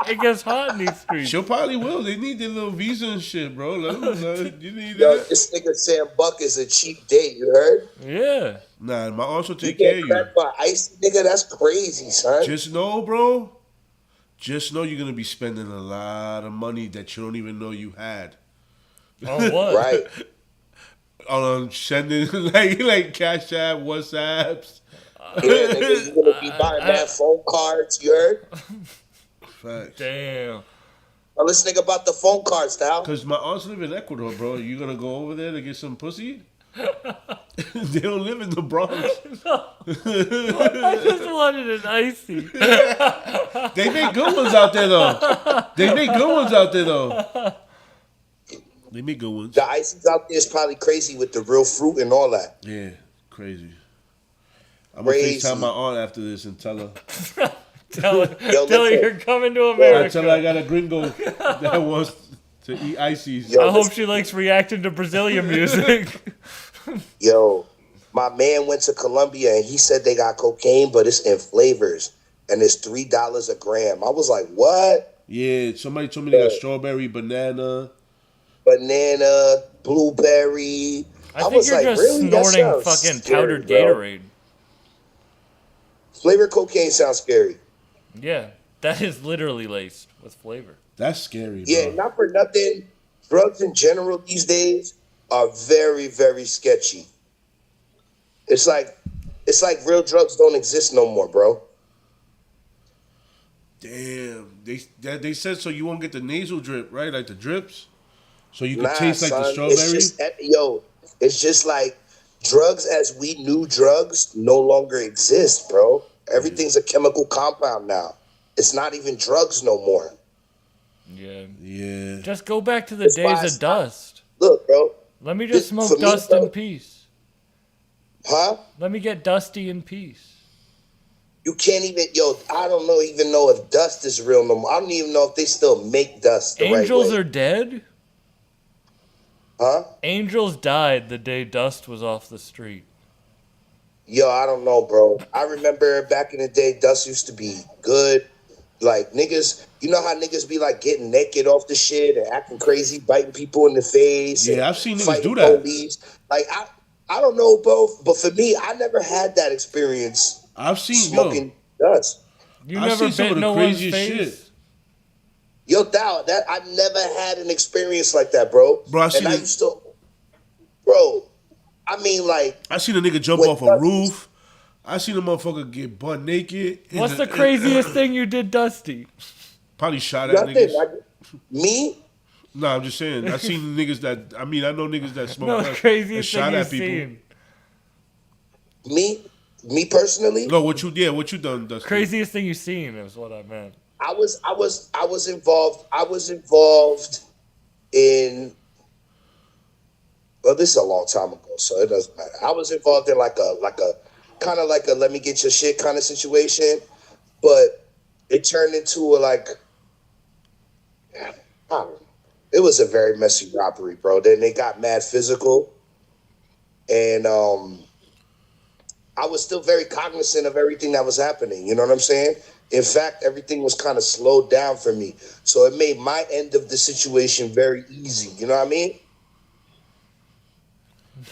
It gets hot in these streets. She'll probably will. They need their little visa and shit, bro. You need Yo, that? this nigga Sam Buck is a cheap date, you heard? Yeah. Nah, my aunt will take care of you. Crack for icy, nigga, that's crazy, son. Just know, bro. Just know you're gonna be spending a lot of money that you don't even know you had. On what? Right. On sending like Cash App, WhatsApps. Yeah, nigga, you gonna be buying that phone cards, you heard? Facts. Damn. Now let's think about the phone cards now. Cause my aunts live in Ecuador, bro. You gonna go over there to get some pussy? They don't live in the Bronx. I just wanted an icy. They make good ones out there, though. They make good ones. The ices out there is probably crazy with the real fruit and all that. Yeah, crazy. I'm gonna FaceTime my aunt after this and tell her. Tell her you're coming to America. Tell her I got a gringo that wants to eat ices. I hope she likes reacting to Brazilian music. Yo, my man went to Colombia and he said they got cocaine, but it's in flavors and it's $3 a gram. I was like, what? Yeah, somebody told me they got strawberry, banana, blueberry. I think you're just snorting fucking powdered Gatorade. Flavored cocaine sounds scary. Yeah, that is literally laced with flavor. That's scary, bro. Yeah, not for nothing. Drugs in general these days are very, very sketchy. It's like real drugs don't exist no more, bro. Damn, they said so you won't get the nasal drip, right? Like the drips, so you can taste like the strawberry. It's just like drugs as we knew drugs no longer exist, bro. Everything's a chemical compound now. It's not even drugs no more. Yeah. Just go back to the days of dust. Look, bro. Let me just smoke dust in peace. Huh? Let me get dusty in peace. You can't even, I don't even know if dust is real no more. I don't even know if they still make dust the Angels right way. are dead? Huh? Angels died the day dust was off the street. Yo, I don't know, bro. I remember back in the day, dust used to be good. Like niggas, you know how niggas be like getting naked off the shit and acting crazy, biting people in the face. Yeah, and I've seen niggas fighting do that. police. Like I don't know, bro, but for me, I never had that experience. I've seen smoking dust. You I've never seen some bit of the no one's craziest face? shit. Yo, Dow, that I never had an experience like that, bro. Bro, I seen and I it- used to, bro. I mean, like, I seen a nigga jump With off a dust- roof. I seen a motherfucker get butt naked. What's the craziest thing you did, Dusty? Probably shot at nothing. niggas. Me? No, I'm just saying. I seen niggas that. I mean, I know niggas that smoke No, dust and craziest shot thing at you've people. seen. Me personally? No, what you done, Dusty? Craziest thing you've seen is what I meant. I was involved. I was involved in. Well, this is a long time ago, so it doesn't matter. I was involved in like a kind of like a let me get your shit kind of situation, but it turned into a like. I don't know. It was a very messy robbery, bro. Then they got mad physical, and I was still very cognizant of everything that was happening. You know what I'm saying? In fact, everything was kind of slowed down for me. So it made my end of the situation very easy. You know what I mean?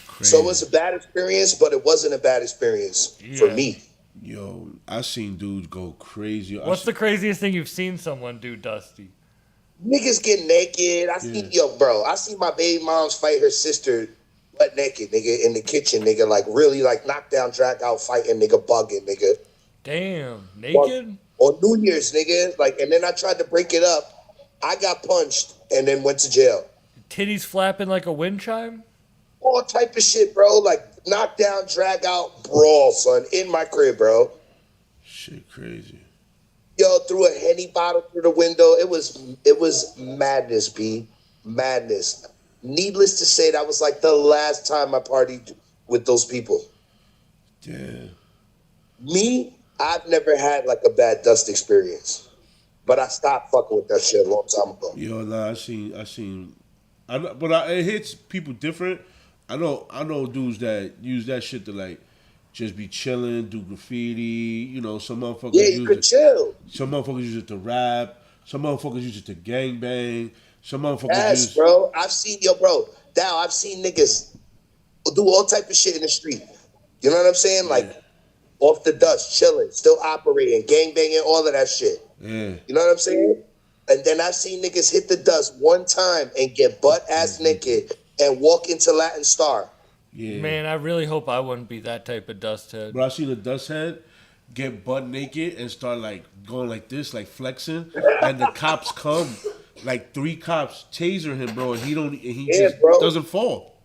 Crazy. So it was a bad experience, but it wasn't a bad experience for Yeah. me. Yo, I seen dudes go crazy. What's the craziest thing you've seen someone do, Dusty? Niggas get naked. I seen I seen my baby moms fight her sister butt naked, nigga, in the kitchen, nigga, like really like knockdown, drag out fighting, nigga, bugging, nigga. Damn, naked? On New Year's, nigga. Like, and then I tried to break it up. I got punched and then went to jail. Titties flapping like a wind chime? All type of shit, bro. Like knockdown, drag out, brawl, son, in my crib, bro. Shit, crazy. Yo, threw a Henny bottle through the window. It was madness, B. Madness. Needless to say, that was like the last time I partied with those people. Damn. Me, I've never had like a bad dust experience. But I stopped fucking with that shit a long time ago. Yo, nah, I seen. I know, but it hits people different. I know dudes that use that shit to like just be chilling, do graffiti. You know, some motherfuckers. Yeah, you could chill. Some motherfuckers use it to rap. Some motherfuckers use it to gangbang. Some motherfuckers Yes, bro. I've seen niggas do all type of shit in the street. You know what I'm saying? Like off the dust, chilling, still operating, gangbanging, all of that shit. Yeah. You know what I'm saying? And then I've seen niggas hit the dust one time and get butt ass naked and walk into Latin Star. Yeah. Man, I really hope I wouldn't be that type of dust head. Bro, I seen a dust head get butt naked and start like going like this, like flexing, and the cops come, like 3 cops taser him, bro, and he just bro. doesn't fall.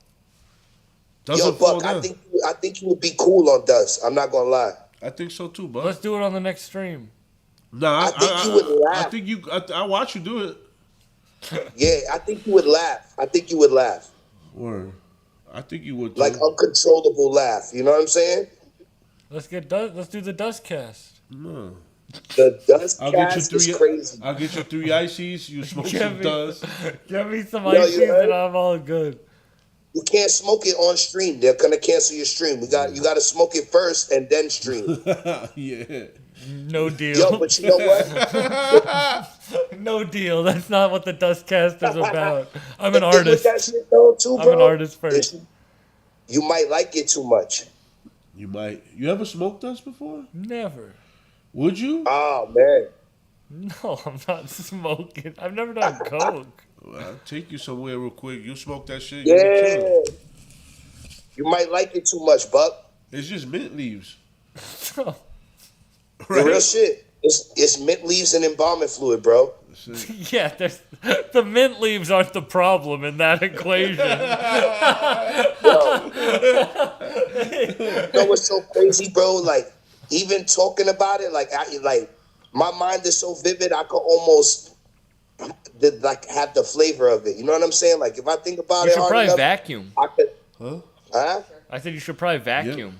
Yo, fall Buck, down. I think you would be cool on dust. I'm not gonna lie. I think so too, bro. Let's do it on the next stream. Nah, I think you would laugh. I watch you do it. Yeah, I think you would laugh. Word. I think you would. Like uncontrollable laugh. You know what I'm saying? Let's do the dust cast. No. The dust I'll get you cast 3. is crazy. I'll get you 3 ices. You smoke some dust. Give me some Yo, ices you heard? and I'm all good. You can't smoke it on stream. They're gonna cancel your stream. You got to smoke it first and then stream. Yeah. No deal. Yo, but you know what? No deal. That's not what the dust cast is about. I'm an The thing with artist. that shit though, too, I'm an bro, artist first. is you might like it too much. You might. You ever smoked dust before? Never. Would you? Oh man. No, I'm not smoking. I've never done coke. Well, I'll take you somewhere real quick. You smoke that shit. You be Yeah. chilling. You might like it too much, Buck. It's just mint leaves. The real shit. It's mint leaves and embalming fluid, bro. Yeah, the mint leaves aren't the problem in that equation. You know what's so crazy, bro? Like, even talking about it, like my mind is so vivid, I could almost like have the flavor of it. You know what I'm saying? Like, if I think about You it should hard probably enough, vacuum. I could. Huh? I said you should probably vacuum.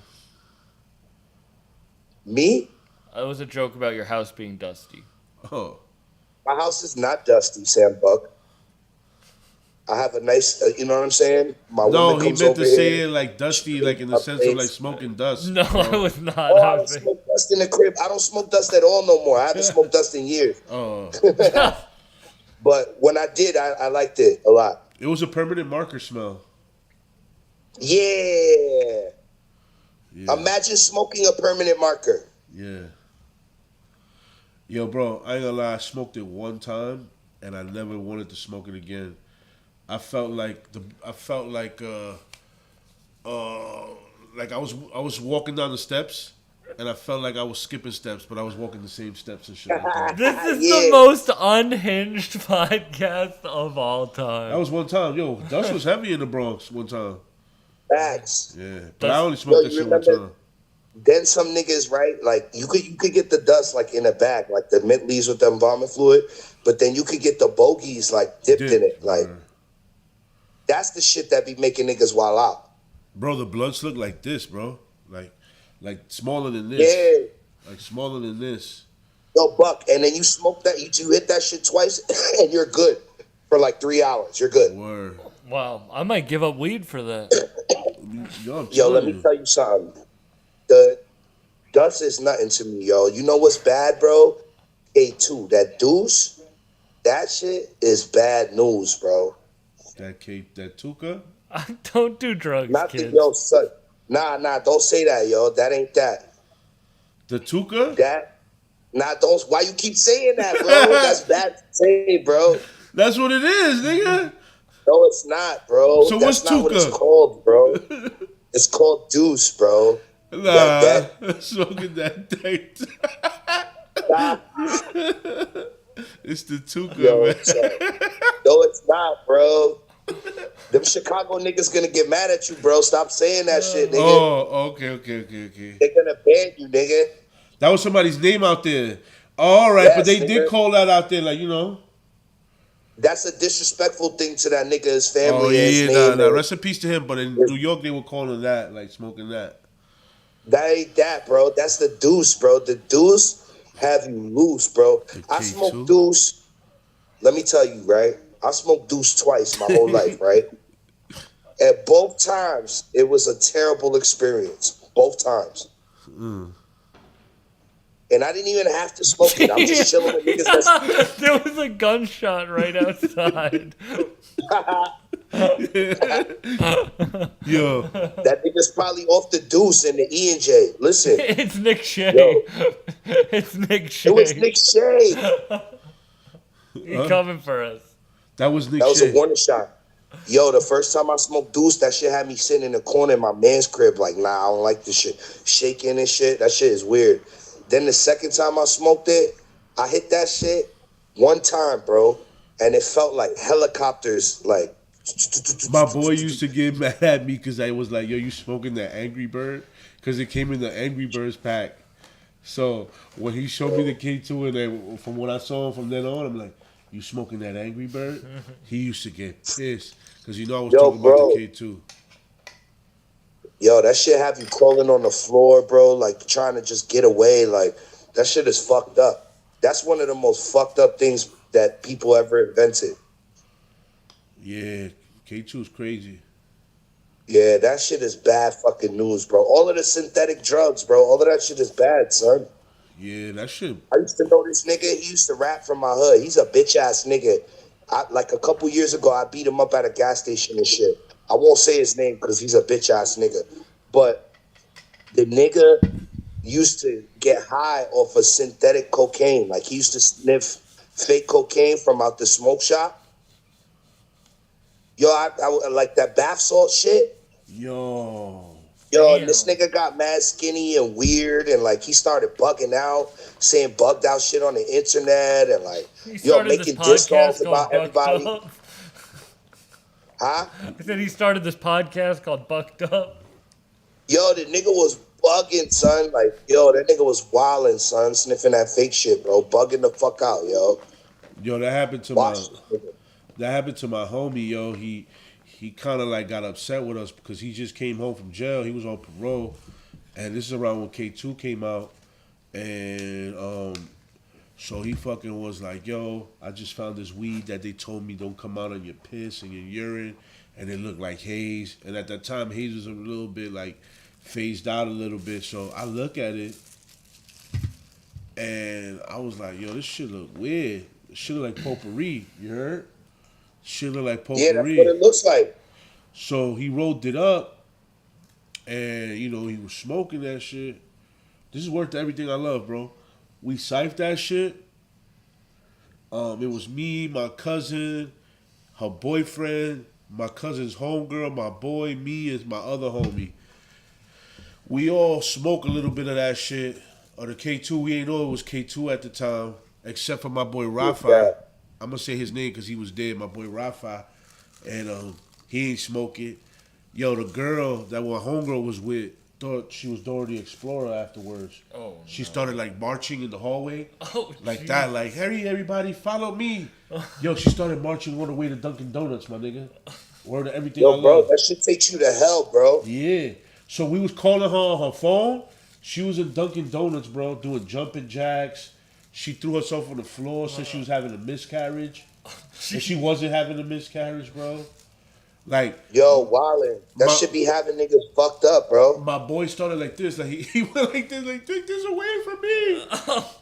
Me? That was a joke about your house being dusty. Oh. My house is not dusty, Sam Buck. I have a nice, you know what I'm saying? My No, woman he comes meant over to say here. it like dusty, like in the sense of like smoking dust. No, bro. I was not. Oh, I I don't was smoke dust in the crib. I don't smoke dust at all no more. I haven't smoked dust in years. Oh, But when I did, I liked it a lot. it was a permanent marker smell. Yeah. Yeah. Imagine smoking a permanent marker. Yeah. Yo, bro, I ain't gonna lie. I smoked it one time, and I never wanted to smoke it again. I felt like I was walking down the steps, and I felt like I was skipping steps, but I was walking the same steps and shit. Like that. This is Yeah. the most unhinged podcast of all time. That was one time. Yo, dust was heavy in the Bronx one time. Facts. Yeah, but I only smoked Yo, that you shit one remember- time. Then some niggas, right? Like you could get the dust like in a bag, like the mint leaves with the embalming fluid, but then you could get the bogeys like dipped in it. Like that's the shit that be making niggas wild out. Bro, the blunts look like this, bro. Like smaller than this. Yeah. Like smaller than this. Yo, Buck, and then you smoke that, you hit that shit twice, and you're good for like 3 hours. You're good. Word. Wow, I might give up weed for that. Yo, let me tell you something. The dust is nothing to me, yo. You know what's bad, bro? K2, that deuce, that shit is bad news, bro. That Tuka? Don't do drugs, Not kids. the yo, son. Nah, don't say that, yo. That ain't that. The Tuka? Don't. Why you keep saying that, bro? That's bad to say, bro. That's what it is, nigga. No, it's not, bro. So That's what's not what it's Tuka? called, bro. It's called deuce, bro. Nah, smoking that date. It's the Tuka, Yo, man. no, it's not, bro. Them Chicago niggas gonna get mad at you, bro. Stop saying that shit, nigga. Oh, okay. They're gonna ban you, nigga. That was somebody's name out there. All right, Yes, but they nigga. did call that out there, like, you know. That's a disrespectful thing to that nigga, his family. Oh, and his yeah, name. nah. Rest in peace to him. But in New York, they were calling that, like, smoking that. That ain't that, bro. That's the deuce, bro. The deuce have you loose, bro. I smoked deuce. Let me tell you, right? I smoked deuce twice my whole life, right? At both times, it was a terrible experience. Both times. And I didn't even have to smoke it. I'm just chilling with niggas that's... There was a gunshot right outside. Yo. That nigga's probably off the deuce in the E&J. Listen. It's Nick Shea. Yo. It's Nick Shea. It was Nick Shea. He's coming for us. That was Nick That was Shea. a warning shot. Yo, the first time I smoked deuce, that shit had me sitting in the corner in my man's crib like, nah, I don't like this shit. Shaking and shit. That shit is weird. Then the second time I smoked it, I hit that shit one time, bro. And it felt like helicopters, like... My boy used to get mad at me because I was like, yo, you smoking that Angry Bird? Because it came in the Angry Birds pack. So when he showed me the K2, and then from what I saw from then on, I'm like, you smoking that Angry Bird? He used to get pissed because I was talking about the K2. Yo, that shit have you crawling on the floor, bro, like trying to just get away. Like, that shit is fucked up. That's one of the most fucked up things that people ever invented. Yeah, K2 is crazy. Yeah, that shit is bad fucking news, bro. All of the synthetic drugs, bro, all of that shit is bad, son. Yeah, that shit. I used to know this nigga. He used to rap from my hood. He's a bitch-ass nigga. Like a couple years ago, I beat him up at a gas station and shit. I won't say his name because he's a bitch-ass nigga. But the nigga used to get high off of synthetic cocaine. Like, he used to sniff fake cocaine from out the smoke shop. Yo, I like that bath salt shit. Yo, and this nigga got mad skinny and weird, and like he started bugging out, saying bugged out shit on the internet, and like making diss songs about everybody. Huh? I said he started this podcast called Bucked Up. Yo, the nigga was bugging, son. Like, yo, that nigga was wilding, son, sniffing that fake shit, bro, bugging the fuck out, yo. Yo, that happened to my homie, yo. He kind of like got upset with us because he just came home from jail. He was on parole, and this is around when K2 came out, and So he fucking was like, yo, I just found this weed that they told me don't come out on your piss and your urine, and it looked like haze. And at that time, haze was a little bit like phased out a little bit. So I look at it, and I was like, yo, this shit look weird. This shit look like potpourri. You heard? Shit look like potpourri. Yeah, that's what it looks like. So he rolled it up, and you know he was smoking that shit. This is worth everything I love, bro. We siphed that shit. It was me, my cousin, her boyfriend, my cousin's homegirl, my boy, me, and my other homie. We all smoke a little bit of that shit. Or the K2, we ain't know it was K2 at the time, except for my boy Rafa. Yeah. I'm gonna say his name because he was dead, my boy Rafa. And he ain't smoke it. Yo, the girl that my homegirl was with thought she was Dora the Explorer afterwards. Oh, she started like marching in the hallway. Oh, like geez. that, like, hurry everybody, follow me. Yo, she started marching all the way to Dunkin' Donuts, my nigga. Word to everything I Yo, bro, love. that shit takes you to hell, bro. Yeah. So we was calling her on her phone. She was in Dunkin' Donuts, bro, doing jumping jacks. She threw herself on the floor, said she was having a miscarriage. And she wasn't having a miscarriage, bro. Like, yo, wildin'. That shit be having niggas fucked up, bro. My boy started like this. Like he went like this. Like, take this away from me.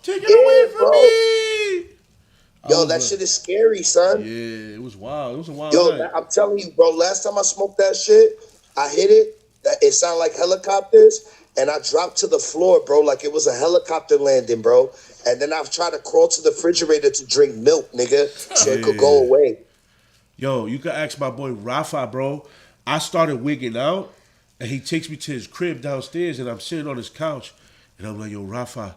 Take it Yeah, away from bro. me. Yo, that shit is scary, son. Yeah, it was wild. It was a wild Yo, night. I'm telling you, bro. Last time I smoked that shit, I hit it. It sounded like helicopters, and I dropped to the floor, bro, like it was a helicopter landing, bro. And then I've tried to crawl to the refrigerator to drink milk, nigga, so it could go away. Yo, you can ask my boy Rafa, bro. I started wigging out, and he takes me to his crib downstairs, and I'm sitting on his couch, and I'm like, yo, Rafa,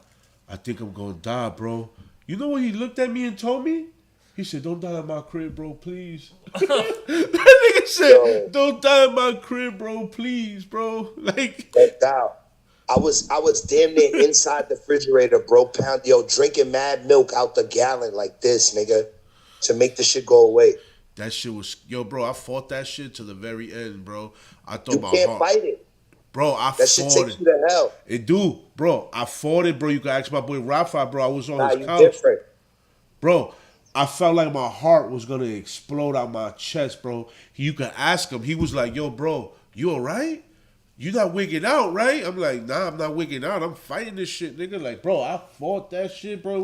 I think I'm gonna die, bro. You know what he looked at me and told me? He said, don't die in my crib, bro, please. That nigga said, don't die in my crib, bro, please, bro. Like, no doubt. I was damn near inside the refrigerator, bro, drinking mad milk out the gallon like this, nigga, to make the shit go away. that shit was, yo, bro, I fought that shit to the very end, bro. I thought You my can't heart. fight it. Bro, I That shit fought takes it. you to hell. It do, bro. I fought it, bro. You can ask my boy Rafa, bro. I was on Nah, his you couch. different. Bro, I felt like my heart was gonna explode out my chest, bro. You can ask him. He was like, yo, bro, you alright? You not wigging out, right? I'm like, nah, I'm not wigging out. I'm fighting this shit, nigga. Like, bro, I fought that shit, bro. It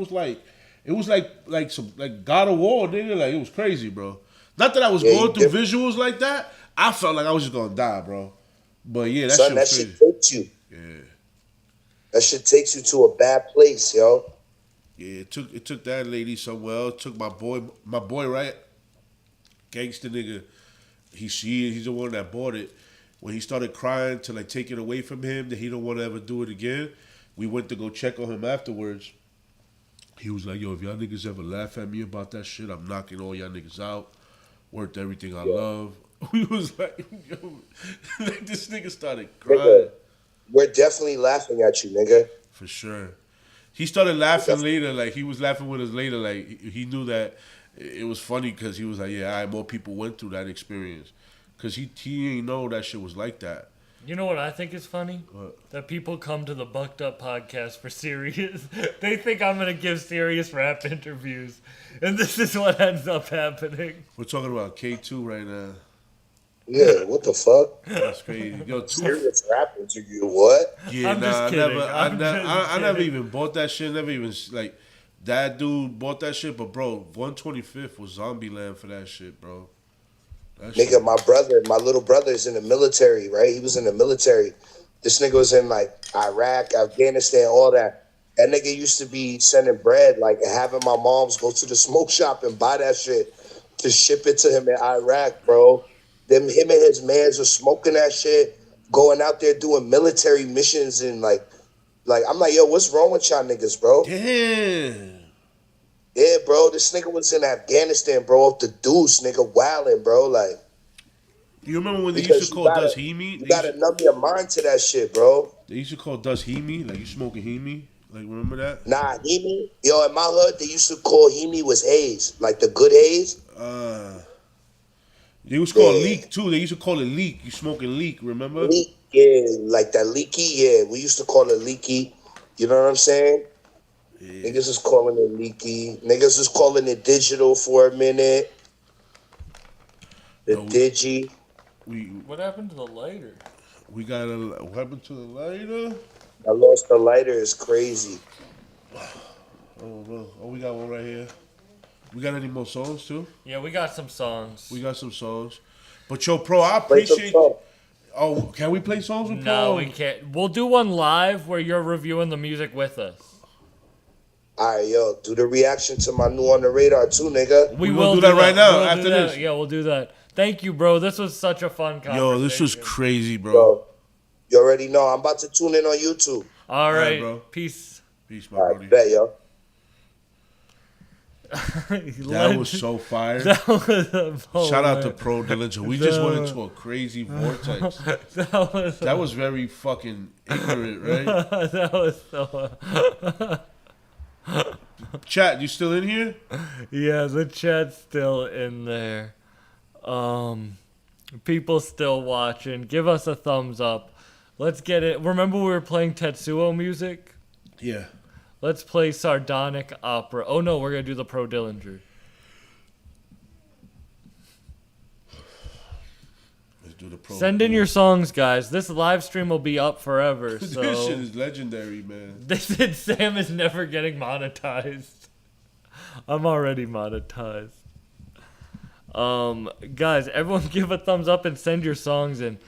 was like some God of War, nigga. Like, it was crazy, bro. Not that I was going through visuals like that. I felt like I was just gonna die, bro. But yeah, that Son, shit was crazy. shit takes you. Yeah. That shit takes you to a bad place, yo. Yeah, it took that lady somewhere else. Took my boy, right? Gangster nigga. He's the one that bought it. When he started crying to like take it away from him, that he don't want to ever do it again, we went to go check on him afterwards. He was like, yo, if y'all niggas ever laugh at me about that shit, I'm knocking all y'all niggas out. Worth everything I love. We was like, yo, like this nigga started crying. Nigga, we're definitely laughing at you, nigga. For sure. He started laughing later, like he was laughing with us later, like he knew that it was funny because he was like, yeah, all right, more people went through that experience. Because he didn't know that shit was like that. You know what I think is funny? What? That people come to the Bucked Up podcast for serious. They think I'm going to give serious rap interviews. And this is what ends up happening. We're talking about K2 right now. Yeah, what the fuck? That's crazy. Yo, serious rap interview, what? Yeah, I'm just kidding. I never even bought that shit. Never even, like, that dude bought that shit. But, bro, 125th was Zombieland for that shit, bro. Nigga, my little brother is in the military, right? He was in the military. This nigga was in like Iraq, Afghanistan, all that. That nigga used to be sending bread, like having my moms go to the smoke shop and buy that shit to ship it to him in Iraq, bro. Him and his mans were smoking that shit, going out there doing military missions and like I'm like, yo, what's wrong with y'all niggas, bro? Damn. Yeah, bro, this nigga was in Afghanistan, bro, off the deuce, nigga, wildin', bro, like. You remember when they used to call Does He Me? You gotta numb your mind to that shit, bro. They used to call Does He Me? Like, you smoking He Me? Like, remember that? Nah, Hemi. Yo, in my hood, they used to call Hemi was haze, like the good haze. They used to call it leak, too. They used to call it leak. You smoking leak, remember? Leak, yeah, like that leaky, yeah. We used to call it leaky. You know what I'm saying? Yeah. Niggas was calling it leaky. Niggas was calling it digital for a minute. The digi. What happened to the lighter? What happened to the lighter? I lost the lighter. It's crazy. I don't know. Oh, we got one right here. We got any more songs too? Yeah, we got some songs. But yo, Pro, I appreciate. Oh, can we play songs with Pro? No, we can't. We'll do one live where you're reviewing the music with us. All right, yo, do the reaction to my new On the Radar too, nigga. We will do that right now after this. Yeah, we'll do that. Thank you, bro. This was such a fun conversation. Yo, this was crazy, bro. Yo, you already know. I'm about to tune in on YouTube. All right, bro. Peace. Peace, my brody. Bet, yo. That was so fire. That was Shout out to Pro Dillinger. We just went into a crazy vortex. That was very fucking ignorant, right? That was so... Chat, you still in here? Yeah, the chat's still in there. People still watching. Give us a thumbs up. Let's get it. Remember we were playing Tetsuo music? Yeah. Let's play Sardonic Opera. Oh no, we're gonna do the Pro Dillinger. Let's do the Pro. Send in your songs, guys. This live stream will be up forever. So this shit is legendary, man. They said Sam is never getting monetized. I'm already monetized. Guys, everyone give a thumbs up and send your songs in.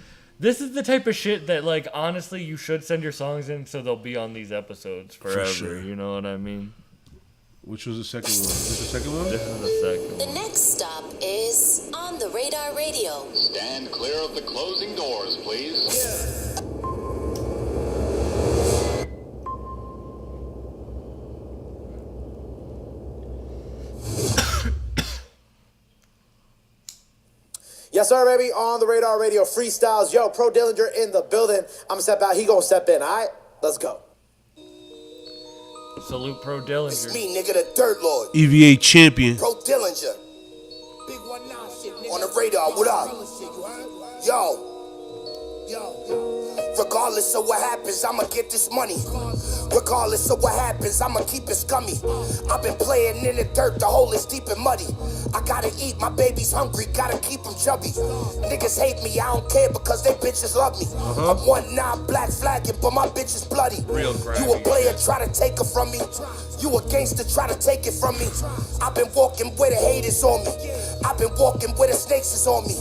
This is the type of shit that, like, honestly, you should send your songs in so they'll be on these episodes forever. For sure. You know what I mean? Which was the second one? Is this the second one? This is the second one. The next stop is On the Radar Radio. Stand clear of the closing doors, please. Yes, sir, baby. On the Radar Radio freestyles. Yo, Pro Dillinger in the building. I'm going to step out. He going to step in. All right? Let's go. Salute Pro Dillinger. It's me, nigga, the Dirt Lord. EVA champion. Pro Dillinger. Big 1-9 shit, nigga. On the radar, what up? Yo. Regardless of what happens, I'ma get this money. Regardless of what happens, I'ma keep it scummy. I've been playing in the dirt, the hole is deep and muddy. I gotta eat, my baby's hungry, gotta keep him chubby. Niggas hate me, I don't care because they bitches love me. I'm 1-9 black flagging, but my bitch is bloody. You a player, try to take her from me. You a gangster, try to take it from me. I've been walking where the haters on me. I've been walking where the snakes is on me.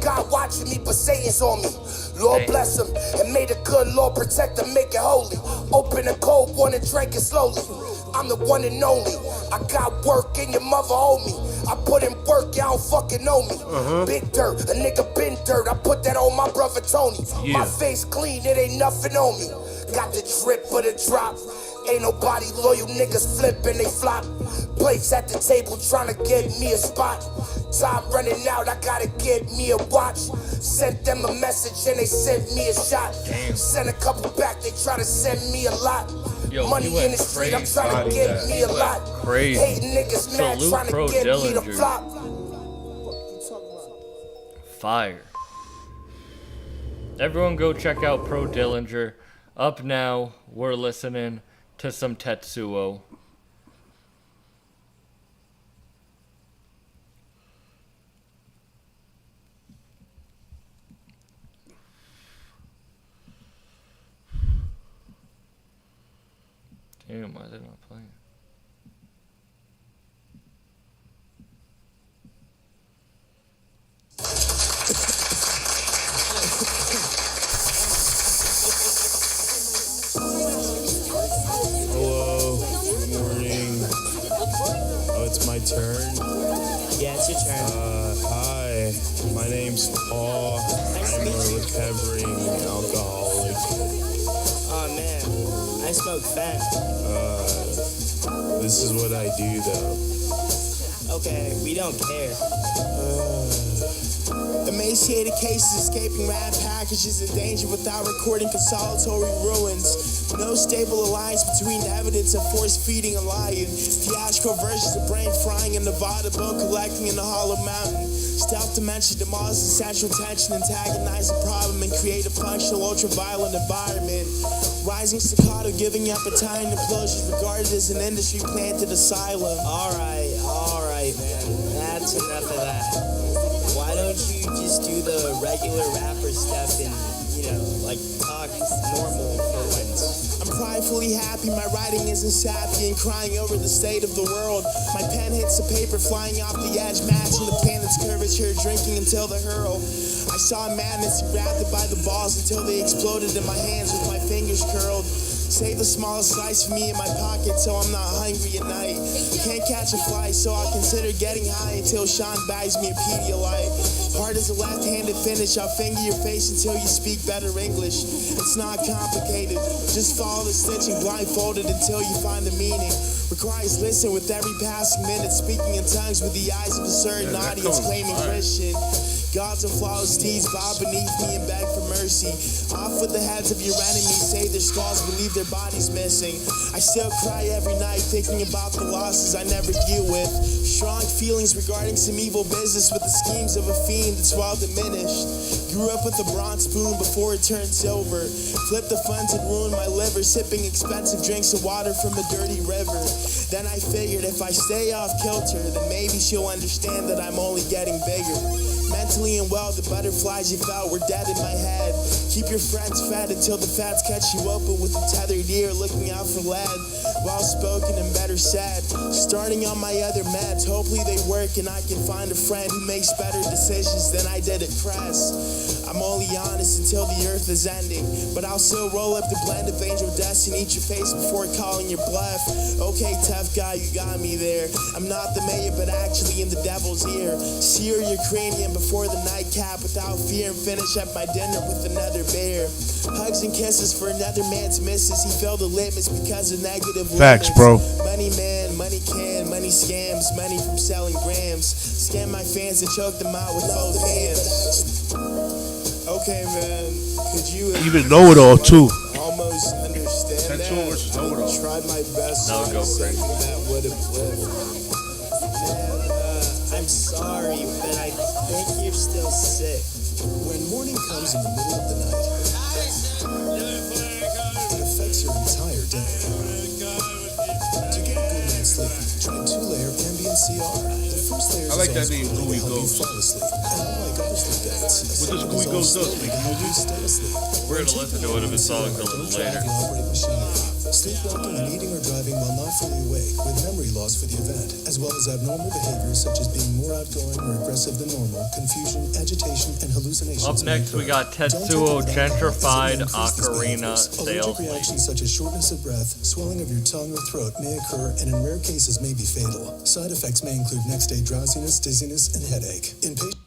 God watching me, but Satan's on me. Lord bless him, and may the good Lord protect him, make it holy. Open a cold one and drink it slowly. I'm the one and only. I got work and your mother owe me. I put in work, y'all don't fucking know me. Big dirt, a nigga been dirt. I put that on my brother Tony. My face clean, it ain't nothing on me. Got the drip for the drop. Ain't nobody loyal, niggas flip and they flop. Plates at the table trying to get me a spot. Time running out, I gotta get me a watch. Sent them a message and they sent me a shot. Sent a couple back, they try to send me a lot. Yo, money in the street, I'm trying to get me a lot. Crazy. Hating niggas mad, Salute trying to Pro get me to Dillinger. flop. Fire. Everyone go check out Pro Dillinger. Up now, we're listening to some Tetsuo. Damn, why is it not playing? Hello, good morning. Oh, it's my turn? Yeah, it's your turn. Hi, my name's Paul. I'm a recovering alcoholic. Oh man, I smoke fat. This is what I do though. Okay, we don't care. Emaciated cases, escaping rad packages in danger without recording consolatory ruins. No stable alliance between evidence and force feeding a lion. Theatrical versions of brain frying in Nevada, bone collecting in the hollow mountain. Stealth dimension demolish the central tension, antagonize the problem, and create a functional ultraviolet environment. Rising staccato, giving appetite and implosions, regarded as an industry planted asylum. Alright, man. That's enough of that. Why don't you just do the regular rapper stuff and, like talk normal for once? I'm pridefully happy, my writing isn't sappy and crying over the state of the world. My pen hits the paper, flying off the edge, matching the planet's curvature, drinking until the hurl. I saw madness and grabbed it by the balls until they exploded in my hands with my fingers curled. Save the smallest slice for me in my pocket so I'm not hungry at night. Can't catch a fly, so I'll consider getting high until Sean bags me a Pedialyte. Hard as a left-handed finish, I'll finger your face until you speak better English. It's not complicated, just follow the stitching blindfolded until you find the meaning. Requires listen with every passing minute, speaking in tongues with the eyes of a certain audience claiming Christian. Gods and flawless deeds bow beneath me and beg for mercy. Off with the heads of your enemies, save their skulls, believe their bodies missing. I still cry every night thinking about the losses I never deal with. Strong feelings regarding some evil business with the schemes of a fiend that's well diminished. Grew up with a bronze spoon before it turned silver. Flipped the funds and ruined my liver, sipping expensive drinks of water from a dirty river. Then I figured if I stay off kilter, then maybe she'll understand that I'm only getting bigger. Mentally and well, the butterflies you felt were dead in my head. Keep your friends fed until the fats cut you open with a tethered ear, looking out for lead. Well spoken and better said. Starting on my other meds, hopefully they work and I can find a friend who makes better decisions than I did at Crest. I'm only honest until the earth is ending, but I'll still roll up the blend of angel dust and eat your face before calling your bluff. Okay, tough guy, you got me there. I'm not the mayor, but actually in the devil's ear. Sear your cranium before the nightcap without fear and finish up my dinner with another bear. Hugs and kisses for another man's misses. He failed the litmus because of negative facts, limits. bro. Money man, money can, money scams, money from selling grams. Scam my fans and choke them out with both hands. Okay, man, could you even know it all too? Almost understand that. I tried my best to do something that would have lived. Man, I'm sorry, but I think you're still sick. When morning comes in the middle of the night, it affects your entire day. To get a good night's sleep, try 2-layer ambient CR. The first layer I like that name, Gooey Ghost. Ghost. Fall asleep, and unlike other sleep aids, What does Gooey Ghost do? stay asleep. We're gonna listen to one of his songs a little later. Sleepwalking and eating or driving while not fully awake with memory loss for the event, as well as abnormal behaviors such as being more outgoing or aggressive than normal, confusion, agitation, and hallucinations. Up next, we got Tetsuo Gentrified Ocarina Sales Allergic reactions such as shortness of breath, swelling of your tongue or throat may occur and in rare cases may be fatal. Side effects may include next-day drowsiness, dizziness, and headache. In patients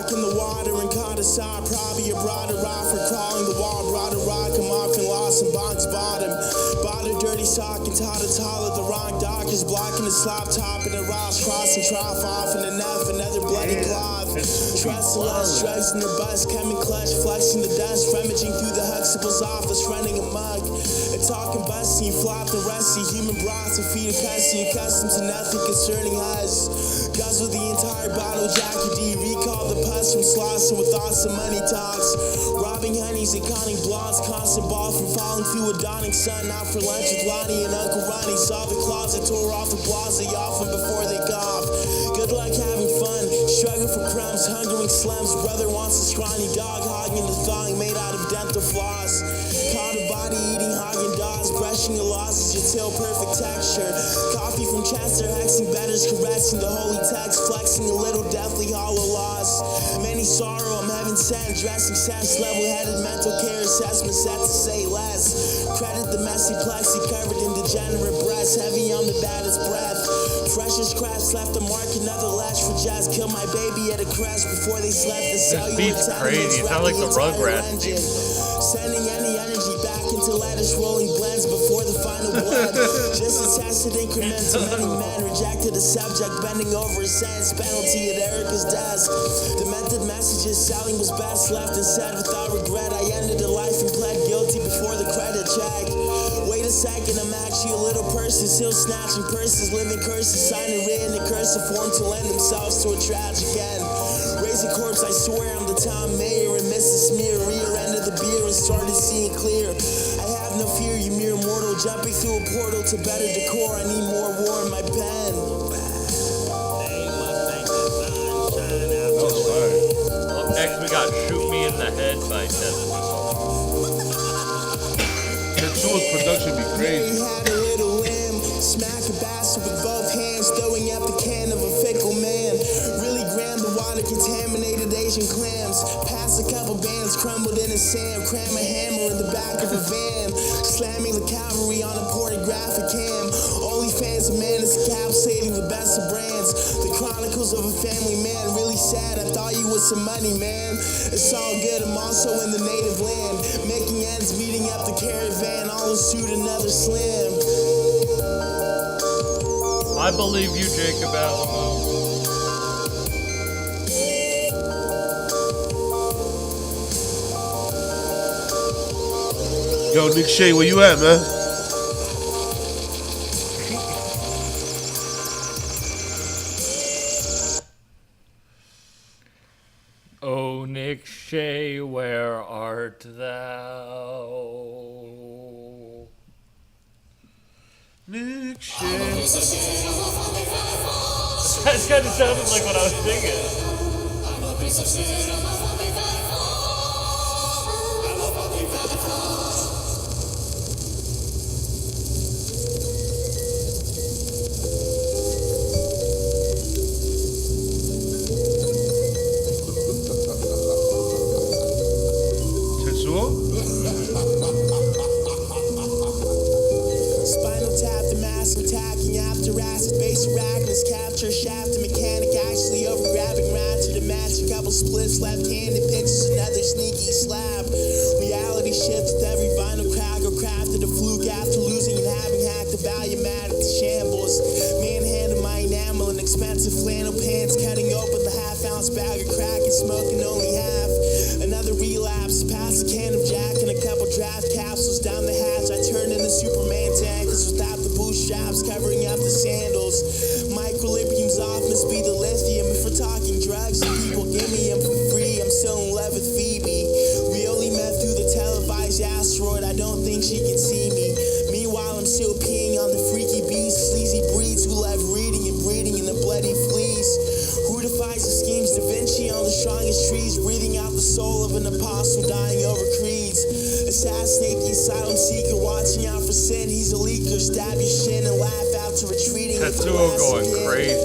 in the water and caught a side, probably a broader rock for crawling the wall, brought a rock, I'm often lost in box bottom. Bought a dirty sock and taught it tall at the wrong doctors, blocking the slop top and the rocks, crossing trough off and enough, another bloody cloth. Trust the less drugs in the bus, coming clutch, flexing the dust, rummaging through the Huxtable's office, running amok. And talking busty, flop the rusty, human broths and feet of custody, accustomed to nothing concerning us. Guzzle the entire bottle, Jackie D, recall the pus from slossing with thoughts of money talks. Robbing honeys and conning blondes, constant ball from falling through a dawning sun. Out for lunch with Lonnie and Uncle Ronnie. Saw the closet, tore off the blase off them before they cough. Good luck having fun, struggling for crumbs, hungering slums. Brother wants a scrawny dog, hogging the thong made out of dental floss. Caught a body eating Haagen-Dazs, brushing the losses, your till perfect texture. Coffee from Chester, hexing betters, caressing the holy text, flexing a little deathly hollow loss. Many sorrow, I'm heaven sent, dressing sense, level-headed mental care assessment, set to say less. Credit the messy plexi covered in degenerate breasts, heavy on the baddest breath. Precious crafts left a mark, another lash for jazz. Kill my baby at a crash before they slept. The cellular beat's crazy. It sounds like the Rugrats theme. Sending any energy back into lettuce rolling blends before the final blood. Just a tested increment to many men. Rejected a subject, bending over a sentence. Penalty at Erica's desk. Demented messages, selling was best left unsaid without regret. I ended a life and pled guilty before the credit check. Wait a second, I'm actually a little person, still snatching purses, living curses, signing written in cursive form to lend themselves to a tragic end. Raise a corpse, I swear I'm the town mayor and Mrs. Smear. Rear end of the beer and started seeing clear. I have no fear, you mere mortal, jumping through a portal to better decor. I need more war in my pen. Up next, we got Shoot Me in the Head by Desmond. Tetsuo's production be crazy. Had a little limb, smack a bastard with both hands, throwing up the can of a fickle man. Really grand the water, contaminated Asian clams. Pass a couple bands, crumbled in the sand. Cram a hammer in the back of a van, slamming the cavalry on a pornographic cam. Only fans of man is encapsulating the best of brands. The chronicles of a family man, really sad. I thought you was some money, man. It's all good, I'm also in the native land, making ends, meeting up the caravan. I'll shoot another slam. I believe you, Jacob Alamo. Yo, Nick Shea, where you at, man? Oh, Nick Shea, where art thou? Nick Shea. That kind of sounded like what I was thinking. Tetsuo? Spinal tap, the mass attacking after acid, base arachnus, capture shaft, the mechanic actually over grabbing rats to the match. A couple splits, left-handed pitches, another sneaky slap. Reality shifts with every vinyl crack or crafted a fluke after losing and having hacked the Valuematic to shambles. Manhandled my enamel in expensive flannel pants, cutting open the half-ounce bag of crack and smoking only half. Another relapse, past a can of Jack and a couple draft capsules down the hatch. I turned into Superman tankers without the bootstraps covering up the sandals. My equilibrium's off, must be the lithium. If we're talking drugs and people give me them for free, I'm still in love with Phoebe. We only met through the televised asteroid, I don't think she can see me. Meanwhile, I'm still peeing on the freaky beasts, sleazy breeds who love reading and breeding in the bloody fleas. Who defies the schemes? Da Vinci on the strongest trees, breathing out the soul of an apostle dying over creeds. Assassinate the asylum seeker, watching out for sin. He's a leaker, stab your shin and laugh out to retreating. Tetsuo going crazy.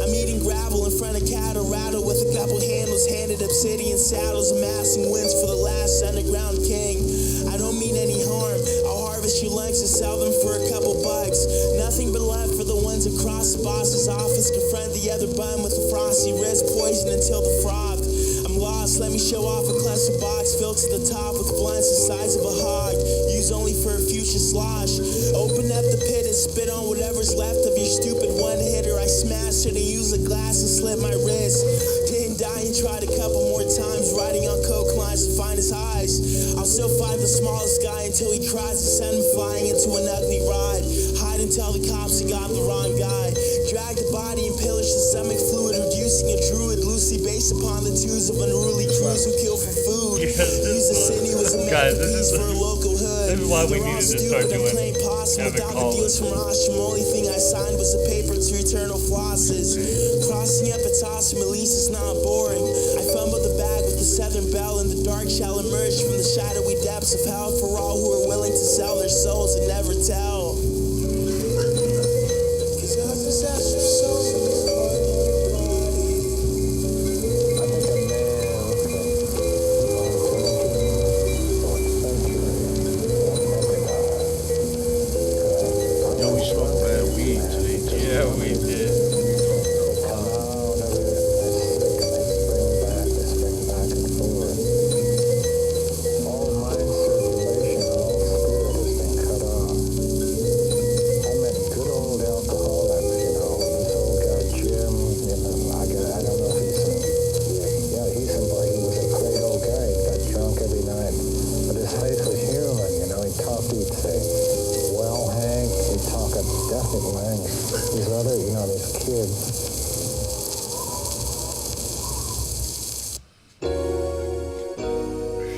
I'm eating gravel in front of cattle, rattle with a couple handles, handed obsidian saddles, amassing wins for the last underground king. I don't mean any harm, I'll harvest your lungs and sell them for a couple bucks. Nothing but love for the ones across the boss's office. Confront the other bum with a frosty wrist, poison until the froth. I'm lost, let me show off a cluster box filled to the top with blunts the size of a hog, used only for a future slosh. Open up the pit and spit on whatever's left of your stupid one-hitter. I smashed it and used a glass and slit my wrist. Didn't die and tried a couple more times, riding on coke lines to find his highs. I'll still find the smallest guy until he cries and send him flying into an ugly ride. Hide and tell the cops he got the wrong guy. Drag the body and pillage the stomach fluid, reducing a druid loosely based upon the twos of unruly crews who kill for food. Use the sinuous and masterpiece for a local hood. This is why we needed to start doing without the deals from Ostrom. Only thing I signed was a paper to eternal flosses. Crossing up its awesome, at least it's not boring. I fumbled the bag with the Southern Belle, and the dark shall emerge from the shadowy depths of hell for all who are willing to sell their souls and never tell. Cause I possess your soul. Yo, we smoked bad weed today, too. Yeah, we did. plastic wearing these other, this kid.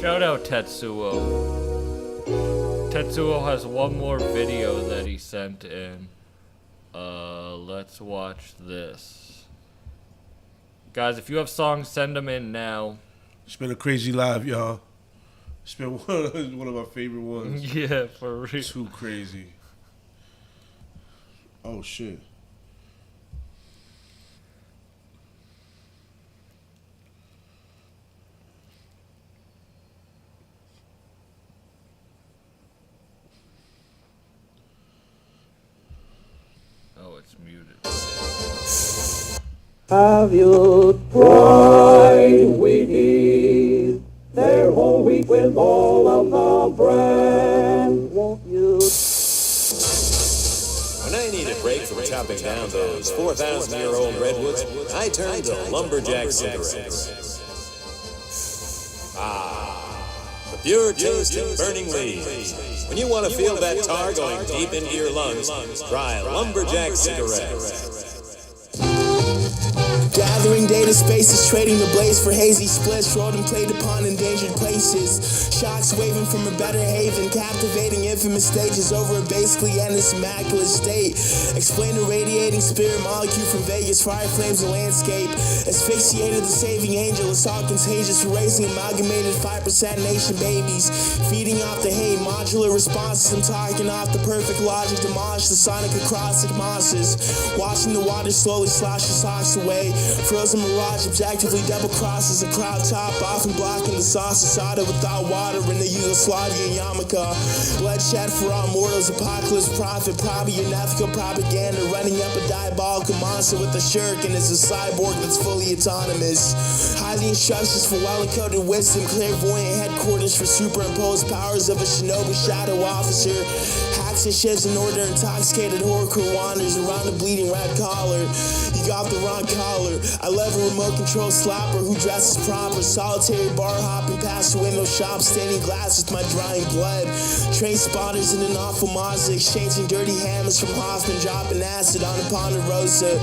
Shout out Tetsuo. Tetsuo has one more video that he sent in. Let's watch this. Guys, if you have songs, send them in now. It's been a crazy live, y'all. It's been one of my favorite ones. Yeah, for real. Too crazy. Oh, shit. Oh, it's muted. Have you tried Wheaties? They're whole wheat with all of the bran. Won't you? When I need a break from chopping down those 4,000-year-old redwoods, I turn to lumberjack cigarettes. The pure taste of burning leaves. When you want to feel that tar going deep into your lungs, try lumberjack cigarettes. Gathering data spaces, trading the blaze for hazy splits, rode and played upon endangered places. Shocks waving from a better haven, captivating infamous stages over a basically endless immaculate state. Explain the radiating spirit molecule from Vegas, fire flames the landscape. Asphyxiated the saving angel, it's all contagious for raising amalgamated 5% nation babies. Feeding off the hate, modular responses, I'm talking off the perfect logic, demolish the sonic acrostic mosses. Watching the water slowly slosh your socks away. Frozen mirage objectively double crosses a crowd top, often blocking the sauce of soda without water in the Yugoslavian yarmulke. Bloodshed for all mortals, apocalypse prophet, probably unethical propaganda, running up a diabolical monster with a shuriken is a cyborg that's fully autonomous. Highly instructions for well-encoded wisdom, clairvoyant headquarters for superimposed powers of a shinobi shadow officer. Hacks and shifts in order, intoxicated horrorcore wanders around the bleeding red collar. You got the wrong collar. I love a remote control slapper who dresses proper. Solitary bar hopping past the window shop, staining glass with my drying blood. Train spotters in an awful Mazda, exchanging dirty hammers from Hoffman, dropping acid on a Ponderosa.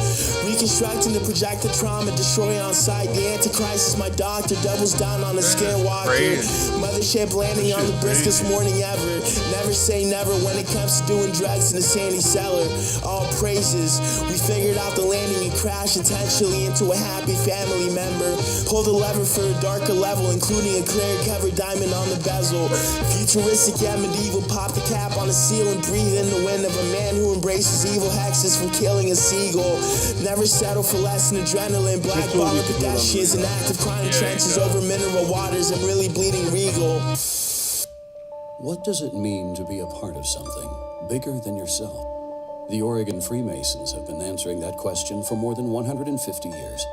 Reconstructing the projected trauma, destroy on sight. The Antichrist is my doctor, doubles down on a scarewalker. Mothership landing on the briskest morning ever. Never say never when it comes to doing drugs in a sandy cellar. All praises, we figured out the landing and crash intentionally into a happy family member. Pull the lever for a darker level, including a clear covered diamond on the bezel. Futuristic yet medieval, pop the cap on a seal and breathe in the wind of a man who embraces evil hexes from killing a seagull. Never settle for less than adrenaline. Black baller pedestrians in active crime trenches over mineral waters. I'm really bleeding regal. What does it mean to be a part of something bigger than yourself? The Oregon Freemasons have been answering that question for more than 150 years.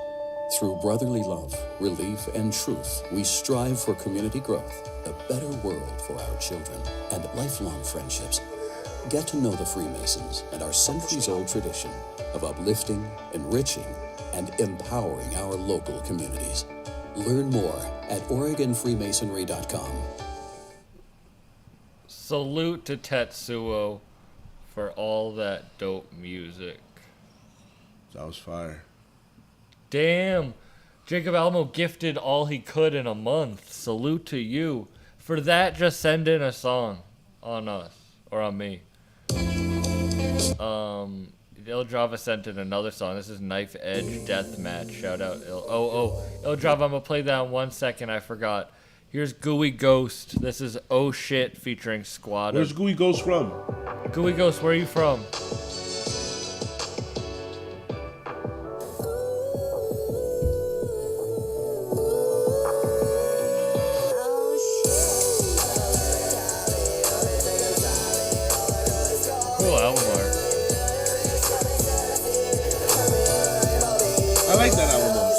Through brotherly love, relief, and truth, we strive for community growth, a better world for our children, and lifelong friendships. Get to know the Freemasons and our centuries-old tradition of uplifting, enriching, and empowering our local communities. Learn more at OregonFreemasonry.com. Salute to Tetsuo for all that dope music. That was fire. Damn. Jacob Alamo gifted all he could in a month. Salute to you. For that, just send in a song on us or on me. Il Java sent in another song. This is Knife Edge Deathmatch. Shout out Il Java, I'm gonna play that in 1 second. I forgot. Here's Gooey Ghost. This is Oh Shit featuring Squad. Where's Gooey Ghost from? Gooey Ghost, where are you from? Cool album art. I like that album art.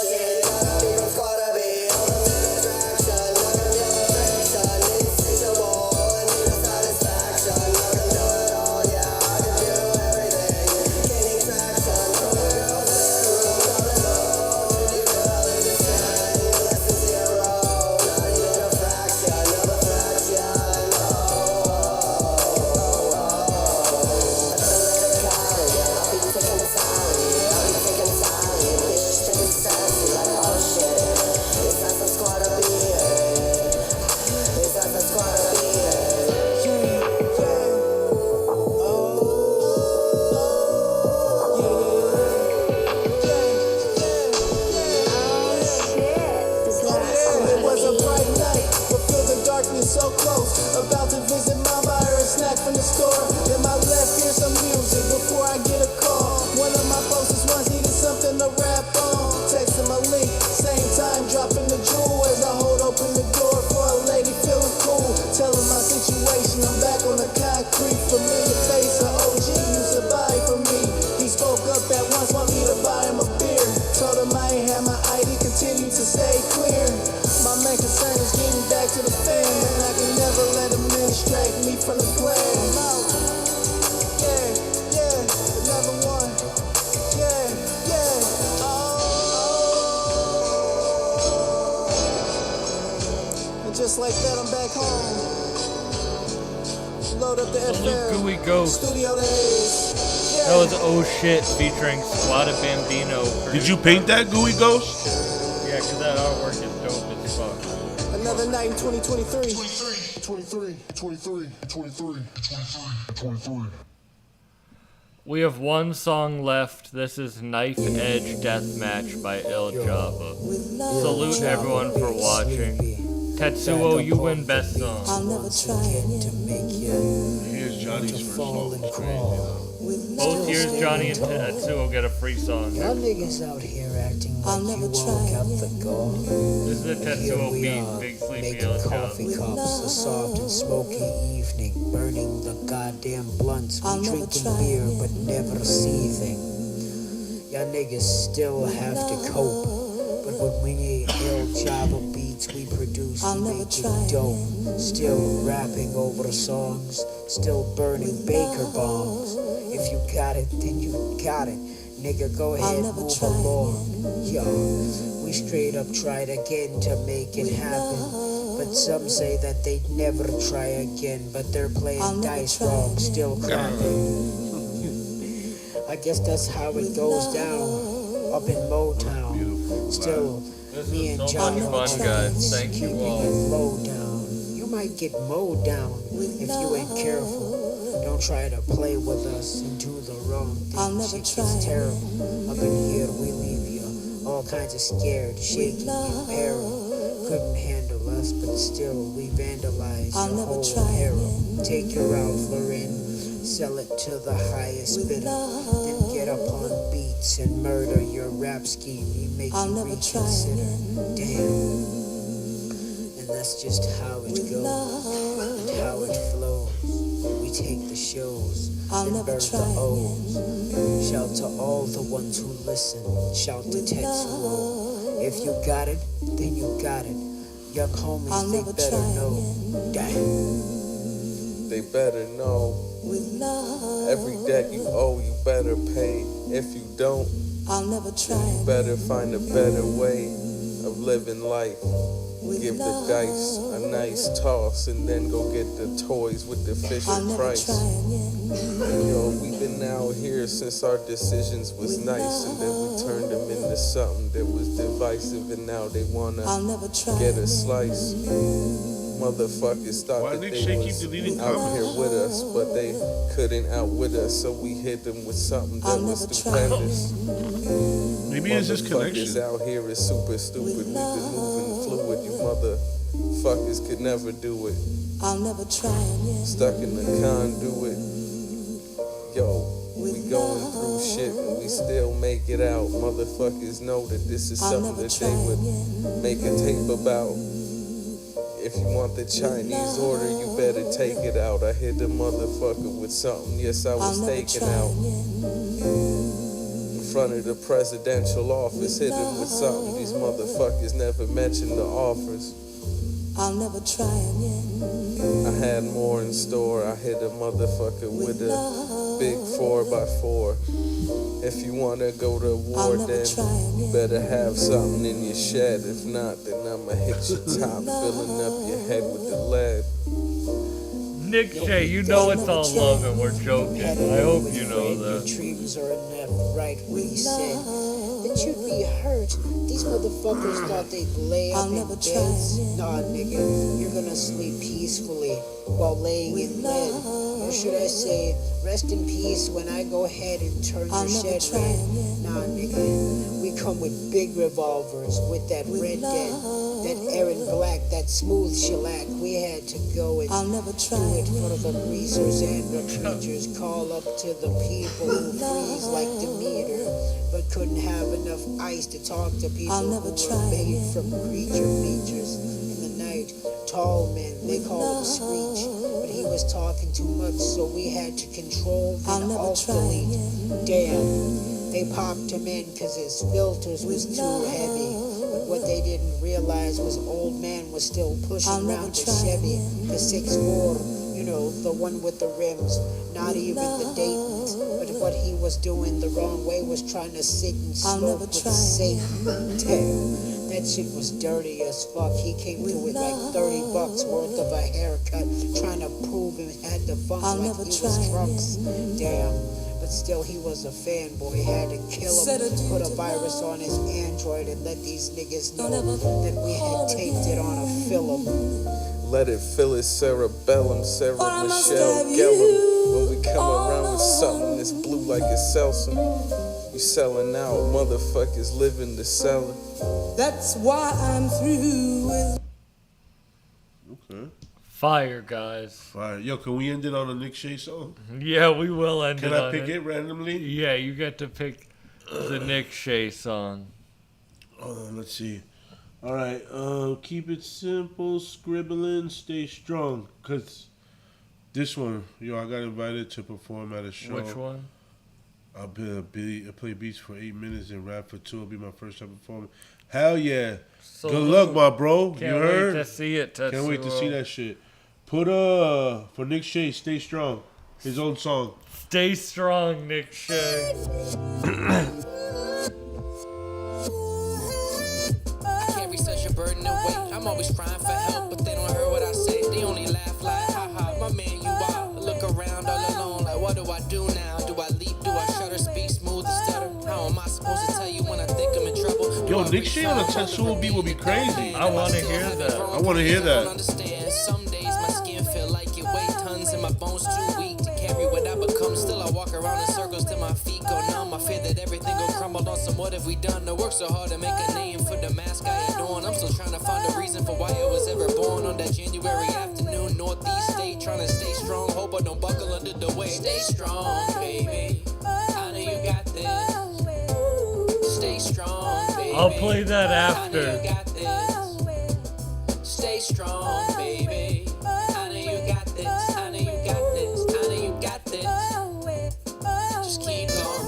up the FM. Gooey Ghost. Studio days. That was Oh Shit featuring Squatted Bambino. Did you paint that, Gooey Ghost? Yeah, because that artwork is dope as fuck. Another night in 2023. 23. We have one song left. This is Knife Edge Deathmatch by Il Java. Salute everyone for watching. Tetsuo, you win best song. Here's Johnny's first song. It's crazy, Both years, Johnny and Tetsuo get a free song. Y'all niggas out here acting like you woke up the goal. This is a Tetsuo beat, Big Sleepy Il Java. Coffee cups, a soft and smoky evening, burning the goddamn blunts. We drinking beer but never seething. Y'all niggas still have to cope, but when we need Il Java beats we produce, we make it dope. Still rapping over songs, still burning Baker bombs. If you got it, then you got it. Nigga, go ahead, move along. Yo, we straight up tried again to make it happen. But some say that they'd never try again. But they're playing dice wrong, still crapping. I guess that's how it goes down up in Motown. Still, me and Johnny fun, guys. Thank you all. Low down. You might get mowed down if you ain't careful. Don't try to play with us and do the wrong thing. Shit gets terrible. Up in here we leave you all kinds of scared, shaky and peril. Couldn't handle us, but still we vandalized your whole apparel. Take your out, Florin. Sell it to the highest bidder. Then get up on beats and murder your rap scheme. You make you reconsider. Damn. And that's just how it goes and how it flows. We take the shows and burn the O's. Shout to all the ones who listen. Shout to Tetsuo. If you got it, then you got it. Young homies, they better know. Damn. They better know. Every debt you owe, you better pay. If you don't, you better find a better way of living life. Give the dice a nice toss and then go get the toys with the Fisher Price. Yo, we've been out here since our decisions was nice, and then we turned them into something that was divisive, and now they wanna get a slice. Motherfuckers thought that they was out here with us, but they couldn't outwit us, so we hit them with something that was stupendous. Maybe it's this connection. Motherfuckers out here is super stupid. We've been moving fluid. You motherfuckers could never do it. Stuck in the conduit. Yo, we going through shit and we still make it out. Motherfuckers know that this is something that they would make a tape about. If you want the Chinese order, you better take it out. I hit the motherfucker with something, yes, I was taken out. In front of the presidential office, hit him with something. These motherfuckers never mentioned the offers. I had more in store. I hit a motherfucker with a big 4x4. If you wanna go to war, then you better have something in your shed. If not, then I'ma hit your top, filling up your head with the lead. Nick J, you know it's all love and we're joking. I hope you know that. Your dreams are enough, right? We said that you'd be hurt. These motherfuckers thought they'd lay up in beds. Nah, nigga, you're gonna sleep peacefully while laying in bed. Or should I say, rest in peace when I go ahead and turn your shed red. Nah, nigga, we come with big revolvers with that red dead, that Aaron Black, that smooth shellac. We had to go and do it for the greasers and the preachers. Call up to the people who freeze like Demeter, but couldn't have enough ice to talk to people who were made from creature features. In the night, tall men, they call him Screech, but he was talking too much, so we had to control and alt-delete. Damn, they popped him in cause his filters was too heavy. But what they didn't realize was old man was still pushing around the Chevy, the 6'4", you know, the one with the rims, not even the Daytons. But what he was doing the wrong way was trying to sit and smoke with Satan. Damn. That shit was dirty as fuck. He came through with like $30 worth of a haircut, trying to prove he had the funks like he was Trunks. Damn. But still, he was a fanboy. Had to kill him, put a virus on his Android, and let these niggas know that we had taped it on a film. Let it fill his cerebellum, Sarah Michelle Gellar. When we come around with something that's blue like it's Selsun, we selling out, motherfuckers living to sell it. That's why I'm through with. Okay. Fire, guys. Fire. Yo, can we end it on a Nick Shea song? Yeah, we will end Can it I on pick it randomly? Yeah, you get to pick the Nick Shea song. Let's see. All right. Keep it simple, scribbling, stay strong. Cause this one, yo, I got invited to perform at a show. Which one? I'll play beats for 8 minutes and rap for 2. It'll be my first time performing. Hell yeah. So good luck, my bro. Can't you heard? wait to see it, Tetsuo. Can't wait to see that shit. Put for Nick Shea, Stay Strong. His own song. Stay strong, Nick Shea. I carry such a burden of weight. I'm always crying for help, but they don't hear what I say. They only laugh like, haha, my man, you are. Look around all alone, like, what do I do now? Do I leap? Do I shudder? Speak smooth or stutter? How am I supposed to tell you when I think I'm in trouble? Yo, Nick Shea on a Tetsuo beat would be crazy. I want to hear that. I want to hear that. Understand. Some days my skin feel like it weigh tons and my bones too weak to carry what I become. Still I walk around in circles till my feet go numb. I fear that everything will crumble on some. What have we done? I work so hard to make a name for the mask I adorn. I'm still trying to find a reason for why I was ever born on that January afternoon. Northeast state trying to stay strong. Hope I don't buckle under the weight. Stay strong, baby. I know you got this. Stay strong, baby. I'll play that after. I know you got this. Stay strong, baby. I know you got this. I know you got this. I know you got this. Just keep going.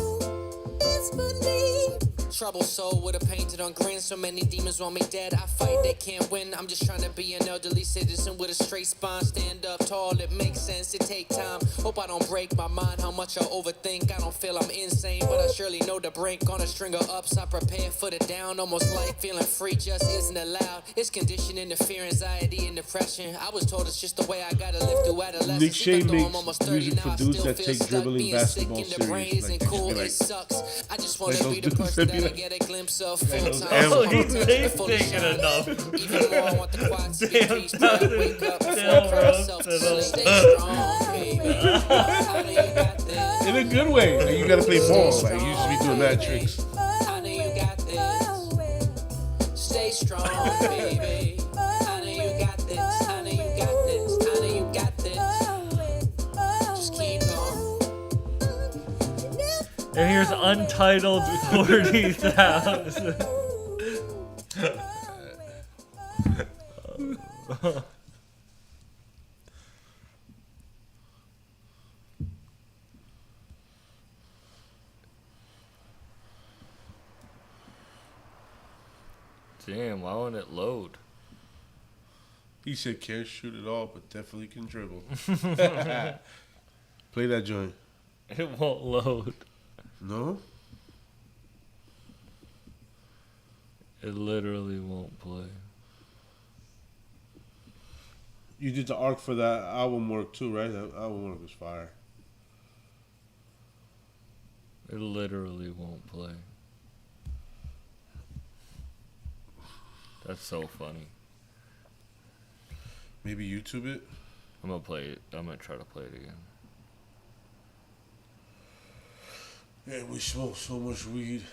Trouble soul with a painted on grin. So many demons want me dead. I fight, they can't win. I'm just trying to be an elderly citizen with a straight spine. Stand up tall, it makes sense. It take time. Hope I don't break my mind. How much I overthink. I don't feel I'm insane, but I surely know the brink. On a string of ups, I prepare for the down. Almost like feeling free just isn't allowed. It's conditioning, fear, anxiety, and depression. I was told it's just the way I gotta live through adolescence. Nick Shea Even though I'm makes almost 30 music now, for I dudes still that feel take stuck. dribbling Being basketball sick in the brain serious. isn't Like, cool. just be It like, sucks. I just want like to those be the dudes person that be that I like- get a glimpse of full those time. Oh, he's Full taking shine. enough. Even more, I want the quiet speech Damn, peace till I wake up before I damn, cry myself to roasted sleep. him. Stay strong, baby. I know you got this. In a good way. Like, you gotta play ball. Like, you used to be doing that tricks. I know you got this. Stay strong, baby. I know you got this. I know you got this. I know you got this. Just keep going. And here's Untitled 40,000. Damn, why won't it load? He said can't shoot it all, but definitely can dribble. Play that joint. It won't load. No? It literally won't play. You did the arc for that album work too, right? That album work was fire. It literally won't play. That's so funny. Maybe YouTube it? I'm gonna play it. I'm gonna try to play it again. Yeah, we smoked so much weed.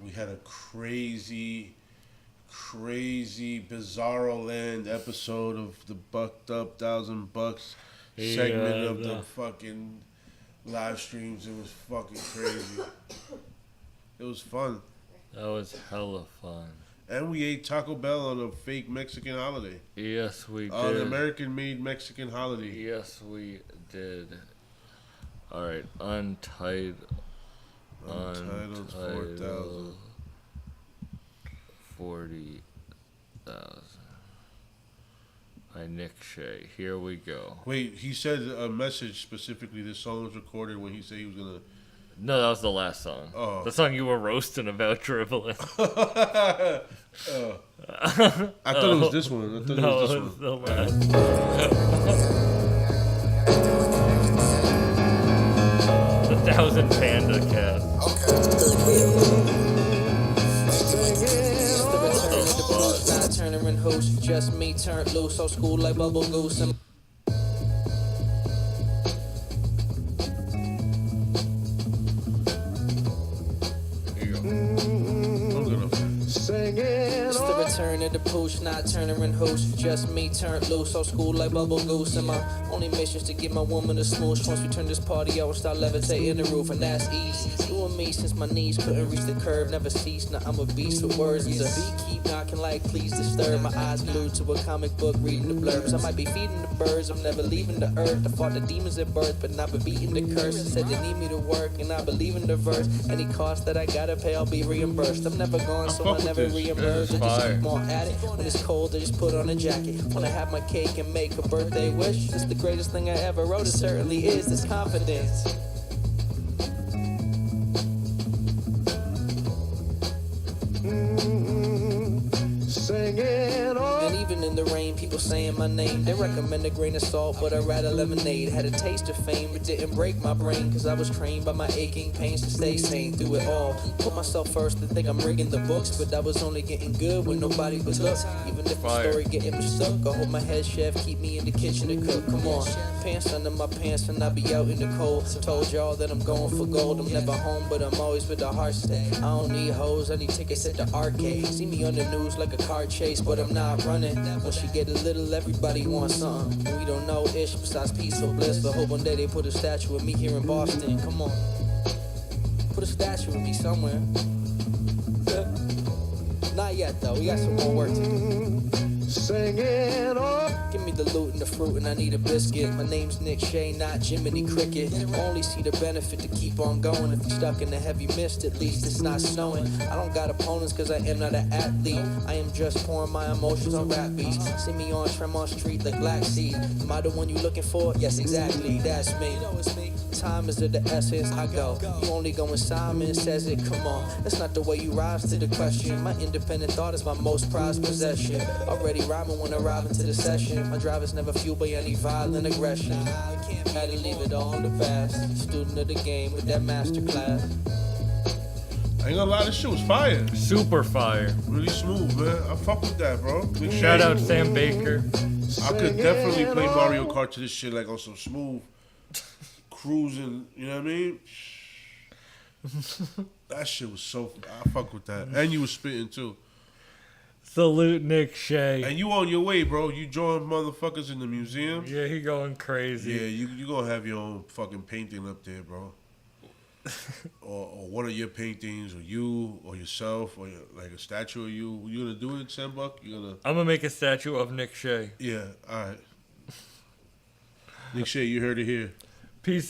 We had a crazy bizarro land episode of the Bucked Up $1,000 segment of the fucking live streams. It was fucking crazy. It was fun. That was hella fun. And we ate Taco Bell on a fake Mexican holiday. Yes, we did. On an American-made Mexican holiday. Yes, we did. All right, Untitled 4,000. 40,000 by Nick Shea. Here we go. Wait, he said a message specifically. This song was recorded when he said he was gonna No, that was the last song. Oh. The song you were roasting about dribbling. I thought it was this one. I thought No, it was it this was one. the last. The 1000 Panda Cat. Turner and host, just me turned loose, old school like Bubble Goose. And it's the return of the pooch, not Turner and host, just me turned loose, old school like Bubble Goose. And my only mission's to get my woman a smooch. Once we turn this party out, we'll start levitating the roof, and that's easy. Doing me since my knees couldn't reach the curve, never cease. Now I'm a beast with words. The beat keep knocking like please disturb. My eyes glued to a comic book, reading the blurbs. I might be feeding the birds, I'm never leaving the earth. I fought the demons at birth, but not been beating the curse. I said they need me to work, and I believe in the verse. Any cost that I gotta pay, I'll be reimbursed. I'm never gone, so I never reimburse. I just keep on at it. When it's cold, I just put on a jacket. When I have my cake and make a birthday wish, it's the greatest thing I ever wrote. It certainly is. This confidence. And even in the rain, people saying my name. They recommend a grain of salt, but I'd rather lemonade. Had a taste of fame, but didn't break my brain, cause I was trained by my aching pains to stay sane through it all. Put myself first and think I'm rigging the books, but I was only getting good when nobody was look. Even if the story getting mistook, I hold my head chef, keep me in the kitchen to cook. Come on, pants under my pants and I be out in the cold. Told y'all that I'm going for gold. I'm never home, but I'm always with the heart stay. I don't need hoes, I need tickets at the arcade. See me on the news like a car chase, but I'm not running. Once you get a little, everybody wants something. And we don't know ish besides peace or bliss, but hope one day they put a statue of me here in Boston. Come on, put a statue of me somewhere. Not yet though, we got some more work to do. Singing on. Give me the loot and the fruit and I need a biscuit. My name's Nick Shea, not Jiminy Cricket. Only see the benefit to keep on going. If you're stuck in a heavy mist, at least it's not snowing. I don't got opponents cause I am not an athlete. I am just pouring my emotions on rap beats. See me on Tremont Street like Black Seed. Am I the one you looking for? Yes, exactly, that's me. Time is of the essence, I go. You only go when Simon says it, come on. That's not the way you rise to the question. My independent thought is my most prized possession. Already rhyming when arriving to the session. My drive is never fueled by any violent aggression. Had to leave it all in the past. Student of the game with that master class. I ain't gonna lie, this shit was fire. Super fire. Really smooth, man. I fuck with that, bro. Big Shout shit. out Sam Baker. I could definitely play Mario Kart to this shit like on some smooth cruising, you know what I mean? That shit was so, I fuck with that. And you was spitting too. Salute Nick Shea. And you on your way, bro. You drawing motherfuckers in the museum. Yeah, he going crazy. Yeah, you gonna have your own fucking painting up there, bro. or one of your paintings, or you, or yourself, or like a statue of you. You gonna do it, Sam Buck? You gonna? I'm gonna make a statue of Nick Shea. Yeah, all right. Nick Shea, you heard it here. Peace.